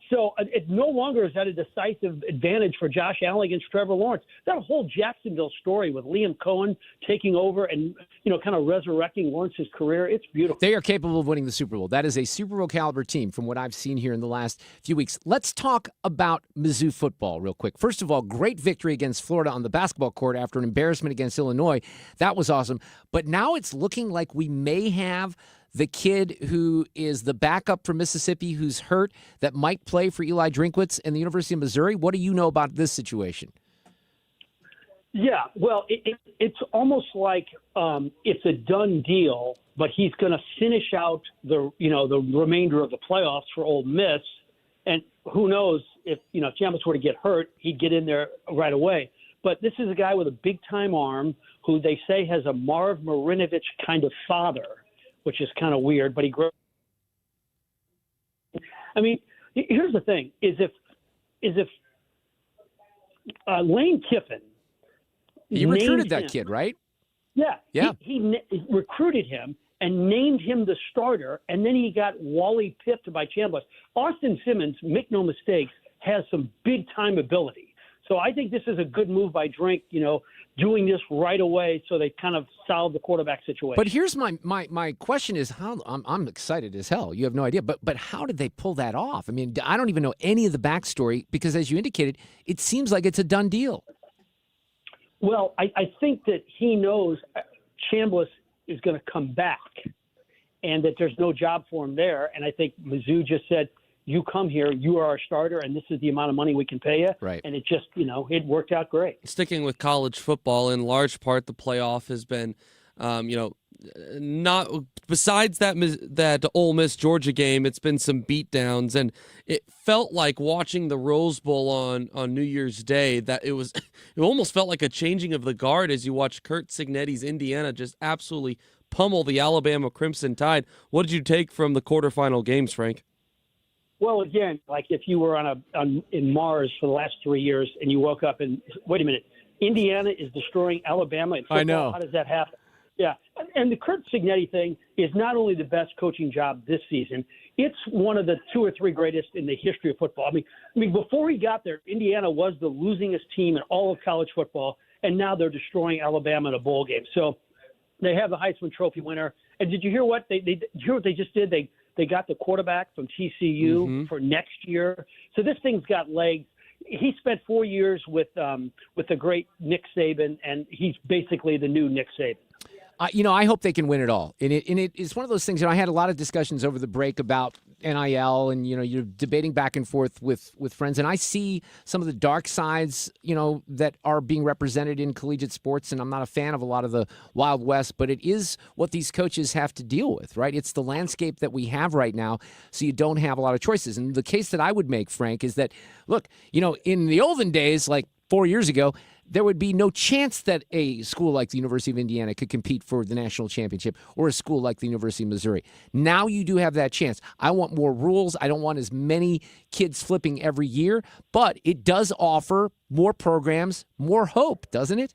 So it no longer is that a decisive advantage for Josh Allen against Trevor Lawrence. That whole Jacksonville story with Liam Cohen taking over and, kind of resurrecting Lawrence's career, it's beautiful. They are capable of winning the Super Bowl. That is a Super Bowl caliber team from what I've seen here in the last few weeks. Let's talk about Mizzou football real quick. First of all, great victory against Florida on the basketball court after an embarrassment against Illinois. That was awesome. But now it's looking like we may have the kid who is the backup for Mississippi who's hurt that might play for Eli Drinkwitz and the University of Missouri. What do you know about this situation? Yeah, well, it's almost like it's a done deal, but he's going to finish out the remainder of the playoffs for Ole Miss, and who knows if Chambers were to get hurt, he'd get in there right away. But this is a guy with a big time arm who they say has a Marv Marinovich kind of father, which is kind of weird, but he grew. I mean, here's the thing: is if Lane Kiffin, he recruited that kid, right? Yeah. He recruited him and named him the starter, and then he got Wally pipped by Chambliss. Austin Simmons, make no mistakes, has some big time ability. So I think this is a good move by Drink, doing this right away so they kind of solve the quarterback situation. But here's my question is how I'm excited as hell. You have no idea. But how did they pull that off? I mean, I don't even know any of the backstory because, as you indicated, it seems like it's a done deal. Well, I think that he knows Chambliss is going to come back and that there's no job for him there. And I think Mizzou just said, you come here, you are our starter, and this is the amount of money we can pay you. Right. And it just, it worked out great. Sticking with college football, in large part, the playoff has been, not besides that Ole Miss Georgia game, it's been some beatdowns, and it felt like watching the Rose Bowl on New Year's Day that it almost felt like a changing of the guard as you watch Curt Cignetti's Indiana just absolutely pummel the Alabama Crimson Tide. What did you take from the quarterfinal games, Frank? Well, again, like if you were in Mars for the last 3 years and you woke up and, wait a minute, Indiana is destroying Alabama in football. I know. How does that happen? Yeah. And the Curt Cignetti thing is not only the best coaching job this season, it's one of the 2 or 3 greatest in the history of football. I mean, before he got there, Indiana was the losingest team in all of college football, and now they're destroying Alabama in a bowl game. So they have the Heisman Trophy winner. And did you hear what they just did? They got the quarterback from TCU for next year. So this thing's got legs. He spent 4 years with the great Nick Saban, and he's basically the new Nick Saban. I hope they can win it all. And it's one of those things, I had a lot of discussions over the break about NIL and, you're debating back and forth with friends. And I see some of the dark sides, that are being represented in collegiate sports. And I'm not a fan of a lot of the Wild West, but it is what these coaches have to deal with, right? It's the landscape that we have right now. So you don't have a lot of choices. And the case that I would make, Frank, is that, look, in the olden days, like 4 years ago, there would be no chance that a school like the University of Indiana could compete for the national championship or a school like the University of Missouri. Now you do have that chance. I want more rules. I don't want as many kids flipping every year, but it does offer more programs, more hope, doesn't it?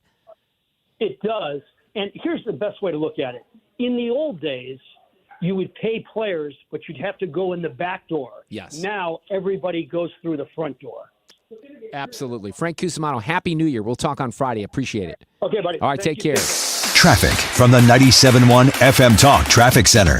It does. And here's the best way to look at it. In the old days, you would pay players, but you'd have to go in the back door. Yes. Now everybody goes through the front door. Absolutely. Frank Cusumano, Happy New Year. We'll talk on Friday. Appreciate it. Okay, buddy. All right, take care. Traffic from the 97.1 FM Talk Traffic Center.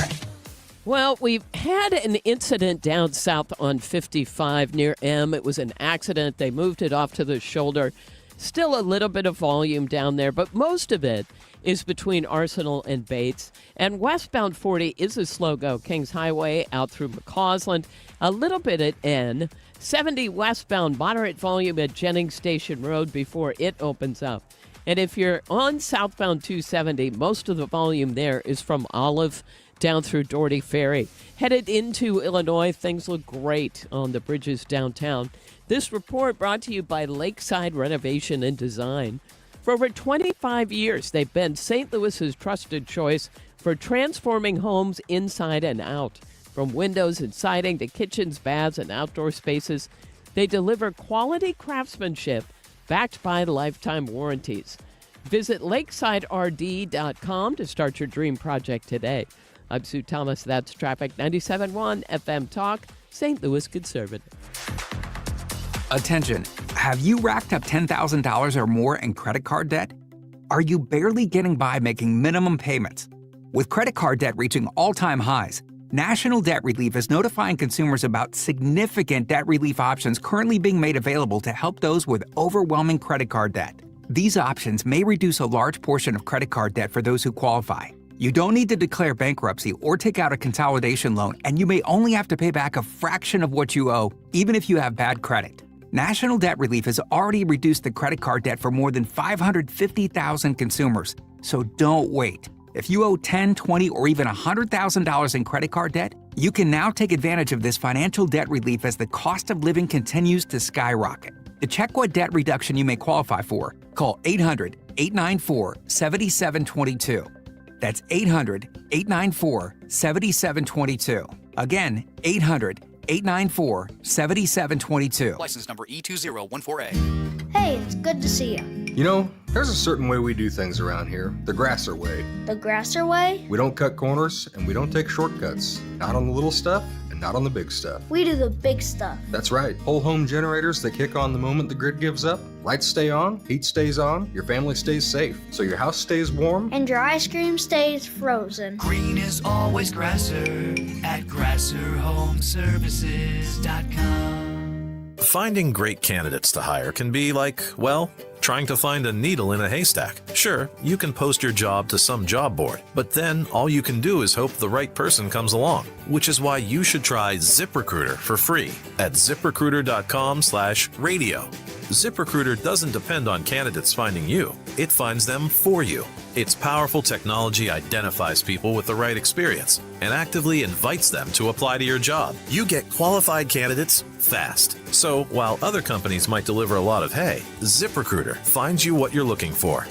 Well, we've had an incident down south on 55 near M. It was an accident. They moved it off to the shoulder. Still a little bit of volume down there, but most of it is between Arsenal and Bates. And westbound 40 is a slow go. Kings Highway out through McCausland, a little bit at N. 70 westbound, moderate volume at Jennings Station Road before it opens up. And if you're on southbound 270, most of the volume there is from Olive down through Doherty Ferry. Headed into Illinois, things look great on the bridges downtown. This report brought to you by Lakeside Renovation and Design. For over 25 years, they've been St. Louis's trusted choice for transforming homes inside and out. From windows and siding to kitchens, baths, and outdoor spaces, they deliver quality craftsmanship backed by lifetime warranties. Visit lakesiderd.com to start your dream project today. I'm Sue Thomas. That's Traffic 97.1 FM Talk, St. Louis Conservative. Attention. Have you racked up $10,000 or more in credit card debt? Are you barely getting by making minimum payments? With credit card debt reaching all-time highs, National Debt Relief is notifying consumers about significant debt relief options currently being made available to help those with overwhelming credit card debt. These options may reduce a large portion of credit card debt for those who qualify. You don't need to declare bankruptcy or take out a consolidation loan, and you may only have to pay back a fraction of what you owe, even if you have bad credit. National Debt Relief has already reduced the credit card debt for more than 550,000 consumers, so don't wait. If you owe $10,000, $20,000, or even $100,000 in credit card debt, you can now take advantage of this financial debt relief as the cost of living continues to skyrocket. To check what debt reduction you may qualify for, call 800-894-7722. That's 800-894-7722. Again, 800-894-7722. License number E2014A. Hey, it's good to see you. You know, there's a certain way we do things around here, the Grasser way. The Grasser way? We don't cut corners and we don't take shortcuts. Not on the little stuff and not on the big stuff. We do the big stuff. That's right. Whole home generators that kick on the moment the grid gives up. Lights stay on, heat stays on, your family stays safe. So your house stays warm. And your ice cream stays frozen. Green is always Grasser at GrasserHomeservices.com. Finding great candidates to hire can be like, well, trying to find a needle in a haystack. Sure, you can post your job to some job board, but then all you can do is hope the right person comes along, which is why you should try ZipRecruiter for free at ZipRecruiter.com/radio. ZipRecruiter doesn't depend on candidates finding you. It finds them for you. Its powerful technology identifies people with the right experience and actively invites them to apply to your job. You get qualified candidates fast. So while other companies might deliver a lot of hay, ZipRecruiter finds you what you're looking for.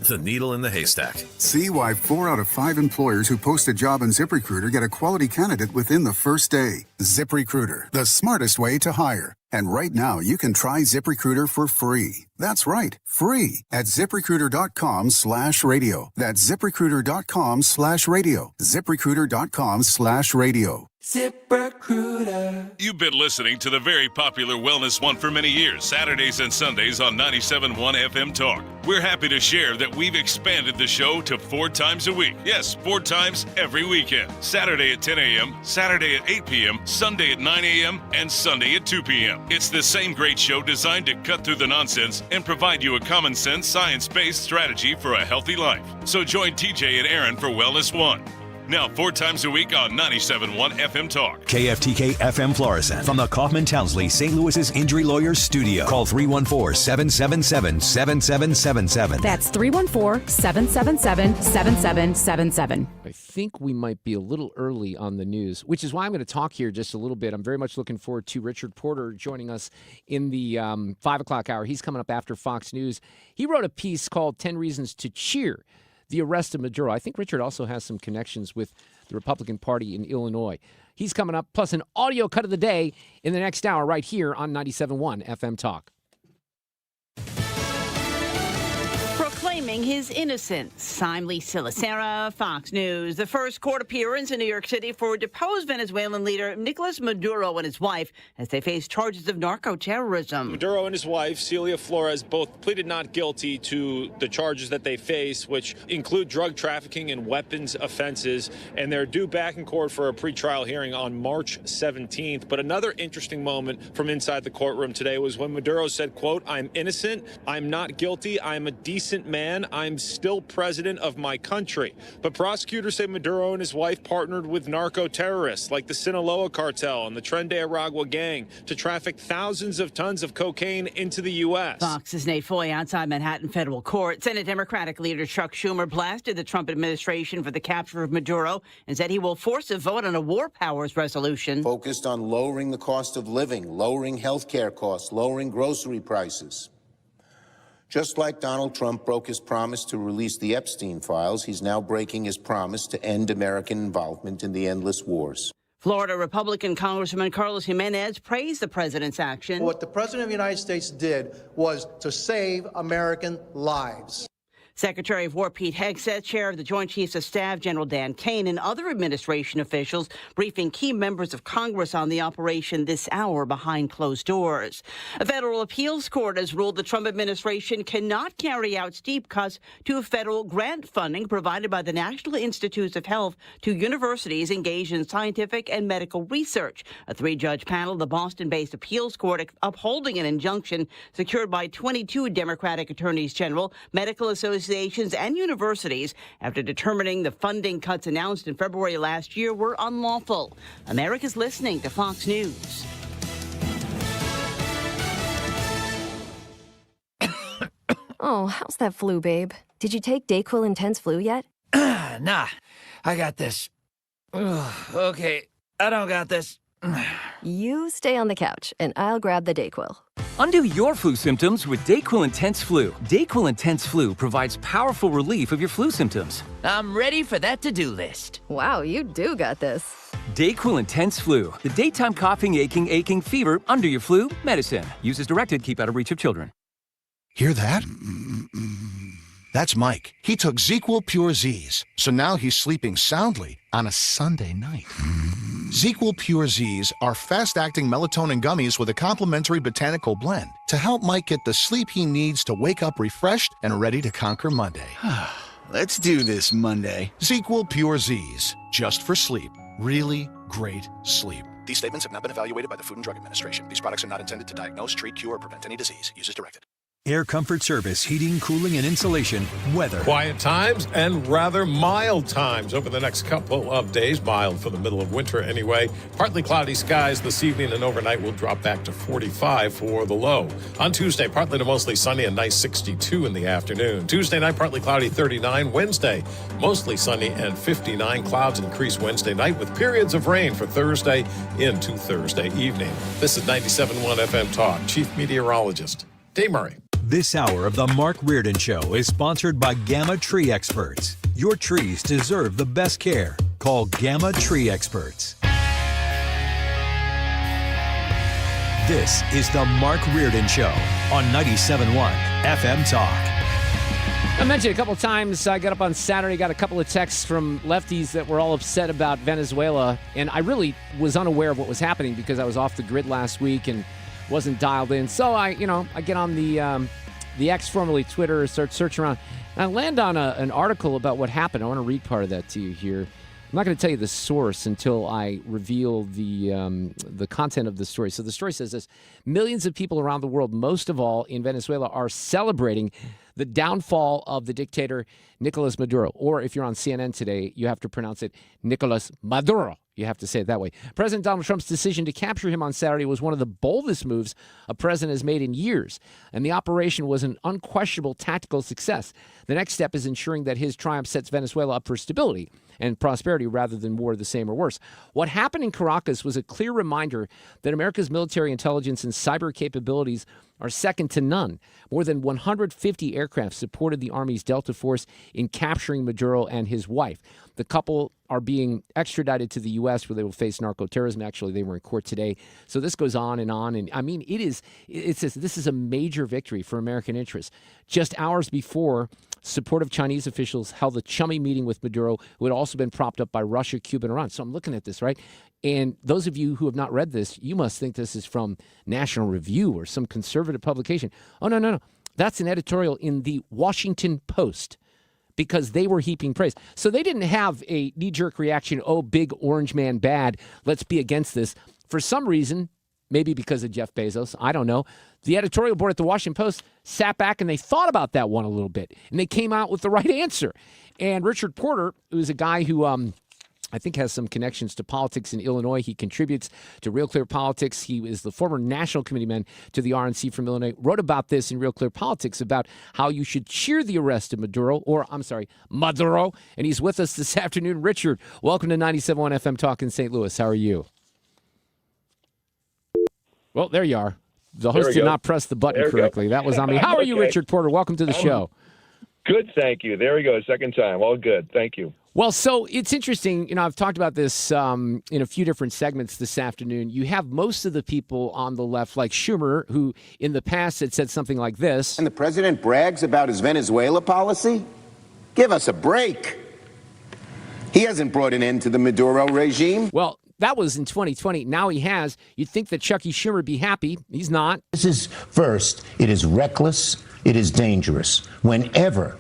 The needle in the haystack. See why 4 out of 5 employers who post a job on ZipRecruiter get a quality candidate within the first day. ZipRecruiter, the smartest way to hire. And right now, you can try ZipRecruiter for free. That's right, free at ZipRecruiter.com/radio. That's ZipRecruiter.com/radio. ZipRecruiter.com/radio. ZipRecruiter. You've been listening to the very popular Wellness One for many years, Saturdays and Sundays on 97.1 FM Talk. We're happy to share that we've expanded the show to 4 times a week. Yes, 4 times every weekend. Saturday at 10 a.m., Saturday at 8 p.m., Sunday at 9 a.m., and Sunday at 2 p.m. It's the same great show designed to cut through the nonsense and provide you a common sense, science-based strategy for a healthy life. So join TJ and Aaron for Wellness One. Now 4 times a week on 97.1 FM Talk. KFTK FM Florissant from the Kaufman Townsley St. Louis's Injury Lawyers Studio. Call 314-777-7777. That's 314-777-7777. I think we might be a little early on the news, which is why I'm going to talk here just a little bit. I'm very much looking forward to Richard Porter joining us in the 5 o'clock hour. He's coming up after Fox News. He wrote a piece called 10 Reasons to Cheer the Arrest of Maduro. I think Richard also has some connections with the Republican Party in Illinois. He's coming up, plus an audio cut of the day in the next hour right here on 97.1 FM Talk. Proclaiming his innocence. I'm Lisa Lacera, Fox News. The first court appearance in New York City for deposed Venezuelan leader Nicolas Maduro and his wife as they face charges of narco-terrorism. Maduro and his wife, Celia Flores, both pleaded not guilty to the charges that they face, which include drug trafficking and weapons offenses, and they're due back in court for a pretrial hearing on March 17th. But another interesting moment from inside the courtroom today was when Maduro said, quote, "I'm innocent, I'm not guilty, I'm a decent man, I'm still president of my country." But prosecutors say Maduro and his wife partnered with narco-terrorists like the Sinaloa cartel and the Tren de Aragua gang to traffic thousands of tons of cocaine into the U.S. Fox's Nate Foy outside Manhattan federal court. Senate Democratic leader Chuck Schumer blasted the Trump administration for the capture of Maduro and said he will force a vote on a war powers resolution. Focused on lowering the cost of living, lowering health care costs, lowering grocery prices. Just like Donald Trump broke his promise to release the Epstein files, he's now breaking his promise to end American involvement in the endless wars. Florida Republican Congressman Carlos Jimenez praised the president's action. What the President of the United States did was to save American lives. Secretary of War Pete Hegseth, Chair of the Joint Chiefs of Staff General Dan Kane, and other administration officials briefing key members of Congress on the operation this hour behind closed doors. A federal appeals court has ruled the Trump administration cannot carry out steep cuts to federal grant funding provided by the National Institutes of Health to universities engaged in scientific and medical research. A 3-judge panel of the Boston-based appeals court upholding an injunction secured by 22 Democratic attorneys general, medical associations, and universities after determining the funding cuts announced in February last year were unlawful. America's listening to Fox News. Oh, how's that flu, babe? Did you take Dayquil Intense Flu yet? Nah, I got this. Ugh, okay, I don't got this. You stay on the couch, and I'll grab the Dayquil. Undo your flu symptoms with Dayquil Intense Flu. Dayquil Intense Flu provides powerful relief of your flu symptoms. I'm ready for that to-do list. Wow, you do got this. Dayquil Intense Flu. The daytime coughing, aching, fever, under your flu medicine. Use as directed, keep out of reach of children. Hear that? That's Mike. He took ZzzQuil Pure Z's, so now he's sleeping soundly on a Sunday night. ZzzQuil Pure Z's are fast-acting melatonin gummies with a complementary botanical blend to help Mike get the sleep he needs to wake up refreshed and ready to conquer Monday. Let's do this Monday. ZzzQuil Pure Z's, just for sleep. Really great sleep. These statements have not been evaluated by the Food and Drug Administration. These products are not intended to diagnose, treat, cure, or prevent any disease. Use as directed. Air Comfort Service, heating, cooling, and insulation, weather. Quiet times and rather mild times over the next couple of days. Mild for the middle of winter anyway. Partly cloudy skies this evening and overnight will drop back to 45 for the low. On Tuesday, partly to mostly sunny and nice 62 in the afternoon. Tuesday night, partly cloudy 39. Wednesday, mostly sunny and 59. Clouds increase Wednesday night with periods of rain for Thursday into Thursday evening. This is 97.1 FM Talk. Chief Meteorologist Dave Murray. This hour of the Mark Reardon Show is sponsored by Gamma Tree Experts. Your trees deserve the best care. Call Gamma Tree Experts. This is the Mark Reardon Show on 97.1 FM Talk. I mentioned a couple of times, I got up on Saturday, got a couple of texts from lefties that were all upset about Venezuela, and I really was unaware of what was happening because I was off the grid last week and wasn't dialed in. So I get on the X, formerly Twitter, start searching around. And I land on an article about what happened. I want to read part of that to you here. I'm not going to tell you the source until I reveal the content of the story. So the story says this: millions of people around the world, most of all in Venezuela, are celebrating the downfall of the dictator Nicolas Maduro. Or if you're on CNN today, you have to pronounce it Nicolas Maduro. You have to say it that way. President Donald Trump's decision to capture him on Saturday was one of the boldest moves a president has made in years, and the operation was an unquestionable tactical success. The next step is ensuring that his triumph sets Venezuela up for stability and prosperity rather than more of the same or worse. What happened in Caracas was a clear reminder that America's military intelligence and cyber capabilities are second to none. More than 150 aircraft supported the Army's Delta Force in capturing Maduro and his wife. The couple are being extradited to the U.S. where they will face narco-terrorism. Actually, they were in court today. So this goes on. And I mean, this is a major victory for American interests. Just hours before, supportive Chinese officials held a chummy meeting with Maduro, who had also been propped up by Russia, Cuba, and Iran. So I'm looking at this, right? And those of you who have not read this, you must think this is from National Review or some conservative publication. Oh, no. That's an editorial in the Washington Post, because they were heaping praise. So they didn't have a knee-jerk reaction, oh, big orange man bad, let's be against this. For some reason, maybe because of Jeff Bezos, I don't know, the editorial board at the Washington Post sat back and they thought about that one a little bit, and they came out with the right answer. And Richard Porter, who's a guy who I think has some connections to politics in Illinois. He contributes to Real Clear Politics. He is the former national committeeman to the RNC from Illinois. Wrote about this in Real Clear Politics about how you should cheer the arrest of Maduro. And he's with us this afternoon. Richard, welcome to 97.1 FM Talk in St. Louis. How are you? Well, there you are. The host did not press the button correctly. That was on me. How are you, Richard Porter? Welcome to the show. Good, thank you. There we go. Second time. All good. Thank you. Well, so it's interesting. I've talked about this in a few different segments this afternoon. You have most of the people on the left, like Schumer, who in the past had said something like this. And the president brags about his Venezuela policy? Give us a break. He hasn't brought an end to the Maduro regime. Well, that was in 2020. Now he has. You'd think that Chucky Schumer would be happy. He's not. This is, first, it is reckless. It is dangerous. Whenever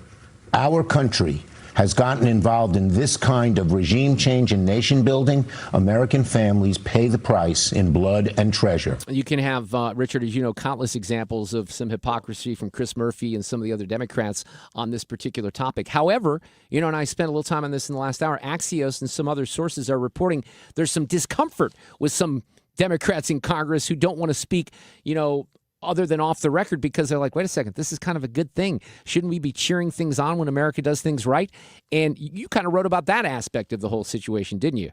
our country has gotten involved in this kind of regime change and nation building, American families pay the price in blood and treasure. You can have, Richard, as you know, countless examples of some hypocrisy from Chris Murphy and some of the other Democrats on this particular topic. However, and I spent a little time on this in the last hour, Axios and some other sources are reporting there's some discomfort with some Democrats in Congress who don't want to speak, other than off the record, because they're like, wait a second, this is kind of a good thing. Shouldn't we be cheering things on when America does things right? And you kind of wrote about that aspect of the whole situation, didn't you?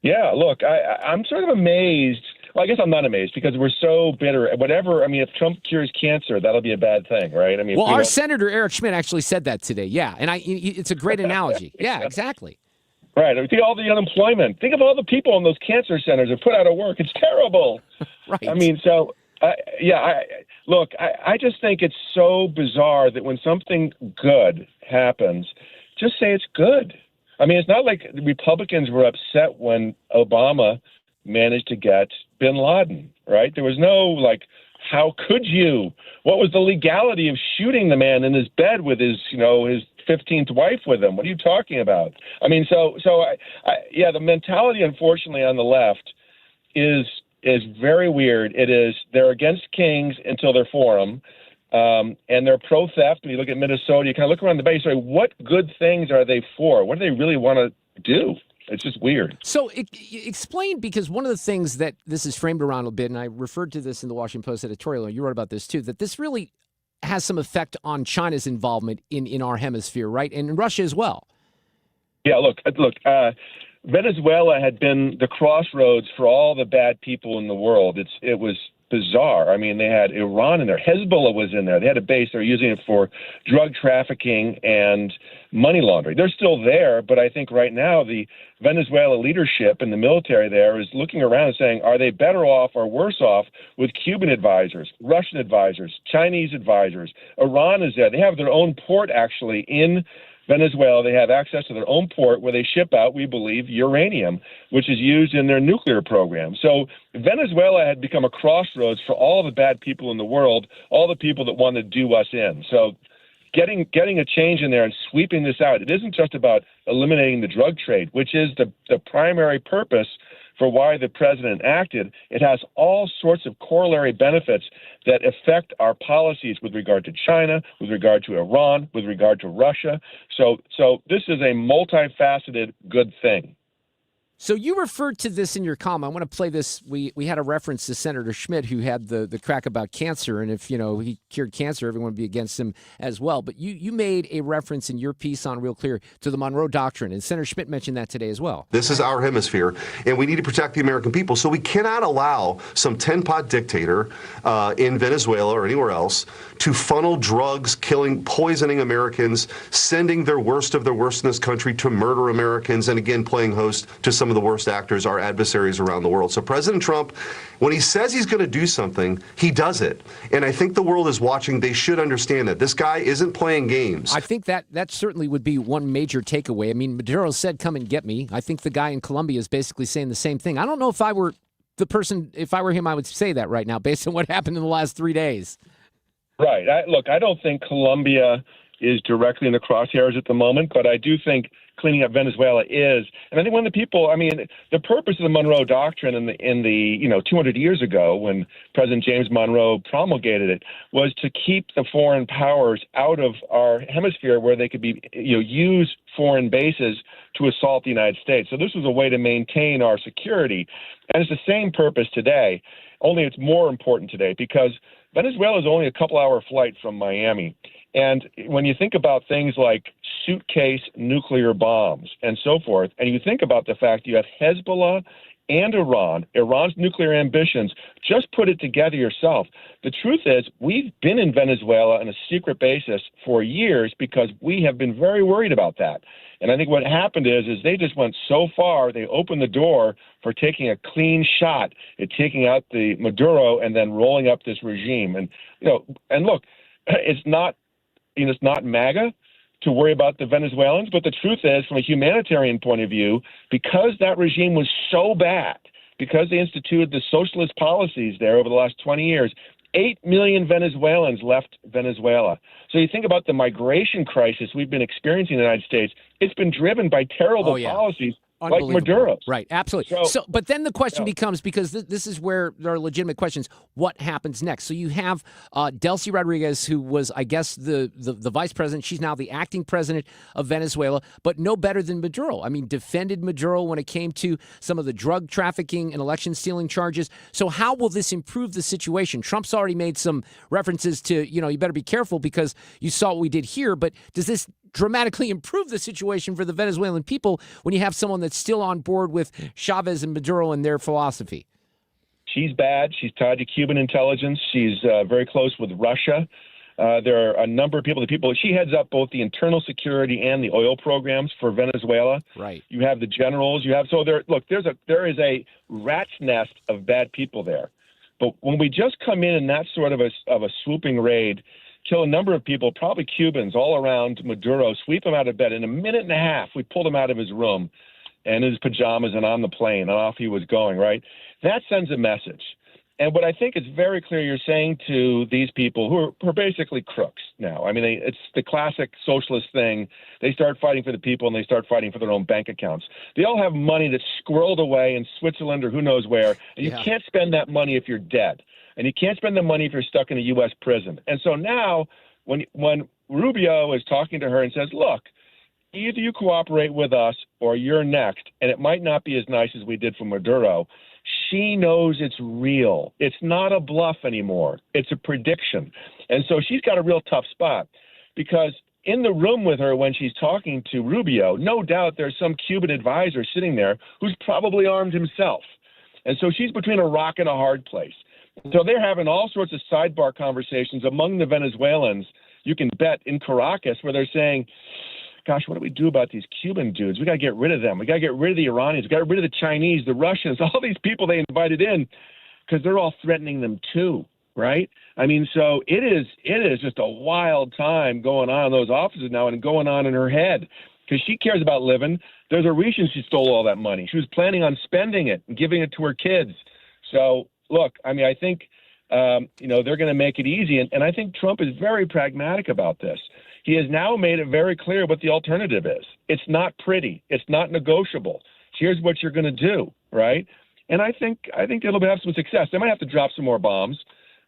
Yeah, look, I'm sort of amazed. Well, I guess I'm not amazed because we're so bitter. Whatever, if Trump cures cancer, that'll be a bad thing, right? Well, our Senator Eric Schmidt actually said that today. Yeah, and it's a great analogy. Yeah, exactly. Right. Think of all the unemployment. Think of all the people in those cancer centers that put out of work. It's terrible. Right. I just think it's so bizarre that when something good happens, just say it's good. It's not like the Republicans were upset when Obama managed to get bin Laden, right? There was no, how could you? What was the legality of shooting the man in his bed with his 15th wife with him? What are you talking about? The mentality, unfortunately, on the left is very weird. They're against kings until they're for them, and they're pro-theft. When you look at Minnesota, you kind of look around the base, say, what good things are they for? What do they really want to do? It's just weird. So explain, because one of the things that this is framed around a bit, and I referred to this in the Washington Post editorial, and you wrote about this too, that this really has some effect on China's involvement in our hemisphere, right? And in Russia as well. Yeah, look. Venezuela had been the crossroads for all the bad people in the world. It was bizarre. They had Iran in there. Hezbollah was in there. They had a base. They were using it for drug trafficking and money laundering. They're still there, but I think right now the Venezuela leadership and the military there is looking around and saying, are they better off or worse off with Cuban advisors, Russian advisors, Chinese advisors? Iran is there. They have their own port, actually, in Venezuela. They have access to their own port where they ship out, we believe, uranium, which is used in their nuclear program. So Venezuela had become a crossroads for all the bad people in the world, all the people that want to do us in. So getting a change in there and sweeping this out, it isn't just about eliminating the drug trade, which is the primary purpose for why the president acted. It has all sorts of corollary benefits that affect our policies with regard to China, with regard to Iran, with regard to Russia. So this is a multifaceted good thing. So you referred to this in your column. I want to play this. We had a reference to Senator Schmidt, who had the crack about cancer, and if he cured cancer, everyone would be against him as well. But you made a reference in your piece on Real Clear to the Monroe Doctrine, and Senator Schmidt mentioned that today as well. This is our hemisphere, and we need to protect the American people. So we cannot allow some 10-pot dictator in Venezuela or anywhere else to funnel drugs, poisoning Americans, sending their worst of their worst in this country to murder Americans, and again playing host to some of the worst actors, our adversaries around the world. So President Trump, when he says he's going to do something, he does it. And I think the world is watching. They should understand that. This guy isn't playing games. I think that certainly would be one major takeaway. Maduro said, come and get me. I think the guy in Colombia is basically saying the same thing. I don't know if I were him, I would say that right now based on what happened in the last 3 days. Right. I don't think Colombia is directly in the crosshairs at the moment, but I do think cleaning up Venezuela is. And I think when the people, the purpose of the Monroe Doctrine in the 200 years ago when President James Monroe promulgated it was to keep the foreign powers out of our hemisphere where they could be, use foreign bases to assault the United States. So this was a way to maintain our security. And it's the same purpose today, only it's more important today because Venezuela is only a couple-hour flight from Miami. And when you think about things like suitcase nuclear bombs and so forth, and you think about the fact you have Hezbollah and Iran's nuclear ambitions. Just put it together yourself. The truth is, we've been in Venezuela on a secret basis for years because we have been very worried about that. And I think what happened is they just went so far, they opened the door for taking a clean shot at taking out the Maduro and then rolling up this regime. And, and look, it's not MAGA to worry about the Venezuelans, but the truth is, from a humanitarian point of view, because that regime was so bad, because they instituted the socialist policies there over the last 20 years, 8 million Venezuelans left Venezuela. So you think about the migration crisis we've been experiencing in the United States, it's been driven by terrible policies like Maduro's. Right, absolutely. So, but then the question becomes, because this is where there are legitimate questions, what happens next? So you have Delcy Rodriguez, who was, I guess, the vice president. She's now the acting president of Venezuela, but no better than Maduro. I mean, defended Maduro when it came to some of the drug trafficking and election stealing charges. So how will this improve the situation? Trump's already made some references to, you better be careful because you saw what we did here, but does this dramatically improve the situation for the Venezuelan people when you have someone that's still on board with Chavez and Maduro and their philosophy? She's bad. She's tied to Cuban intelligence. She's very close with Russia. There are a number of people. She heads up both the internal security and the oil programs for Venezuela. Right. You have the generals. There is a rat's nest of bad people there. But when we just come in that sort of a swooping raid, kill a number of people, probably Cubans, all around Maduro, sweep him out of bed. In a minute and a half, we pulled him out of his room and his pajamas and on the plane, and off he was going, right? That sends a message. And what I think is very clear you're saying to these people who are basically crooks now. I mean, it's the classic socialist thing. They start fighting for the people and they start fighting for their own bank accounts. They all have money that's squirreled away in Switzerland or who knows where, and you can't spend that money if you're dead. And you can't spend the money if you're stuck in a U.S. prison. And so now when Rubio is talking to her and says, look, either you cooperate with us or you're next, and it might not be as nice as we did for Maduro, she knows it's real. It's not a bluff anymore. It's a prediction. And so she's got a real tough spot because in the room with her when she's talking to Rubio, no doubt there's some Cuban advisor sitting there who's probably armed himself. And so she's between a rock and a hard place. So they're having all sorts of sidebar conversations among the Venezuelans, you can bet, in Caracas, where they're saying, gosh, what do we do about these Cuban dudes? We got to get rid of them. We got to get rid of the Iranians. We got to get rid of the Chinese, the Russians, all these people they invited in because they're all threatening them too, right? I mean, so it is just a wild time going on in those offices now and going on in her head because she cares about living. There's a reason she stole all that money. She was planning on spending it and giving it to her kids. So, look, I mean, I think, they're going to make it easy. And I think Trump is very pragmatic about this. He has now made it very clear what the alternative is. It's not pretty. It's not negotiable. Here's what you're going to do, right? And I think it'll have some success. They might have to drop some more bombs.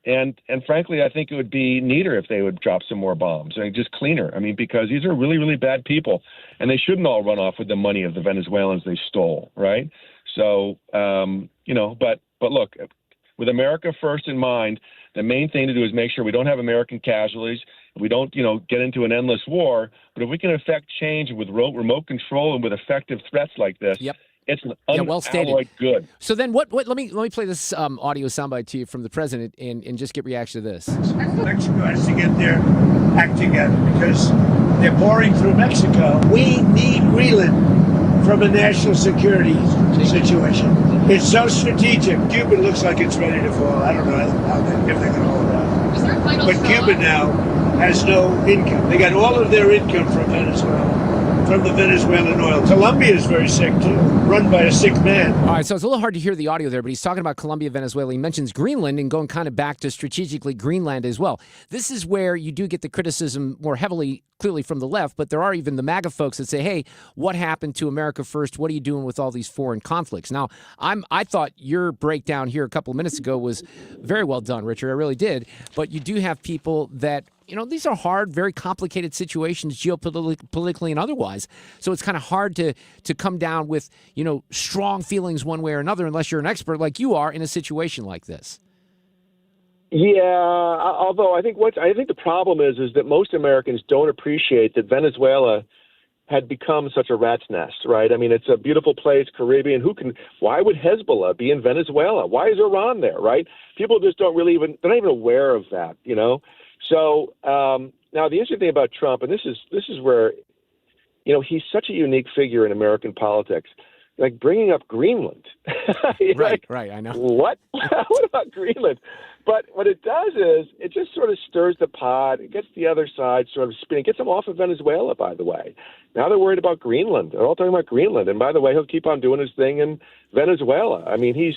And frankly, I think it would be neater if they would drop some more bombs. I mean, just cleaner. I mean, because these are really, really bad people. And they shouldn't all run off with the money of the Venezuelans they stole, right? So, but look, with America first in mind, the main thing to do is make sure we don't have American casualties. We don't, get into an endless war. But if we can affect change with remote control and with effective threats like this, it's an unalloyed good. So then what let me play this audio soundbite to you from the president and just get reaction to this. Mexico has to get their act together because they're pouring through Mexico. We need Greenland from a national security situation. It's so strategic. Cuba looks like it's ready to fall. I don't know if they can hold out. But Cuba now has no income. They got all of their income from Venezuela, from the Venezuelan oil. Colombia is very sick, too, run by a sick man. All right, so it's a little hard to hear the audio there, but he's talking about Colombia, Venezuela. He mentions Greenland and going kind of back to strategically Greenland as well. This is where you do get the criticism more heavily, clearly from the left, but there are even the MAGA folks that say, hey, what happened to America first? What are you doing with all these foreign conflicts? Now, I thought your breakdown here a couple of minutes ago was very well done, Richard. I really did. But you do have people that, these are hard, very complicated situations geopolitically and otherwise. So it's kind of hard to come down with, strong feelings one way or another unless you're an expert like you are in a situation like this. Yeah, although I think the problem is that most Americans don't appreciate that Venezuela had become such a rat's nest, right? I mean, it's a beautiful place, Caribbean. Why would Hezbollah be in Venezuela? Why is Iran there, right? People just they're not even aware of that, you know? So now the interesting thing about Trump, and this is where, you know, he's such a unique figure in American politics, like bringing up Greenland. Right, I know. What? What about Greenland? But what it does is it just sort of stirs the pot. It gets the other side sort of spinning. It gets them off of Venezuela, by the way. Now they're worried about Greenland. They're all talking about Greenland. And by the way, he'll keep on doing his thing in Venezuela. I mean, he's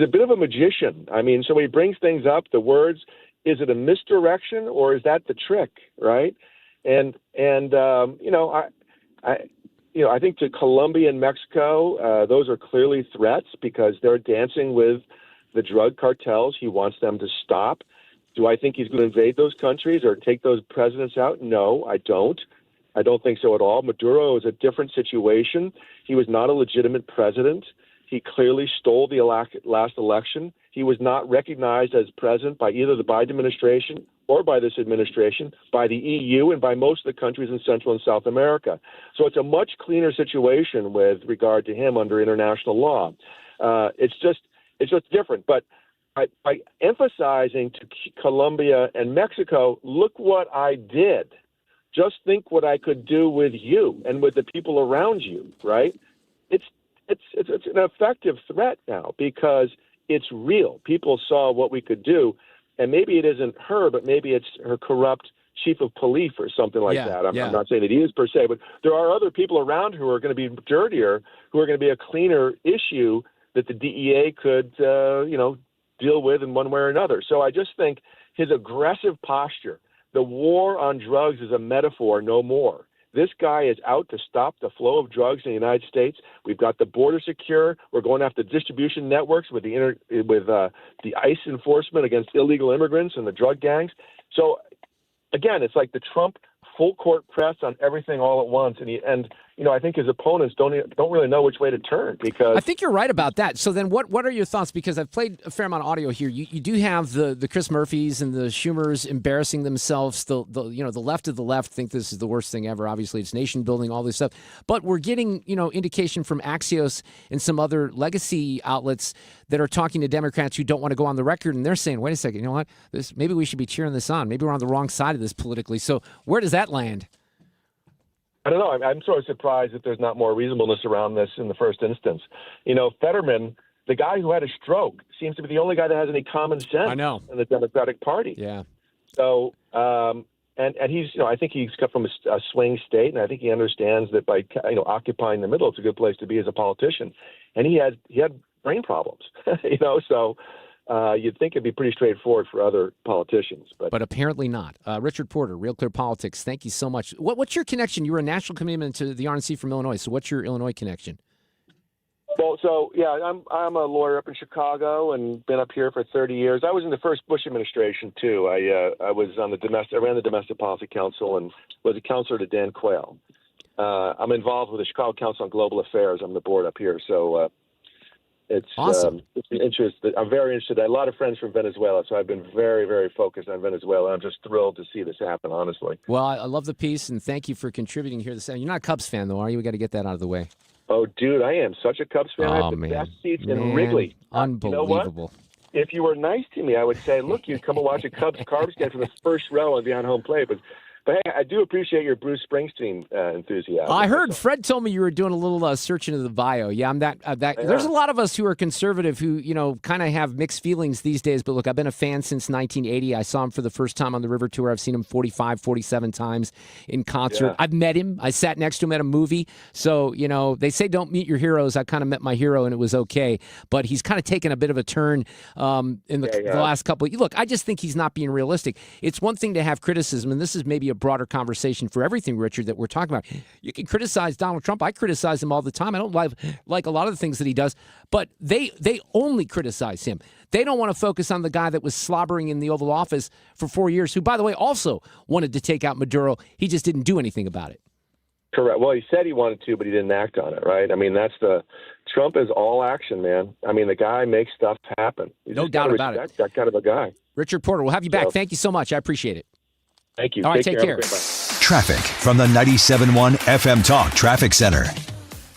a bit of a magician. I mean, so he brings things up, the words, is it a misdirection or is that the trick, right? And you know, I think to Colombia and Mexico, those are clearly threats because they're dancing with the drug cartels. He wants them to stop. Do I think he's going to invade those countries or take those presidents out? No, I don't. I don't think so at all. Maduro is a different situation. He was not a legitimate president. He clearly stole the last election. He was not recognized as president by either the Biden administration or by this administration, by the EU, and by most of the countries in Central and South America. So it's a much cleaner situation with regard to him under international law. It's just different. But by emphasizing to Colombia and Mexico, look what I did. Just think what I could do with you and with the people around you, right? It's an effective threat now because it's real. People saw what we could do, and maybe it isn't her, but maybe it's her corrupt chief of police or something like that. I'm not saying that he is per se, but there are other people around who are going to be dirtier, who are going to be a cleaner issue that the DEA could, deal with in one way or another. So I just think his aggressive posture, the war on drugs is a metaphor, no more. This guy is out to stop the flow of drugs in the United States. We've got the border secure. We're going after distribution networks with the ICE enforcement against illegal immigrants and the drug gangs. So, again, it's like the Trump full court press on everything all at once, and I think his opponents don't really know which way to turn because I think you're right about that. So then, what are your thoughts? Because I've played a fair amount of audio here. You do have the Chris Murphys and the Schumers embarrassing themselves. The left of the left think this is the worst thing ever. Obviously, it's nation building, all this stuff. But we're getting indication from Axios and some other legacy outlets that are talking to Democrats who don't want to go on the record, and they're saying, "Wait a second, you know what? Maybe we should be cheering this on. Maybe we're on the wrong side of this politically." So where does that land? I don't know. I'm sort of surprised that there's not more reasonableness around this in the first instance. Fetterman, the guy who had a stroke, seems to be the only guy that has any common sense in the Democratic Party. Yeah. So, and he's, I think he's come from a swing state, and I think he understands that by, occupying the middle, it's a good place to be as a politician. And he had brain problems, so you'd think it'd be pretty straightforward for other politicians. But apparently not. Richard Porter, Real Clear Politics, thank you so much. What's your connection? You were a national commitment to the RNC from Illinois, so what's your Illinois connection? Well, I'm a lawyer up in Chicago and been up here for 30 years. I was in the first Bush administration, too. I was on I ran the Domestic Policy Council and was a counselor to Dan Quayle. I'm involved with the Chicago Council on Global Affairs. I'm the board up here, so it's awesome. It's an interest. I'm very interested. I have a lot of friends from Venezuela, so I've been very, very focused on Venezuela. I'm just thrilled to see this happen, honestly. Well, I love the piece, and thank you for contributing here. You're not a Cubs fan, though, are you? We got to get that out of the way. Oh, dude, I am such a Cubs fan. I have the best seats in Wrigley. Unbelievable. You know what? If you were nice to me, I would say, look, you'd come and watch a Cubs game from the first row and be on home plate. But hey, I do appreciate your Bruce Springsteen enthusiasm. I heard Fred told me you were doing a little search into the bio. Yeah, I'm that. Yeah. There's a lot of us who are conservative who, kind of have mixed feelings these days. But look, I've been a fan since 1980. I saw him for the first time on the River Tour. I've seen him 45, 47 times in concert. Yeah. I've met him. I sat next to him at a movie. So, they say don't meet your heroes. I kind of met my hero, and it was okay. But he's kind of taken a bit of a turn in the last couple. Look, I just think he's not being realistic. It's one thing to have criticism, and this is maybe a broader conversation for everything, Richard, that we're talking about. You can criticize Donald Trump. I criticize him all the time. I don't like a lot of the things that he does, but they only criticize him. They don't want to focus on the guy that was slobbering in the Oval Office for 4 years, who, by the way, also wanted to take out Maduro. He just didn't do anything about it. Correct. Well, he said he wanted to, but he didn't act on it, right? I mean, Trump is all action, man. I mean, the guy makes stuff happen. No doubt about it. That kind of a guy. Richard Porter, we'll have you back. Thank you so much. I appreciate it. Thank you. All right, take care. Bye. Traffic from the 97.1 FM Talk Traffic Center.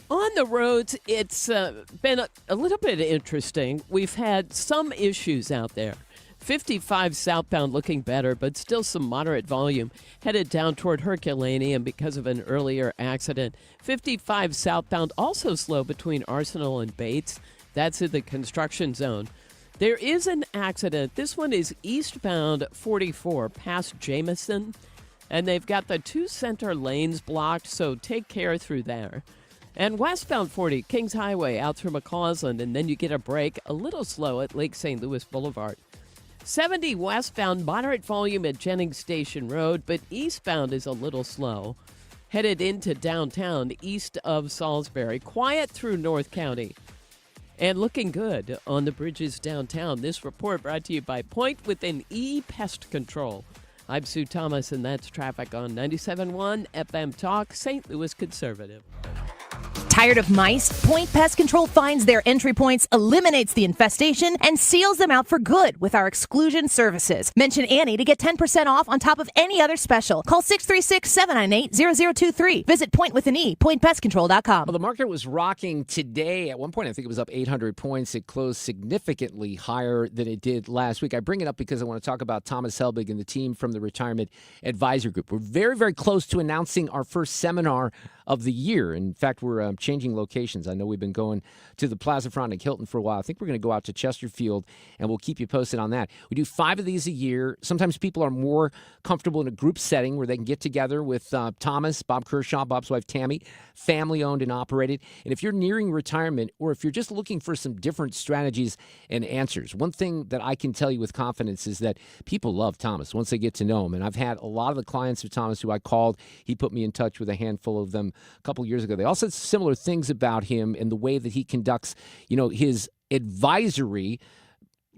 On the roads, it's been a little bit interesting. We've had some issues out there. 55 southbound looking better, but still some moderate volume headed down toward Herculaneum because of an earlier accident. 55 southbound also slow between Arsenal and Bates. That's in the construction zone. There is an accident. This one is eastbound 44 past Jameson, and they've got the 2 center lanes blocked, so take care through there. And westbound 40, Kings Highway out through McCausland, and then you get a break a little slow at Lake St. Louis Boulevard. 70 westbound, moderate volume at Jennings Station Road, but eastbound is a little slow. Headed into downtown east of Salisbury, quiet through North County. And looking good on the bridges downtown. This report brought to you by Point with an E Pest Control. I'm Sue Thomas, and that's traffic on 97.1 FM Talk, St. Louis Conservative. Tired of mice? Point Pest Control finds their entry points, eliminates the infestation, and seals them out for good with our exclusion services. Mention Annie to get 10% off on top of any other special. Call 636-798-0023. Visit Point with an E, pointpestcontrol.com. Well, the market was rocking today. At one point, I think it was up 800 points. It closed significantly higher than it did last week. I bring it up because I want to talk about Thomas Helbig and the team from the Retirement Advisor Group. We're very, very close to announcing our first seminar of the year. In fact, we're changing locations. I know we've been going to the Plaza Frontenac Hilton for a while. I think we're going to go out to Chesterfield, and we'll keep you posted on that. We do 5 of these a year. Sometimes people are more comfortable in a group setting where they can get together with Thomas, Bob Kershaw, Bob's wife Tammy, family-owned and operated. And if you're nearing retirement, or if you're just looking for some different strategies and answers, one thing that I can tell you with confidence is that people love Thomas once they get to know him. And I've had a lot of the clients of Thomas who I called. He put me in touch with a handful of them a couple years ago. They all said similar things about him and the way that he conducts, his advisory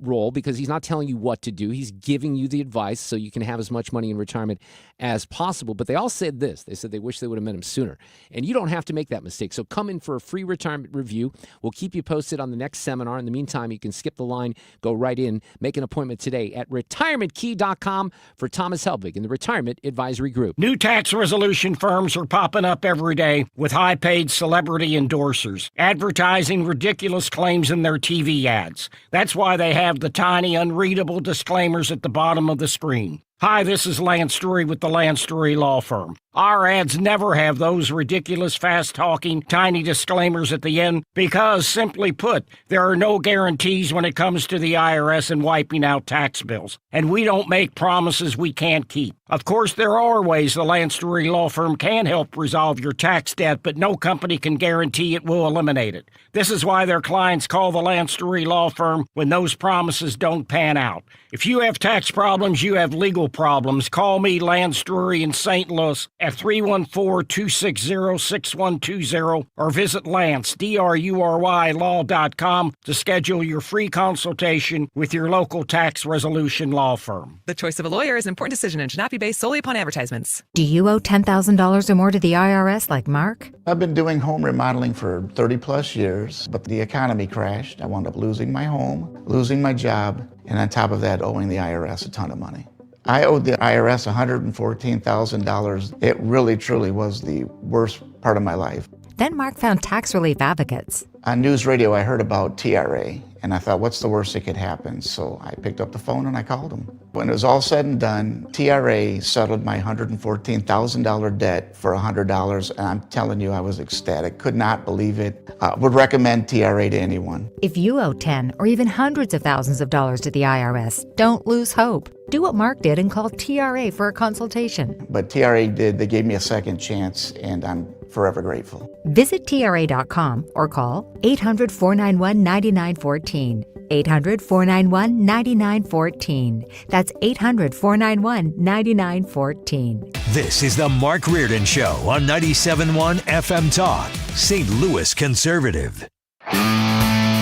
role, because he's not telling you what to do. He's giving you the advice so you can have as much money in retirement as possible. But they all said this. They said they wish they would have met him sooner. And you don't have to make that mistake. So come in for a free retirement review. We'll keep you posted on the next seminar. In the meantime, you can skip the line, go right in, make an appointment today at retirementkey.com for Thomas Helbig and the Retirement Advisory Group. New tax resolution firms are popping up every day with high-paid celebrity endorsers, advertising ridiculous claims in their TV ads. That's why they have the tiny, unreadable disclaimers at the bottom of the screen. Hi, this is Lance Drury with the Lance Drury Law Firm. Our ads never have those ridiculous, fast-talking, tiny disclaimers at the end because, simply put, there are no guarantees when it comes to the IRS and wiping out tax bills. And we don't make promises we can't keep. Of course, there are ways the Lance Drury Law Firm can help resolve your tax debt, but no company can guarantee it will eliminate it. This is why their clients call the Lance Drury Law Firm when those promises don't pan out. If you have tax problems, you have legal problems, call me, Lance Drury in St. Louis, at 314-260-6120 or visit Lance, D-R-U-R-Y, law.com to schedule your free consultation with your local tax resolution law firm. The choice of a lawyer is an important decision and should not be based solely upon advertisements. Do you owe $10,000 or more to the IRS like Mark? I've been doing home remodeling for 30 plus years, but the economy crashed. I wound up losing my home, losing my job, and on top of that, owing the IRS a ton of money. I owed the IRS $114,000. It really, truly was the worst part of my life. Then Mark found tax relief advocates. On news radio, I heard about TRA, and I thought, what's the worst that could happen? So I picked up the phone and I called them. When it was all said and done, TRA settled my $114,000 debt for $100, and I'm telling you, I was ecstatic. Could not believe it. Would recommend TRA to anyone. If you owe 10 or even hundreds of thousands of dollars to the IRS, don't lose hope. Do what Mark did and call TRA for a consultation. But TRA did. They gave me a second chance, and I'm forever grateful. Visit TRA.com or call 800-491-9914. 800-491-9914. That's 800-491-9914. This is the Mark Reardon Show on 97.1 FM Talk, St. Louis Conservative.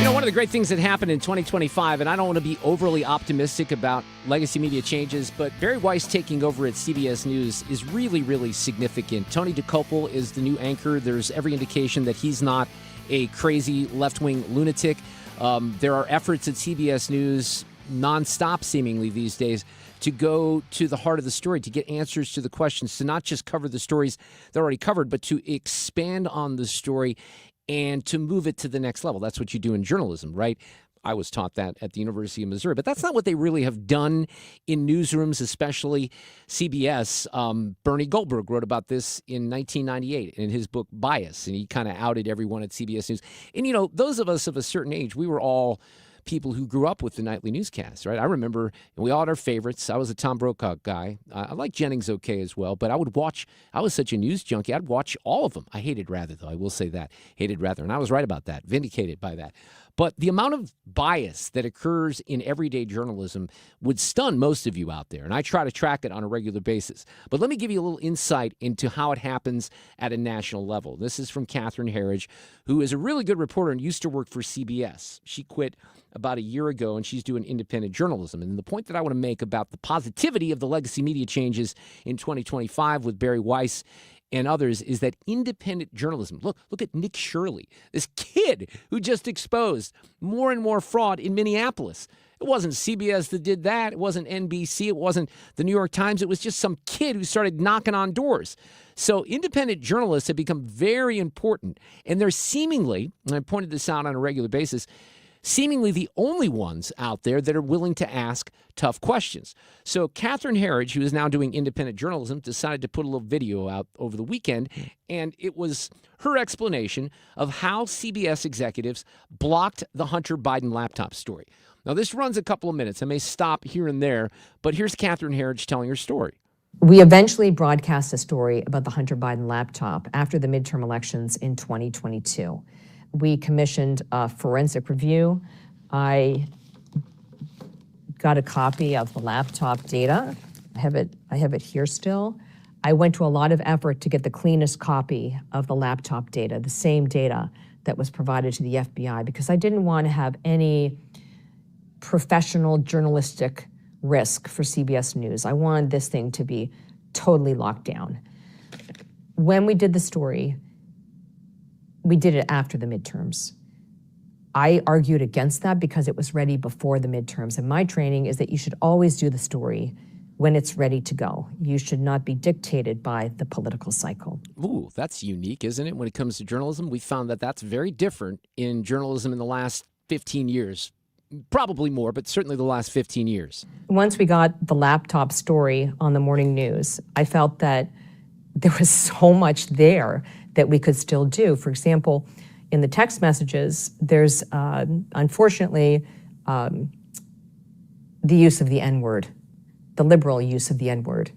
One of the great things that happened in 2025, and I don't want to be overly optimistic about legacy media changes, but Barry Weiss taking over at CBS News is really, really significant. Tony DeCopel is the new anchor. There's every indication that he's not a crazy left-wing lunatic. There are efforts at CBS News nonstop, seemingly these days, to go to the heart of the story, to get answers to the questions, to not just cover the stories they're already covered, but to expand on the story and to move it to the next level. That's what you do in journalism, right? I was taught that at the University of Missouri, but that's not what they really have done in newsrooms, especially CBS. Bernie Goldberg wrote about this in 1998 in his book Bias, and he kind of outed everyone at CBS News. And, those of us of a certain age, we were all people who grew up with the nightly newscasts, right? I remember, and we all had our favorites. I was a Tom Brokaw guy. I like Jennings okay as well, but I was such a news junkie, I'd watch all of them. I hated Rather, though. I will say that. Hated Rather, and I was right about that. Vindicated by that. But the amount of bias that occurs in everyday journalism would stun most of you out there, and I try to track it on a regular basis. But let me give you a little insight into how it happens at a national level. This is from Catherine Herridge, who is a really good reporter and used to work for CBS. She quit about a year ago, and she's doing independent journalism. And the point that I want to make about the positivity of the legacy media changes in 2025 with Barry Weiss and others is that independent journalism. Look at Nick Shirley, this kid who just exposed more and more fraud in Minneapolis. It wasn't CBS that did that. It wasn't NBC. It wasn't the New York Times. It was just some kid who started knocking on doors. So independent journalists have become very important. And they're seemingly, and I pointed this out on a regular basis, seemingly the only ones out there that are willing to ask tough questions. So Catherine Herridge, who is now doing independent journalism, decided to put a little video out over the weekend, and it was her explanation of how CBS executives blocked the Hunter Biden laptop story. Now, this runs a couple of minutes. I may stop here and there, but here's Catherine Herridge telling her story. We eventually broadcast a story about the Hunter Biden laptop after the midterm elections in 2022. We commissioned a forensic review. I got a copy of the laptop data. I have it here still. I went to a lot of effort to get the cleanest copy of the laptop data, the same data that was provided to the FBI, because I didn't want to have any professional journalistic risk for CBS News. I wanted this thing to be totally locked down. When we did the story, we did it after the midterms. I argued against that because it was ready before the midterms. And my training is that you should always do the story when it's ready to go. You should not be dictated by the political cycle. Ooh, that's unique, isn't it? When it comes to journalism, we found that that's very different in journalism in the last 15 years. Probably more, but certainly the last 15 years. Once we got the laptop story on the morning news, I felt that there was so much there that we could still do. For example, in the text messages, there's unfortunately the use of the N-word, the liberal use of the N-word.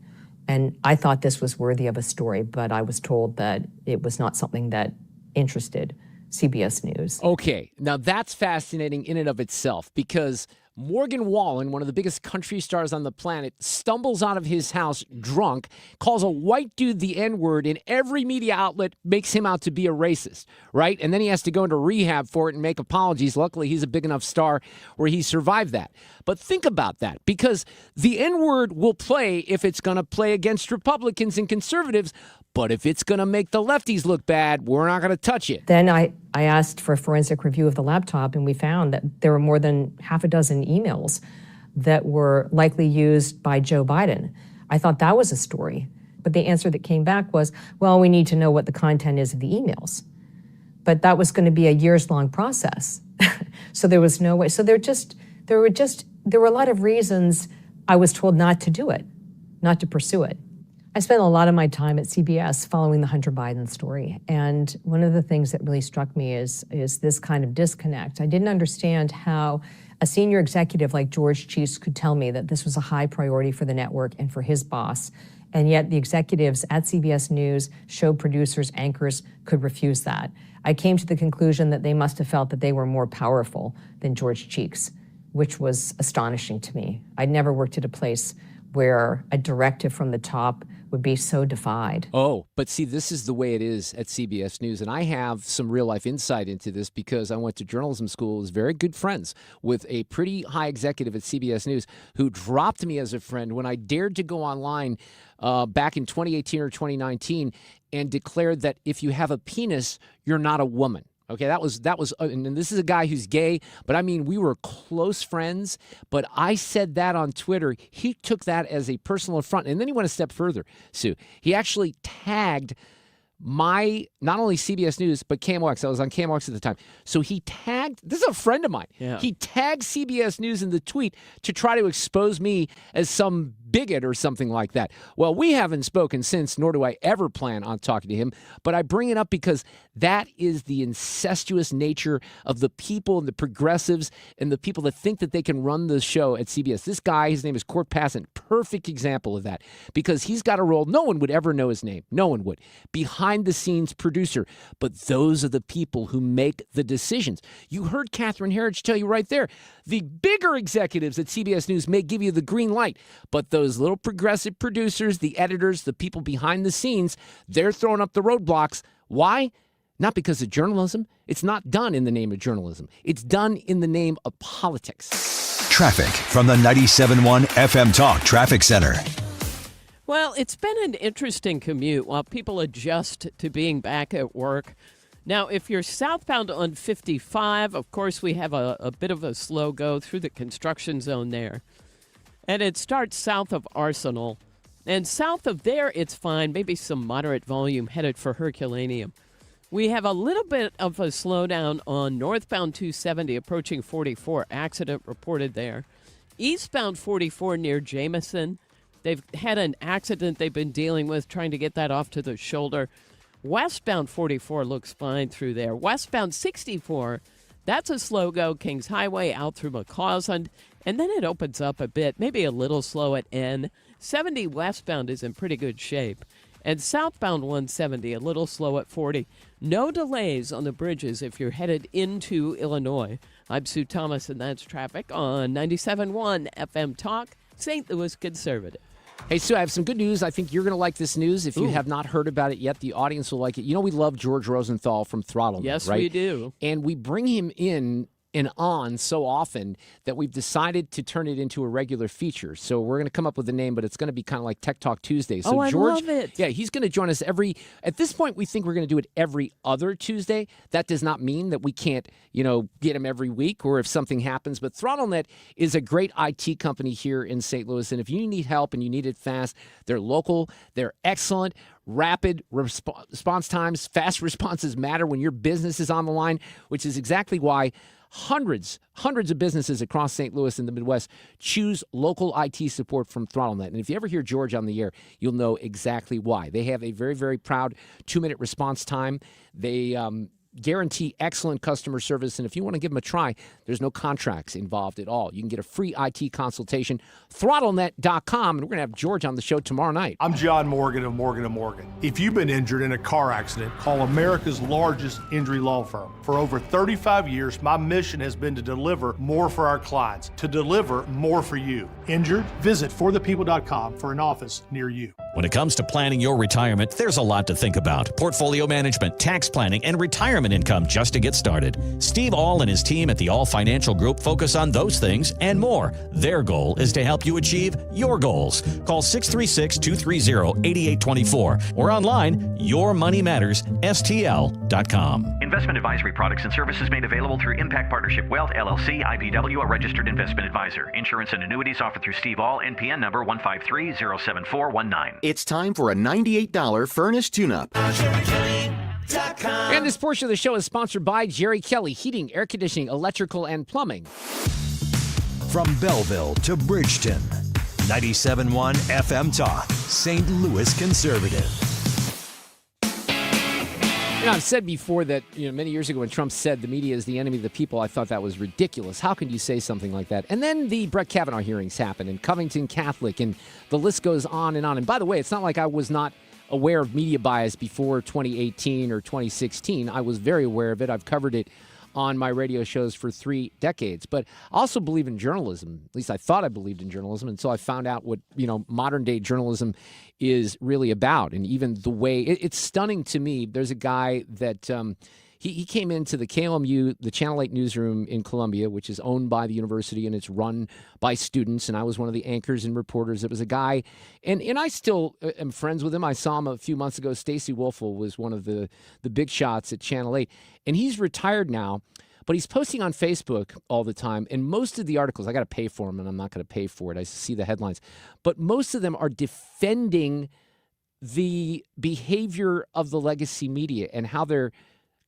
And I thought this was worthy of a story, but I was told that it was not something that interested CBS News. Okay, now that's fascinating in and of itself, because Morgan Wallen, one of the biggest country stars on the planet, stumbles out of his house drunk, calls a white dude the N-word, and every media outlet makes him out to be a racist, right? And then he has to go into rehab for it and make apologies. Luckily, he's a big enough star where he survived that. But think about that, because the N-word will play if it's going to play against Republicans and conservatives, but if it's going to make the lefties look bad, we're not going to touch it. Then I asked for a forensic review of the laptop, and we found that there were more than half a dozen emails that were likely used by Joe Biden. I thought that was a story. But the answer that came back was, well, we need to know what the content is of the emails. But that was going to be a years-long process. So there was no way. So there were a lot of reasons I was told not to do it, not to pursue it. I spent a lot of my time at CBS following the Hunter Biden story. And one of the things that really struck me is this kind of disconnect. I didn't understand how a senior executive like George Cheeks could tell me that this was a high priority for the network and for his boss. And yet the executives at CBS News, show producers, anchors could refuse that. I came to the conclusion that they must have felt that they were more powerful than George Cheeks, which was astonishing to me. I'd never worked at a place where a directive from the top would be so defied. Oh, but see, this is the way it is at CBS News. And I have some real life insight into this because I went to journalism school, was very good friends with a pretty high executive at CBS News who dropped me as a friend when I dared to go online back in 2018 or 2019 and declared that if you have a penis, you're not a woman. Okay, that was, and this is a guy who's gay, but I mean, we were close friends, but I said that on Twitter. He took that as a personal affront, and then he went a step further, Sue. He actually tagged not only CBS News, but KMOX. I was on KMOX at the time. So he tagged, this is a friend of mine. Yeah. He tagged CBS News in the tweet to try to expose me as some bigot or something like that. Well, we haven't spoken since, nor do I ever plan on talking to him. But I bring it up because that is the incestuous nature of the people and the progressives and the people that think that they can run the show at CBS. This guy, his name is Court Passant, perfect example of that because he's got a role. No one would ever know his name. No one would. Behind the scenes producer. But those are the people who make the decisions. You heard Catherine Herridge tell you right there. The bigger executives at CBS News may give you the green light, but those little progressive producers, the editors, the people behind the scenes, they're throwing up the roadblocks. Why? Not because of journalism. It's not done in the name of journalism. It's done in the name of politics. Traffic from the 97.1 FM Talk Traffic Center. Well, it's been an interesting commute while people adjust to being back at work. Now, if you're southbound on 55, of course, we have a bit of a slow go through the construction zone there. And it starts south of Arsenal. And south of there, it's fine. Maybe some moderate volume headed for Herculaneum. We have a little bit of a slowdown on northbound 270 approaching 44. Accident reported there. Eastbound 44 near Jameson. They've had an accident they've been dealing with, trying to get that off to the shoulder. Westbound 44 looks fine through there. Westbound 64, that's a slow go. Kings Highway out through McCausland. And then it opens up a bit, maybe a little slow at N. 70 westbound is in pretty good shape. And southbound 170, a little slow at 40. No delays on the bridges if you're headed into Illinois. I'm Sue Thomas, and that's traffic on 97.1 FM Talk, St. Louis Conservative. Hey, Sue, I have some good news. I think you're going to like this news. If you have not heard about it yet, the audience will like it. You know we love George Rosenthal from Throttleman, Yes, right? we do. And we bring him in and on so often that we've decided to turn it into a regular feature. So we're going to come up with a name, but it's going to be kind of like Tech Talk Tuesday. So I George, love it. Yeah, he's going to join us at this point, we think we're going to do it every other Tuesday. That does not mean that we can't, get him every week or if something happens. But ThrottleNet is a great IT company here in St. Louis. And if you need help and you need it fast, they're local, they're excellent. Rapid response times, fast responses matter when your business is on the line, which is exactly why hundreds of businesses across St. Louis and the Midwest choose local IT support from ThrottleNet. And if you ever hear George on the air, you'll know exactly why. They have a very, very proud 2-minute response time. They guarantee excellent customer service. And if you want to give them a try, there's no contracts involved at all. You can get a free IT consultation, throttlenet.com. And we're going to have George on the show tomorrow night. I'm John Morgan of Morgan & Morgan. If you've been injured in a car accident, call America's largest injury law firm. For over 35 years, my mission has been to deliver more for our clients, to deliver more for you. Injured? Visit forthepeople.com for an office near you. When it comes to planning your retirement, there's a lot to think about. Portfolio management, tax planning, and retirement income just to get started. Steve All and his team at the All Financial Group focus on those things and more. Their goal is to help you achieve your goals. Call 636-230-8824 or online, yourmoneymattersstl.com. Investment advisory products and services made available through Impact Partnership Wealth, LLC, IBW, a registered investment advisor. Insurance and annuities offered through Steve All, NPN number 153-07419. It's time for a $98 furnace tune-up. And this portion of the show is sponsored by Jerry Kelly, heating, air conditioning, electrical, and plumbing. From Belleville to Bridgeton, 97.1 FM Talk, St. Louis Conservative. I've said before that, many years ago when Trump said the media is the enemy of the people, I thought that was ridiculous. How can you say something like that? And then the Brett Kavanaugh hearings happened, and Covington Catholic, and the list goes on and on. And by the way, it's not like I was not aware of media bias before 2018 or 2016. I was very aware of it. I've covered it on my radio shows for 3 decades. But I also believe in journalism. At least I thought I believed in journalism until I found out what, modern day journalism is really about. And even the way it's stunning to me. There's a guy that He came into the KLMU, the Channel 8 newsroom in Columbia, which is owned by the university and it's run by students. And I was one of the anchors and reporters. It was a guy, and I still am friends with him. I saw him a few months ago. Stacy Wolfel was one of the big shots at Channel 8. And he's retired now, but he's posting on Facebook all the time. And most of the articles, I got to pay for them, and I'm not going to pay for it. I see the headlines. But most of them are defending the behavior of the legacy media and how they're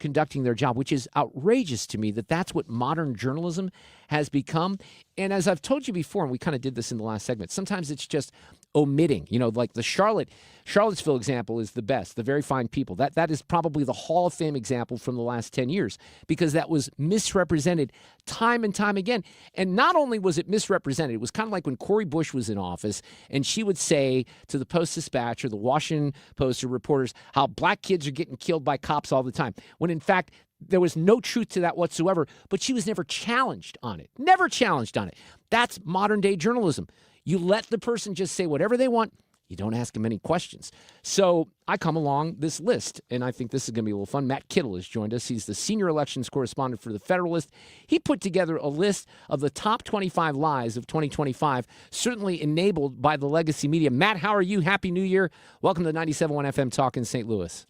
conducting their job, which is outrageous to me that that's what modern journalism has become. And as I've told you before, and we kind of did this in the last segment, sometimes it's just omitting, like the Charlottesville example is the best, the very fine people. That is probably the Hall of Fame example from the last 10 years because that was misrepresented time and time again. And not only was it misrepresented, it was kind of like when Cori Bush was in office and she would say to the Post-Dispatch or the Washington Post or reporters how black kids are getting killed by cops all the time, when in fact there was no truth to that whatsoever, but she was never challenged on it. Never challenged on it. That's modern day journalism. You let the person just say whatever they want. You don't ask them any questions. So I come along this list, and I think this is going to be a little fun. Matt Kittle has joined us. He's the senior elections correspondent for the Federalist. He put together a list of the top 25 lies of 2025, certainly enabled by the legacy media. Matt, how are you? Happy New Year. Welcome to 97.1 FM Talk in St. Louis.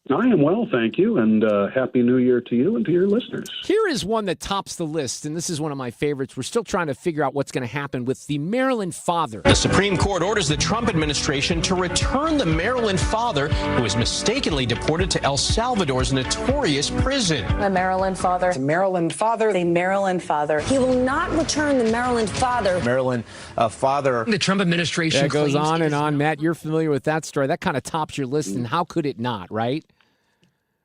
I am well, thank you, and Happy New Year to you and to your listeners. Here is one that tops the list, and this is one of my favorites. We're still trying to figure out what's going to happen with the Maryland father. The Supreme Court orders the Trump administration to return the Maryland father who was mistakenly deported to El Salvador's notorious prison. The Maryland father. The Maryland father. The Maryland father. He will not return the Maryland father. Maryland father. The Trump administration That goes on and on. Matt, you're familiar with that story. That kind of tops your list, and how could it not, right?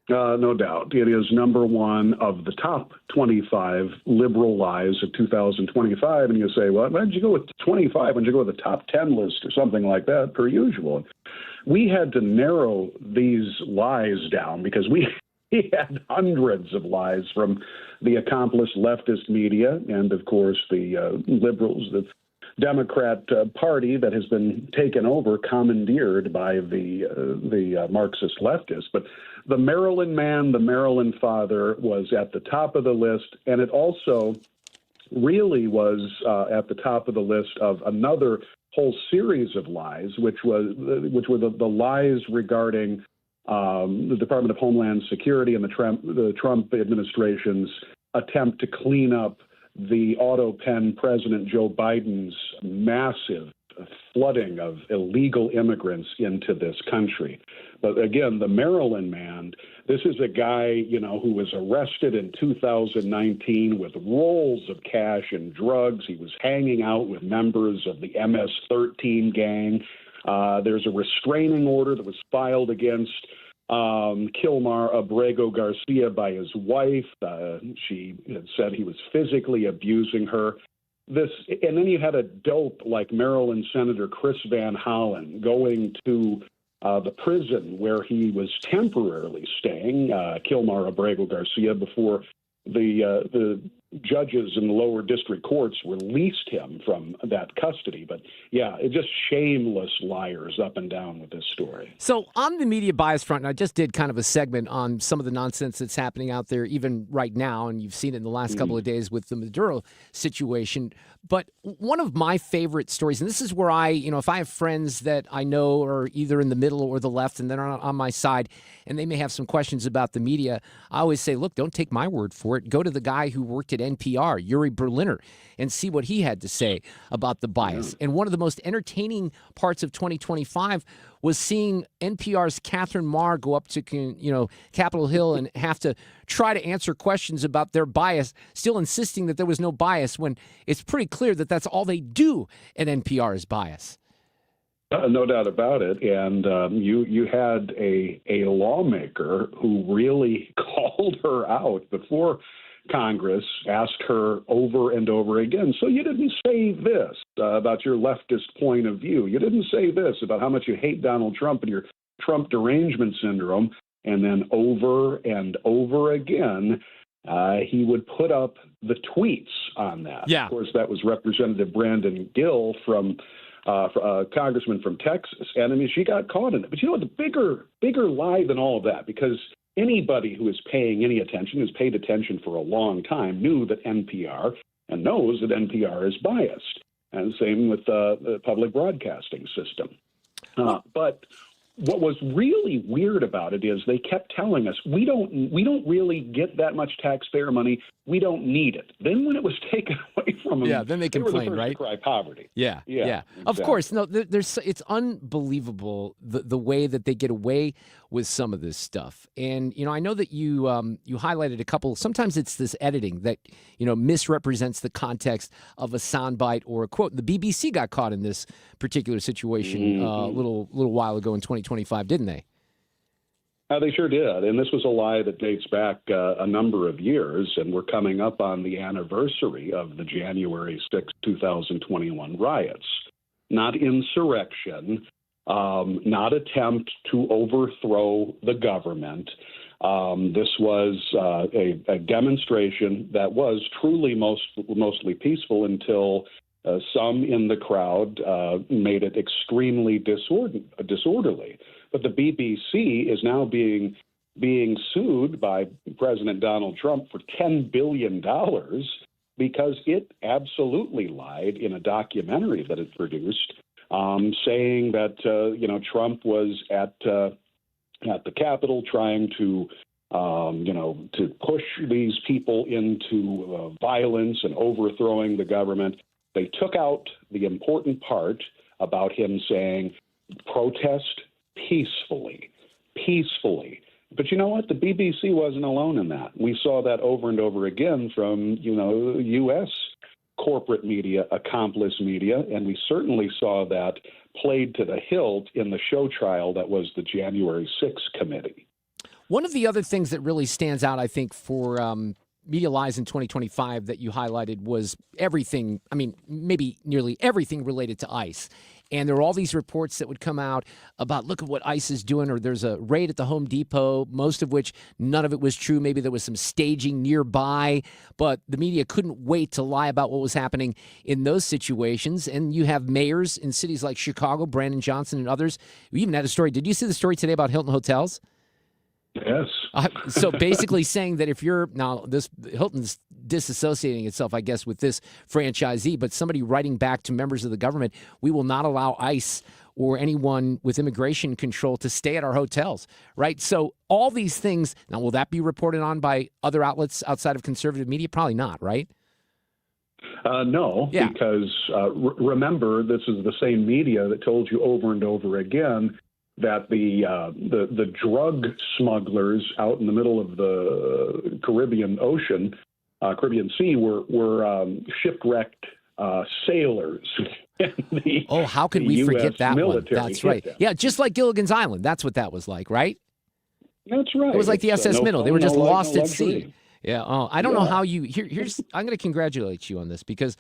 No doubt. It is number one of the top 25 liberal lies of 2025. And you say, well, why did you go with 25? Why did you go with the top 10 list or something like that, per usual? We had to narrow these lies down because we had hundreds of lies from the accomplished leftist media and, of course, the liberals, the Democrat Party that has been taken over, commandeered by the Marxist leftists. But the Maryland man, the Maryland father, was at the top of the list, and it also really was at the top of the list of another whole series of lies, which were the lies regarding the Department of Homeland Security and the Trump administration's attempt to clean up the auto pen President Joe Biden's massive flooding of illegal immigrants into this country. But again, the Maryland man, this is a guy, who was arrested in 2019 with rolls of cash and drugs. He was hanging out with members of the MS-13 gang. There's a restraining order that was filed against Kilmar Abrego Garcia by his wife. She had said he was physically abusing her. And then you had a dope like Maryland Senator Chris Van Hollen going to the prison where he was temporarily staying, Kilmar Abrego Garcia, before the judges in the lower district courts released him from that custody. But yeah, it's just shameless liars up and down with this story. So on the media bias front, and I just did kind of a segment on some of the nonsense that's happening out there even right now, and you've seen it in the last couple of days with the Maduro situation. But one of my favorite stories, and this is where if I have friends that I know are either in the middle or the left and they're on my side, and they may have some questions about the media, I always say, look, don't take my word for it. Go to the guy who worked at NPR, Yuri Berliner, and see what he had to say about the bias. And one of the most entertaining parts of 2025 was seeing NPR's Catherine Marr go up to, Capitol Hill and have to try to answer questions about their bias, still insisting that there was no bias when it's pretty clear that that's all they do at NPR is bias. No doubt about it. And you had a lawmaker who really called her out before Congress, asked her over and over again, so you didn't say this about your leftist point of view. You didn't say this about how much you hate Donald Trump and your Trump derangement syndrome. And then over and over again, he would put up the tweets on that. Yeah. Of course, that was Representative Brandon Gill from congressman from Texas. And I mean, she got caught in it. But the bigger lie than all of that, because Anybody who is paying any attention, who's paid attention for a long time, knew that NPR and knows that NPR is biased. And same with the public broadcasting system. But what was really weird about it is they kept telling us, we don't really get that much taxpayer money. We don't need it. Then when it was taken away from them, then they were the complained, first right? to cry poverty. Yeah. Exactly. Of course. No, it's unbelievable the way that they get away with some of this stuff. And, I know that you highlighted a couple. Sometimes it's this editing that, misrepresents the context of a soundbite or a quote. The BBC got caught in this particular situation a little while ago in 2025, didn't they? They sure did. And this was a lie that dates back a number of years, and we're coming up on the anniversary of the January 6, 2021 riots. Not insurrection, not attempt to overthrow the government. This was a demonstration that was truly mostly peaceful until some in the crowd made it extremely disorderly. But the BBC is now being sued by President Donald Trump for $10 billion because it absolutely lied in a documentary that it produced, saying that Trump was at the Capitol trying to push these people into violence and overthrowing the government. They took out the important part about him saying protest peacefully. But you know what? The BBC wasn't alone in that. We saw that over and over again from, U.S. corporate media, accomplice media, and we certainly saw that played to the hilt in the show trial that was the January 6th committee. One of the other things that really stands out, I think, for Media Lies in 2025 that you highlighted was everything, maybe nearly everything related to ICE. And there were all these reports that would come out about, look at what ICE is doing, or there's a raid at the Home Depot, most of which none of it was true. Maybe there was some staging nearby, but the media couldn't wait to lie about what was happening in those situations. And you have mayors in cities like Chicago, Brandon Johnson and others. We even had a story. Did you see the story today about Hilton Hotels? Yes. So basically saying that if you're now this Hilton's disassociating itself, I guess, with this franchisee, but somebody writing back to members of the government, we will not allow ICE or anyone with immigration control to stay at our hotels, right? So all these things, now will that be reported on by other outlets outside of conservative media? Probably not, right? No, because remember, this is the same media that told you over and over again that the drug smugglers out in the middle of the Caribbean Sea were shipwrecked sailors. How could we forget that one? That's right. Them. Yeah, just like Gilligan's Island. That's what that was like, right? That's right. It was like the SS Minnow. They were just lost at sea. Yeah. Oh, I don't know how you. Here's. I'm going to congratulate you on this because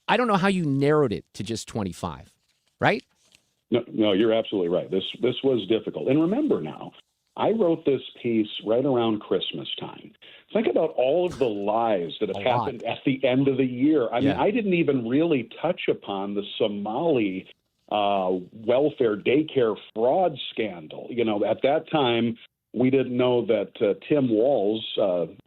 I don't know how you narrowed it to just 25, right? No, you're absolutely right. This was difficult. And remember now, I wrote this piece right around Christmas time. Think about all of the lies that have happened at the end of the year. I mean, I didn't even really touch upon the Somali welfare daycare fraud scandal. At that time, we didn't know that Tim Walz,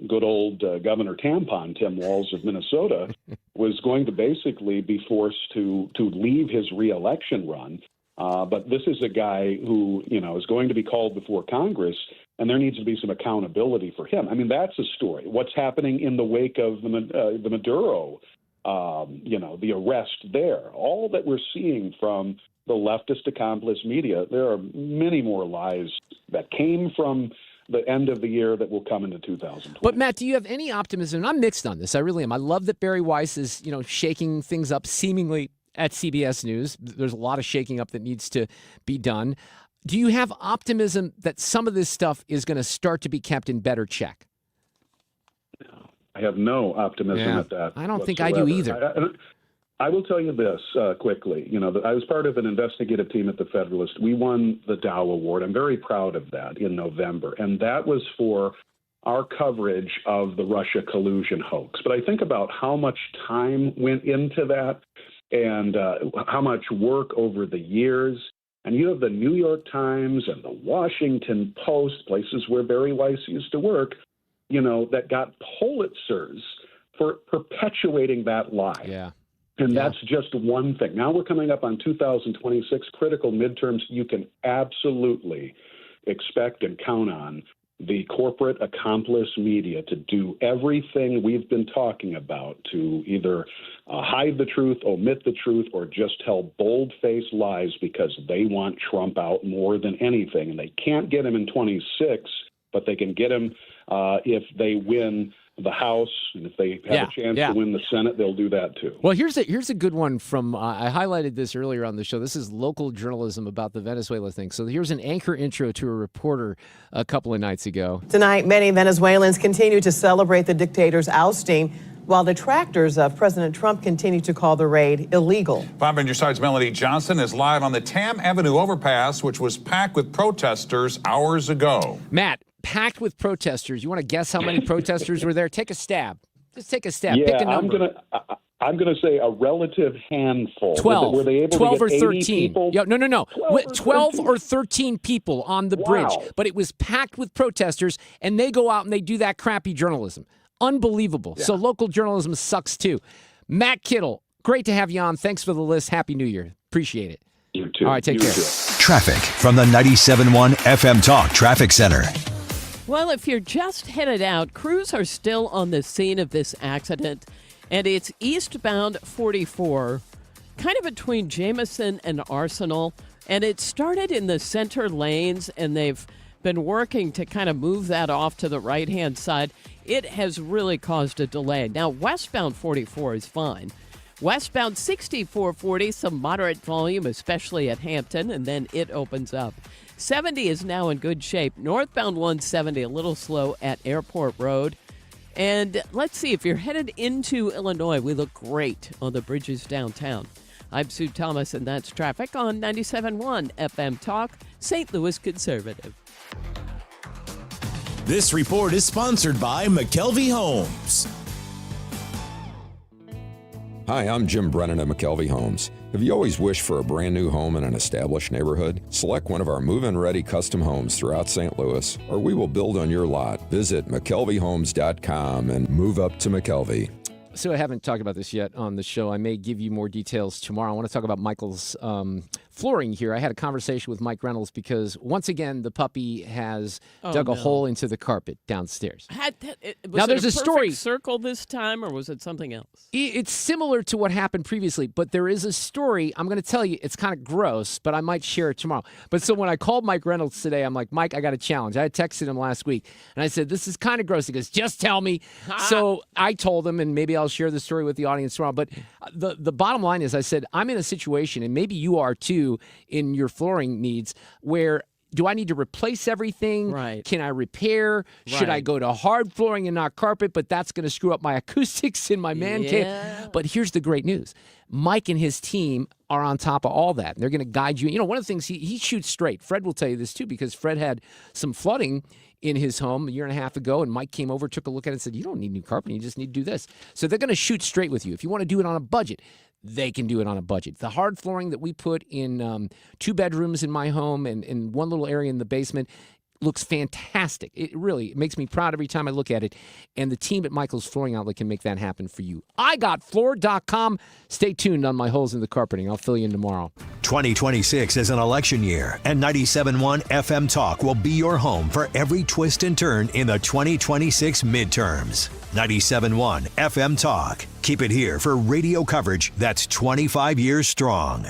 good old Governor Tampon Tim Walz of Minnesota, was going to basically be forced to leave his reelection run. But this is a guy who, is going to be called before Congress, and there needs to be some accountability for him. I mean, that's a story. What's happening in the wake of the Maduro, the arrest there, all that we're seeing from the leftist accomplice media, there are many more lies that came from the end of the year that will come into 2020. But Matt, do you have any optimism? And I'm mixed on this. I really am. I love that Barry Weiss is, shaking things up seemingly at CBS News. There's a lot of shaking up that needs to be done. Do you have optimism that some of this stuff is going to start to be kept in better check? I have no optimism at that. I don't think I do either. I will tell you this quickly. I was part of an investigative team at the Federalist. We won the Dow Award. I'm very proud of that in November. And that was for our coverage of the Russia collusion hoax. But I think about how much time went into that and how much work over the years. And you have the New York Times and the Washington Post, places where Barry Weiss used to work, that got Pulitzers for perpetuating that lie. Yeah. And that's just one thing. Now we're coming up on 2026 critical midterms. You can absolutely expect and count on the corporate accomplice media to do everything we've been talking about to either hide the truth, omit the truth, or just tell bold-faced lies because they want Trump out more than anything. And they can't get him in 26, but they can get him if they win the House, and if they have a chance to win the Senate, they'll do that too. Well, here's a good one from, I highlighted this earlier on the show. This is local journalism about the Venezuela thing. So here's an anchor intro to a reporter a couple of nights ago. Tonight, many Venezuelans continue to celebrate the dictator's ousting, while detractors of President Trump continue to call the raid illegal. 5 on your side's Melody Johnson is live on the Tam Avenue overpass, which was packed with protesters hours ago. Matt, packed with protesters. You want to guess how many protesters were there? Take a stab. Just take a stab. Yeah, Pick a number. I'm gonna say a relative handful. 12. Were they able 12 to get or 80 13. people? Yeah, no. 12 13. or 13 people on the bridge. But it was packed with protesters, and they go out and they do that crappy journalism. Unbelievable. Yeah. So local journalism sucks too. Matt Kittle, great to have you on. Thanks for the list. Happy New Year. Appreciate it. You too. All right, take care. Traffic from the 97.1 FM Talk Traffic Center. Well, if you're just headed out, crews are still on the scene of this accident, and it's eastbound 44, kind of between Jameson and Arsenal, and it started in the center lanes, and they've been working to kind of move that off to the right-hand side. It has really caused a delay. Now, westbound 44 is fine. Westbound 6440, some moderate volume, especially at Hampton, and then it opens up. 70 is now in good shape. Northbound 170, a little slow at Airport Road. And let's see, if you're headed into Illinois, we look great on the bridges downtown. I'm Sue Thomas, and that's traffic on 97.1 FM Talk, St. Louis Conservative. This report is sponsored by McKelvey Homes. Hi, I'm Jim Brennan at McKelvey Homes. Have you always wished for a brand new home in an established neighborhood? Select one of our move-in ready custom homes throughout St. Louis, or we will build on your lot. Visit McKelveyhomes.com and move up to McKelvey. So I haven't talked about this yet on the show. I may give you more details tomorrow. I want to talk about Michael's flooring here. I had a conversation with Mike Reynolds because, once again, the puppy has dug a hole into the carpet downstairs. Was it a story circle this time, or was it something else? It's similar to what happened previously, but there is a story. I'm going to tell you, it's kind of gross, but I might share it tomorrow. But so when I called Mike Reynolds today, I'm like, Mike, I got a challenge. I had texted him last week, and I said, this is kind of gross. He goes, just tell me. So I told him, and maybe I'll share the story with the audience tomorrow. But the bottom line is, I said, I'm in a situation, and maybe you are too, in your flooring needs, where do I need to replace everything? Right. Can I repair? Should I go to hard flooring and not carpet? But that's going to screw up my acoustics in my man cave. But here's the great news. Mike and his team are on top of all that. They're going to guide you. You know, one of the things, he shoots straight. Fred will tell you this too, because Fred had some flooding in his home a year and a half ago, and Mike came over, took a look at it, and said, you don't need new carpet, you just need to do this. So they're going to shoot straight with you. If you want to do it on a budget, they can do it on a budget. The hard flooring that we put in 2 bedrooms in my home and in one little area in the basement looks fantastic. It makes me proud every time I look at it. And the team at Michael's Flooring Outlet can make that happen for you. IGotFloor.com. Stay tuned on my holes in the carpeting. I'll fill you in tomorrow. 2026 is an election year, and 97.1 FM Talk will be your home for every twist and turn in the 2026 midterms. 97.1 FM Talk. Keep it here for radio coverage that's 25 years strong.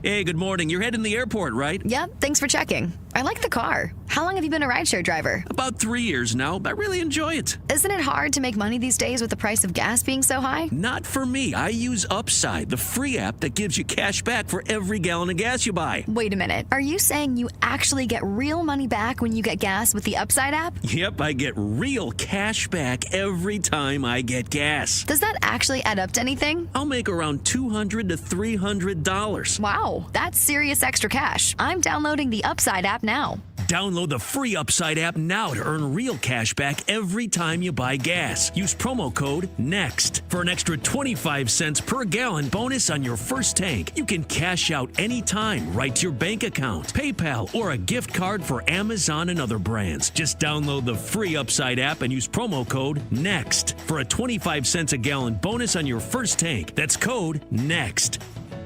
Hey, good morning. You're heading to the airport, right? Yep, thanks for checking. I like the car. How long have you been a rideshare driver? About 3 years now. I really enjoy it. Isn't it hard to make money these days with the price of gas being so high? Not for me. I use Upside, the free app that gives you cash back for every gallon of gas you buy. Wait a minute. Are you saying you actually get real money back when you get gas with the Upside app? Yep, I get real cash back every time I get gas. Does that actually add up to anything? I'll make around $200 to $300. Wow, that's serious extra cash. I'm downloading the Upside app now. Download the free Upside app now to earn real cash back every time you buy gas. Use promo code NEXT for an extra 25 cents per gallon bonus on your first tank. You can cash out anytime right to your bank account, PayPal, or a gift card for Amazon and other brands. Just download the free Upside app and use promo code NEXT for a 25 cents a gallon bonus on your first tank. That's code NEXT.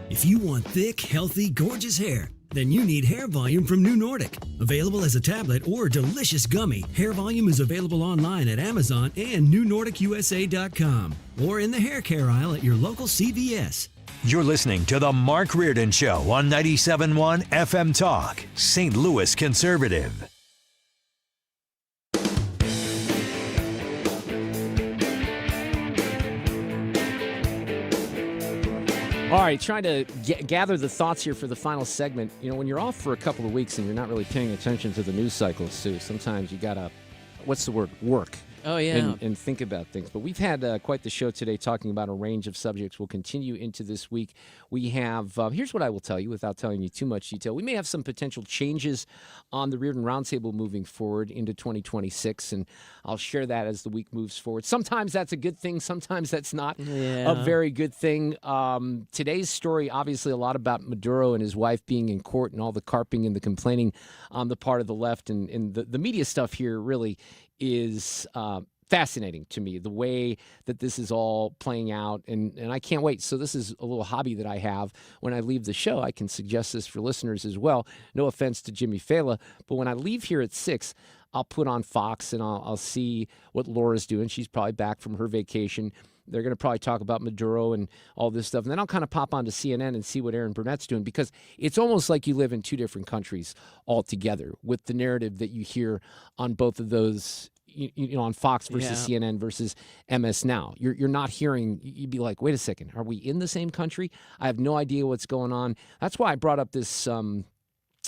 If you want thick, healthy, gorgeous hair, then you need Hair Volume from New Nordic. Available as a tablet or delicious gummy, Hair Volume is available online at Amazon and NewNordicUSA.com or in the hair care aisle at your local CVS. You're listening to The Mark Reardon Show on 97.1 FM Talk, St. Louis Conservative. All right, trying to gather the thoughts here for the final segment. You know, when you're off for a couple of weeks and you're not really paying attention to the news cycles, too, sometimes you got to, what's the word, work. Oh, yeah. And think about things. But we've had quite the show today talking about a range of subjects. We'll continue into this week. We have, here's what I will tell you without telling you too much detail. We may have some potential changes on the Reardon Roundtable moving forward into 2026, and I'll share that as the week moves forward. Sometimes that's a good thing. Sometimes that's not a very good thing. Today's story, obviously, a lot about Maduro and his wife being in court and all the carping and the complaining on the part of the left. And the media stuff here really is fascinating to me, the way that this is all playing out, and I can't wait. So this is a little hobby that I have. When I leave the show, I can suggest this for listeners as well. No offense to Jimmy Fallon, but when I leave here at 6, I'll put on Fox and I'll see what Laura's doing. She's probably back from her vacation. They're going to probably talk about Maduro and all this stuff. And then I'll kind of pop onto CNN and see what Aaron Burnett's doing, because it's almost like you live in two different countries altogether with the narrative that you hear on both of those, you know, on Fox versus CNN versus MS Now. You're not hearing, you'd be like, wait a second, are we in the same country? I have no idea what's going on. That's why I brought up this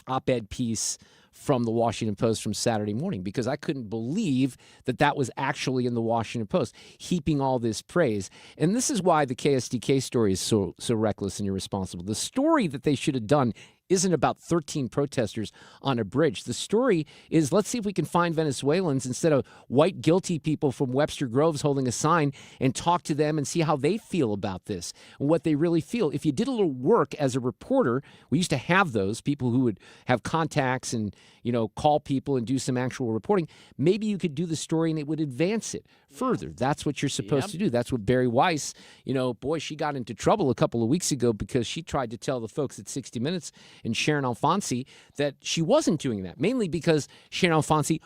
op-ed piece from the Washington Post from Saturday morning, because I couldn't believe that that was actually in the Washington Post, heaping all this praise. And this is why the KSDK story is so reckless and irresponsible. The story that they should have done isn't about 13 protesters on a bridge. The story is, let's see if we can find Venezuelans instead of white guilty people from Webster Groves holding a sign, and talk to them and see how they feel about this and what they really feel. If you did a little work as a reporter, we used to have those people who would have contacts and, you know, call people and do some actual reporting. Maybe you could do the story and it would advance it further. That's what you're supposed to do. That's what Barry Weiss, you know, boy, she got into trouble a couple of weeks ago because she tried to tell the folks at 60 Minutes and Sharon Alfonsi that she wasn't doing that, mainly because Sharon Alfonsi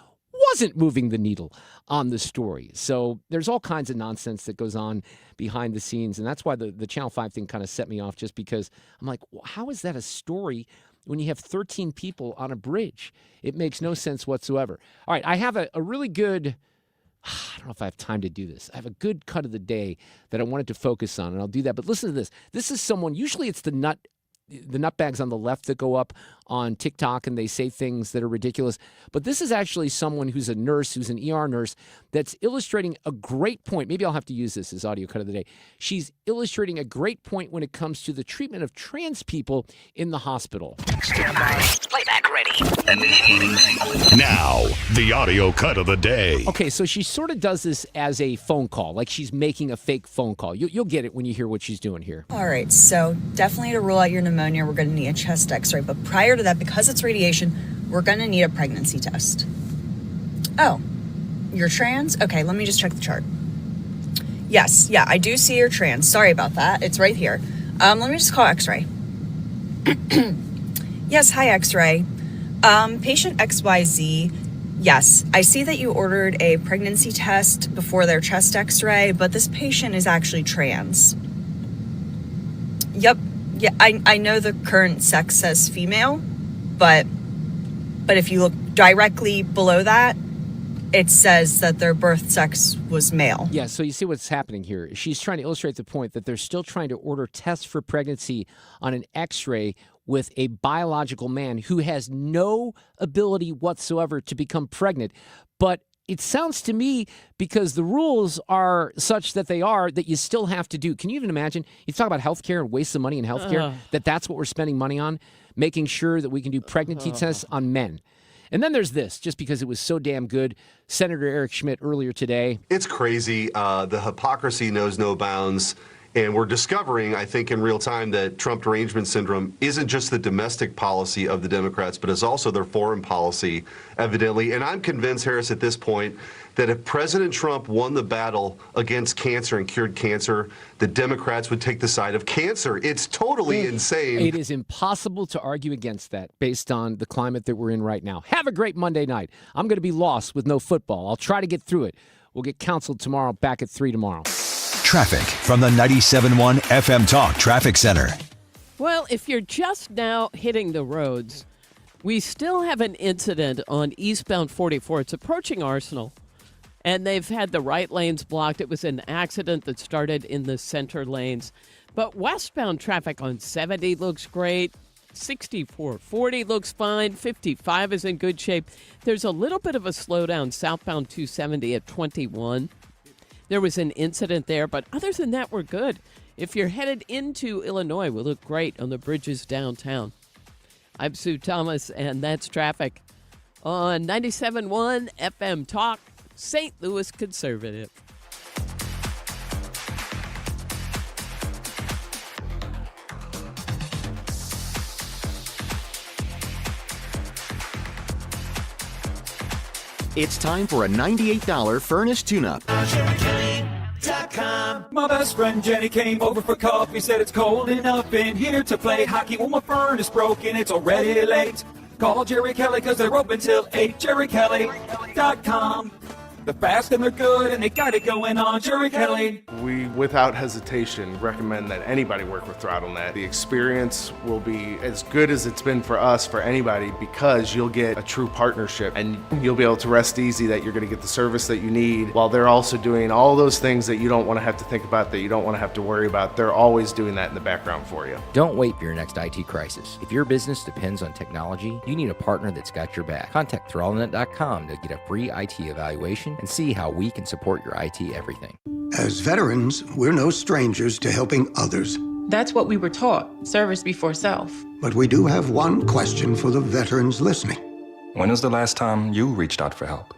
wasn't moving the needle on the story. So there's all kinds of nonsense that goes on behind the scenes, and that's why the Channel 5 thing kind of set me off, just because I'm like, well, how is that a story when you have 13 people on a bridge? It makes no sense whatsoever. All right, I have a really good, I don't know if I have time to do this. I have a good cut of the day that I wanted to focus on, and I'll do that. But listen to this. This is someone, usually it's the nutbags on the left that go up on TikTok and they say things that are ridiculous. But this is actually someone who's a nurse, who's an ER nurse, that's illustrating a great point. Maybe I'll have to use this as audio cut of the day. She's illustrating a great point when it comes to the treatment of trans people in the hospital. Stand by. Playback ready. Now, the audio cut of the day. Okay, so she sort of does this as a phone call, like she's making a fake phone call. You'll get it when you hear what she's doing here. All right, so definitely to rule out your pneumonia, we're going to need a chest x-ray. But prior to that, because it's radiation, we're going to need a pregnancy test. Oh, you're trans? Okay, let me just check the chart. Yes, yeah, I do see you're trans. Sorry about that. It's right here. Let me just call x-ray. Yes, hi, x-ray. Patient XYZ. Yes, I see that you ordered a pregnancy test before their chest x-ray, but this patient is actually trans. Yep. Yeah, I know the current sex says female, but if you look directly below that, it says that their birth sex was male. Yeah, so you see what's happening here. She's trying to illustrate the point that they're still trying to order tests for pregnancy on an x-ray with a biological man who has no ability whatsoever to become pregnant. But it sounds to me, because the rules are such that they are, that you still have to do. Can you even imagine? You talk about healthcare and waste of money in healthcare, that's what we're spending money on, making sure that we can do pregnancy tests on men. And then there's this, just because it was so damn good. Senator Eric Schmidt earlier today. It's crazy. The hypocrisy knows no bounds. And we're discovering, I think, in real time that Trump derangement syndrome isn't just the domestic policy of the Democrats, but is also their foreign policy, evidently. And I'm convinced, Harris, at this point, that if President Trump won the battle against cancer and cured cancer, the Democrats would take the side of cancer. It's totally insane. It is impossible to argue against that based on the climate that we're in right now. Have a great Monday night. I'm going to be lost with no football. I'll try to get through it. We'll get counseled tomorrow, back at 3 tomorrow. Traffic from the 97.1 FM Talk Traffic Center. Well, if you're just now hitting the roads, we still have an incident on eastbound 44. It's approaching Arsenal, and they've had the right lanes blocked. It was an accident that started in the center lanes. But westbound traffic on 70 looks great. 6440 looks fine. 55 is in good shape. There's a little bit of a slowdown southbound 270 at 21. There was an incident there, but other than that, we're good. If you're headed into Illinois, we look great on the bridges downtown. I'm Sue Thomas, and that's traffic on 97.1 FM Talk, St. Louis Conservative. It's time for a $98 furnace tune-up. My best friend Jenny came over for coffee, said it's cold enough in here to play hockey. Well, my furnace broken, it's already late. Call Jerry Kelly, cause they're open till 8. JerryKelly.com. They're fast and they're good and they got it going on. Jerry Kelly. We, without hesitation, recommend that anybody work with ThrottleNet. The experience will be as good as it's been for us, for anybody, because you'll get a true partnership and you'll be able to rest easy that you're going to get the service that you need, while they're also doing all those things that you don't want to have to think about, that you don't want to have to worry about. They're always doing that in the background for you. Don't wait for your next IT crisis. If your business depends on technology, you need a partner that's got your back. Contact ThrottleNet.com to get a free IT evaluation and see how we can support your IT everything. As veterans, we're no strangers to helping others. That's what we were taught, service before self. But we do have one question for the veterans listening. When was the last time you reached out for help?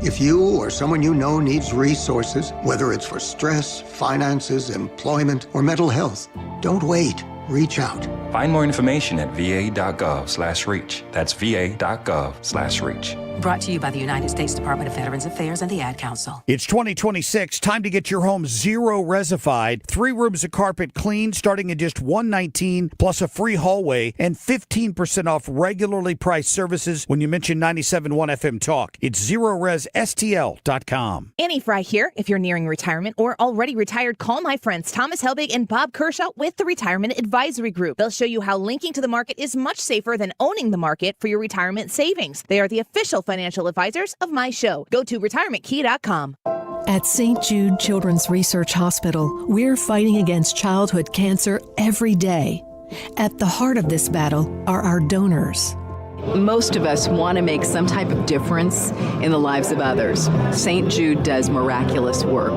If you or someone you know needs resources, whether it's for stress, finances, employment, or mental health, don't wait. Reach out. Find more information at va.gov/reach. That's va.gov/reach. Brought to you by the United States Department of Veterans Affairs and the Ad Council. It's 2026. Time to get your home zero resified. 3 rooms of carpet clean, starting at just $119, plus a free hallway and 15% off regularly priced services when you mention 97.1 FM Talk. It's ZeroResSTL.com. Annie Fry here. If you're nearing retirement or already retired, call my friends Thomas Helbig and Bob Kershaw with the Retirement Advisory Group. They'll show you how linking to the market is much safer than owning the market for your retirement savings. They are the official financial advisors of my show. Go to retirementkey.com. At St. Jude Children's Research Hospital, we're fighting against childhood cancer every day. At the heart of this battle are our donors. Most of us want to make some type of difference in the lives of others. St. Jude does miraculous work.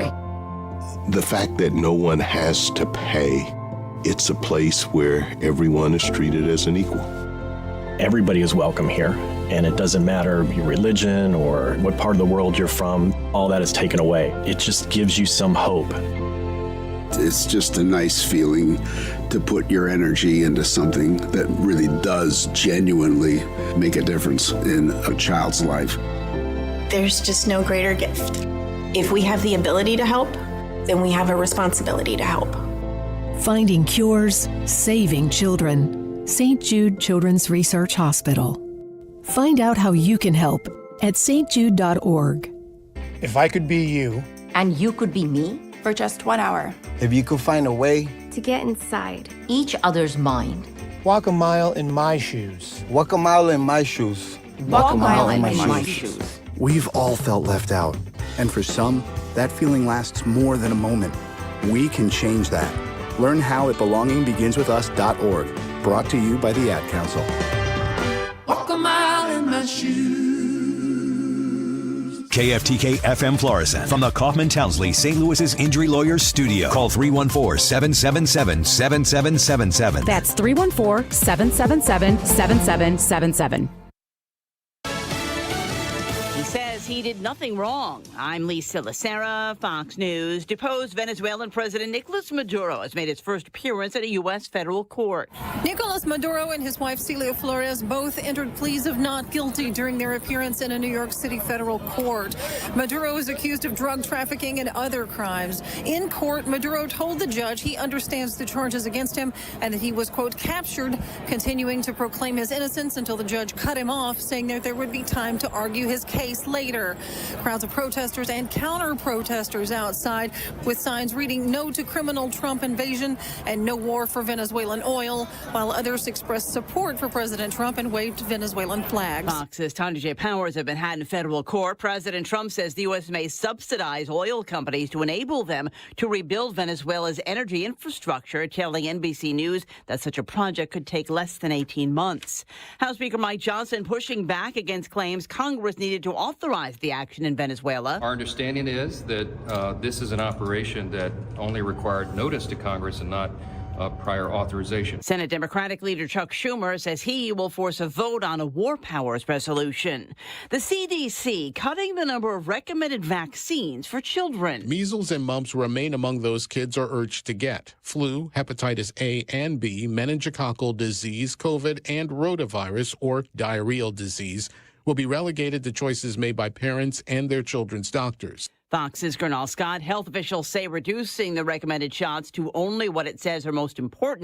The fact that no one has to pay, it's a place where everyone is treated as an equal. Everybody is welcome here, and it doesn't matter your religion or what part of the world you're from. All that is taken away. It just gives you some hope. It's just a nice feeling to put your energy into something that really does genuinely make a difference in a child's life. There's just no greater gift. If we have the ability to help, then we have a responsibility to help. Finding cures, saving children. St. Jude Children's Research Hospital. Find out how you can help at stjude.org. If I could be you, and you could be me for just 1 hour. If you could find a way to get inside each other's mind. Walk a mile in my shoes. Walk a mile in my shoes. Walk a mile in my shoes. We've all felt left out. And for some, that feeling lasts more than a moment. We can change that. Learn how at belongingbeginswithus.org. Brought to you by the Ad Council. Walk a mile in my shoes. KFTK FM Florissant from the Kaufman Townsley St. Louis's Injury Lawyers Studio. Call 314-777-7777. That's 314-777-7777. He did nothing wrong. I'm Lisa Lacera, Fox News. Deposed Venezuelan President Nicolas Maduro has made his first appearance at a U.S. federal court. Nicolas Maduro and his wife Celia Flores both entered pleas of not guilty during their appearance in a New York City federal court. Maduro is accused of drug trafficking and other crimes. In court, Maduro told the judge he understands the charges against him and that he was, quote, captured, continuing to proclaim his innocence until the judge cut him off, saying that there would be time to argue his case later. Crowds of protesters and counter-protesters outside with signs reading "No to criminal Trump invasion" and "No war for Venezuelan oil," while others expressed support for President Trump and waved Venezuelan flags. Fox's Tanya J. Powers at Manhattan federal court. President Trump says the U.S. may subsidize oil companies to enable them to rebuild Venezuela's energy infrastructure, telling NBC News that such a project could take less than 18 months. House Speaker Mike Johnson pushing back against claims Congress needed to authorize the action in Venezuela. Our understanding is that this is an operation that only required notice to Congress and not prior authorization. Senate Democratic leader Chuck Schumer says he will force a vote on a war powers resolution. The CDC cutting the number of recommended vaccines for children. Measles and mumps remain among those kids are urged to get. Flu, hepatitis A and B, meningococcal disease, COVID, and rotavirus or diarrheal disease will be relegated to choices made by parents and their children's doctors. Fox's Gernal Scott. Health officials say reducing the recommended shots to only what it says are most important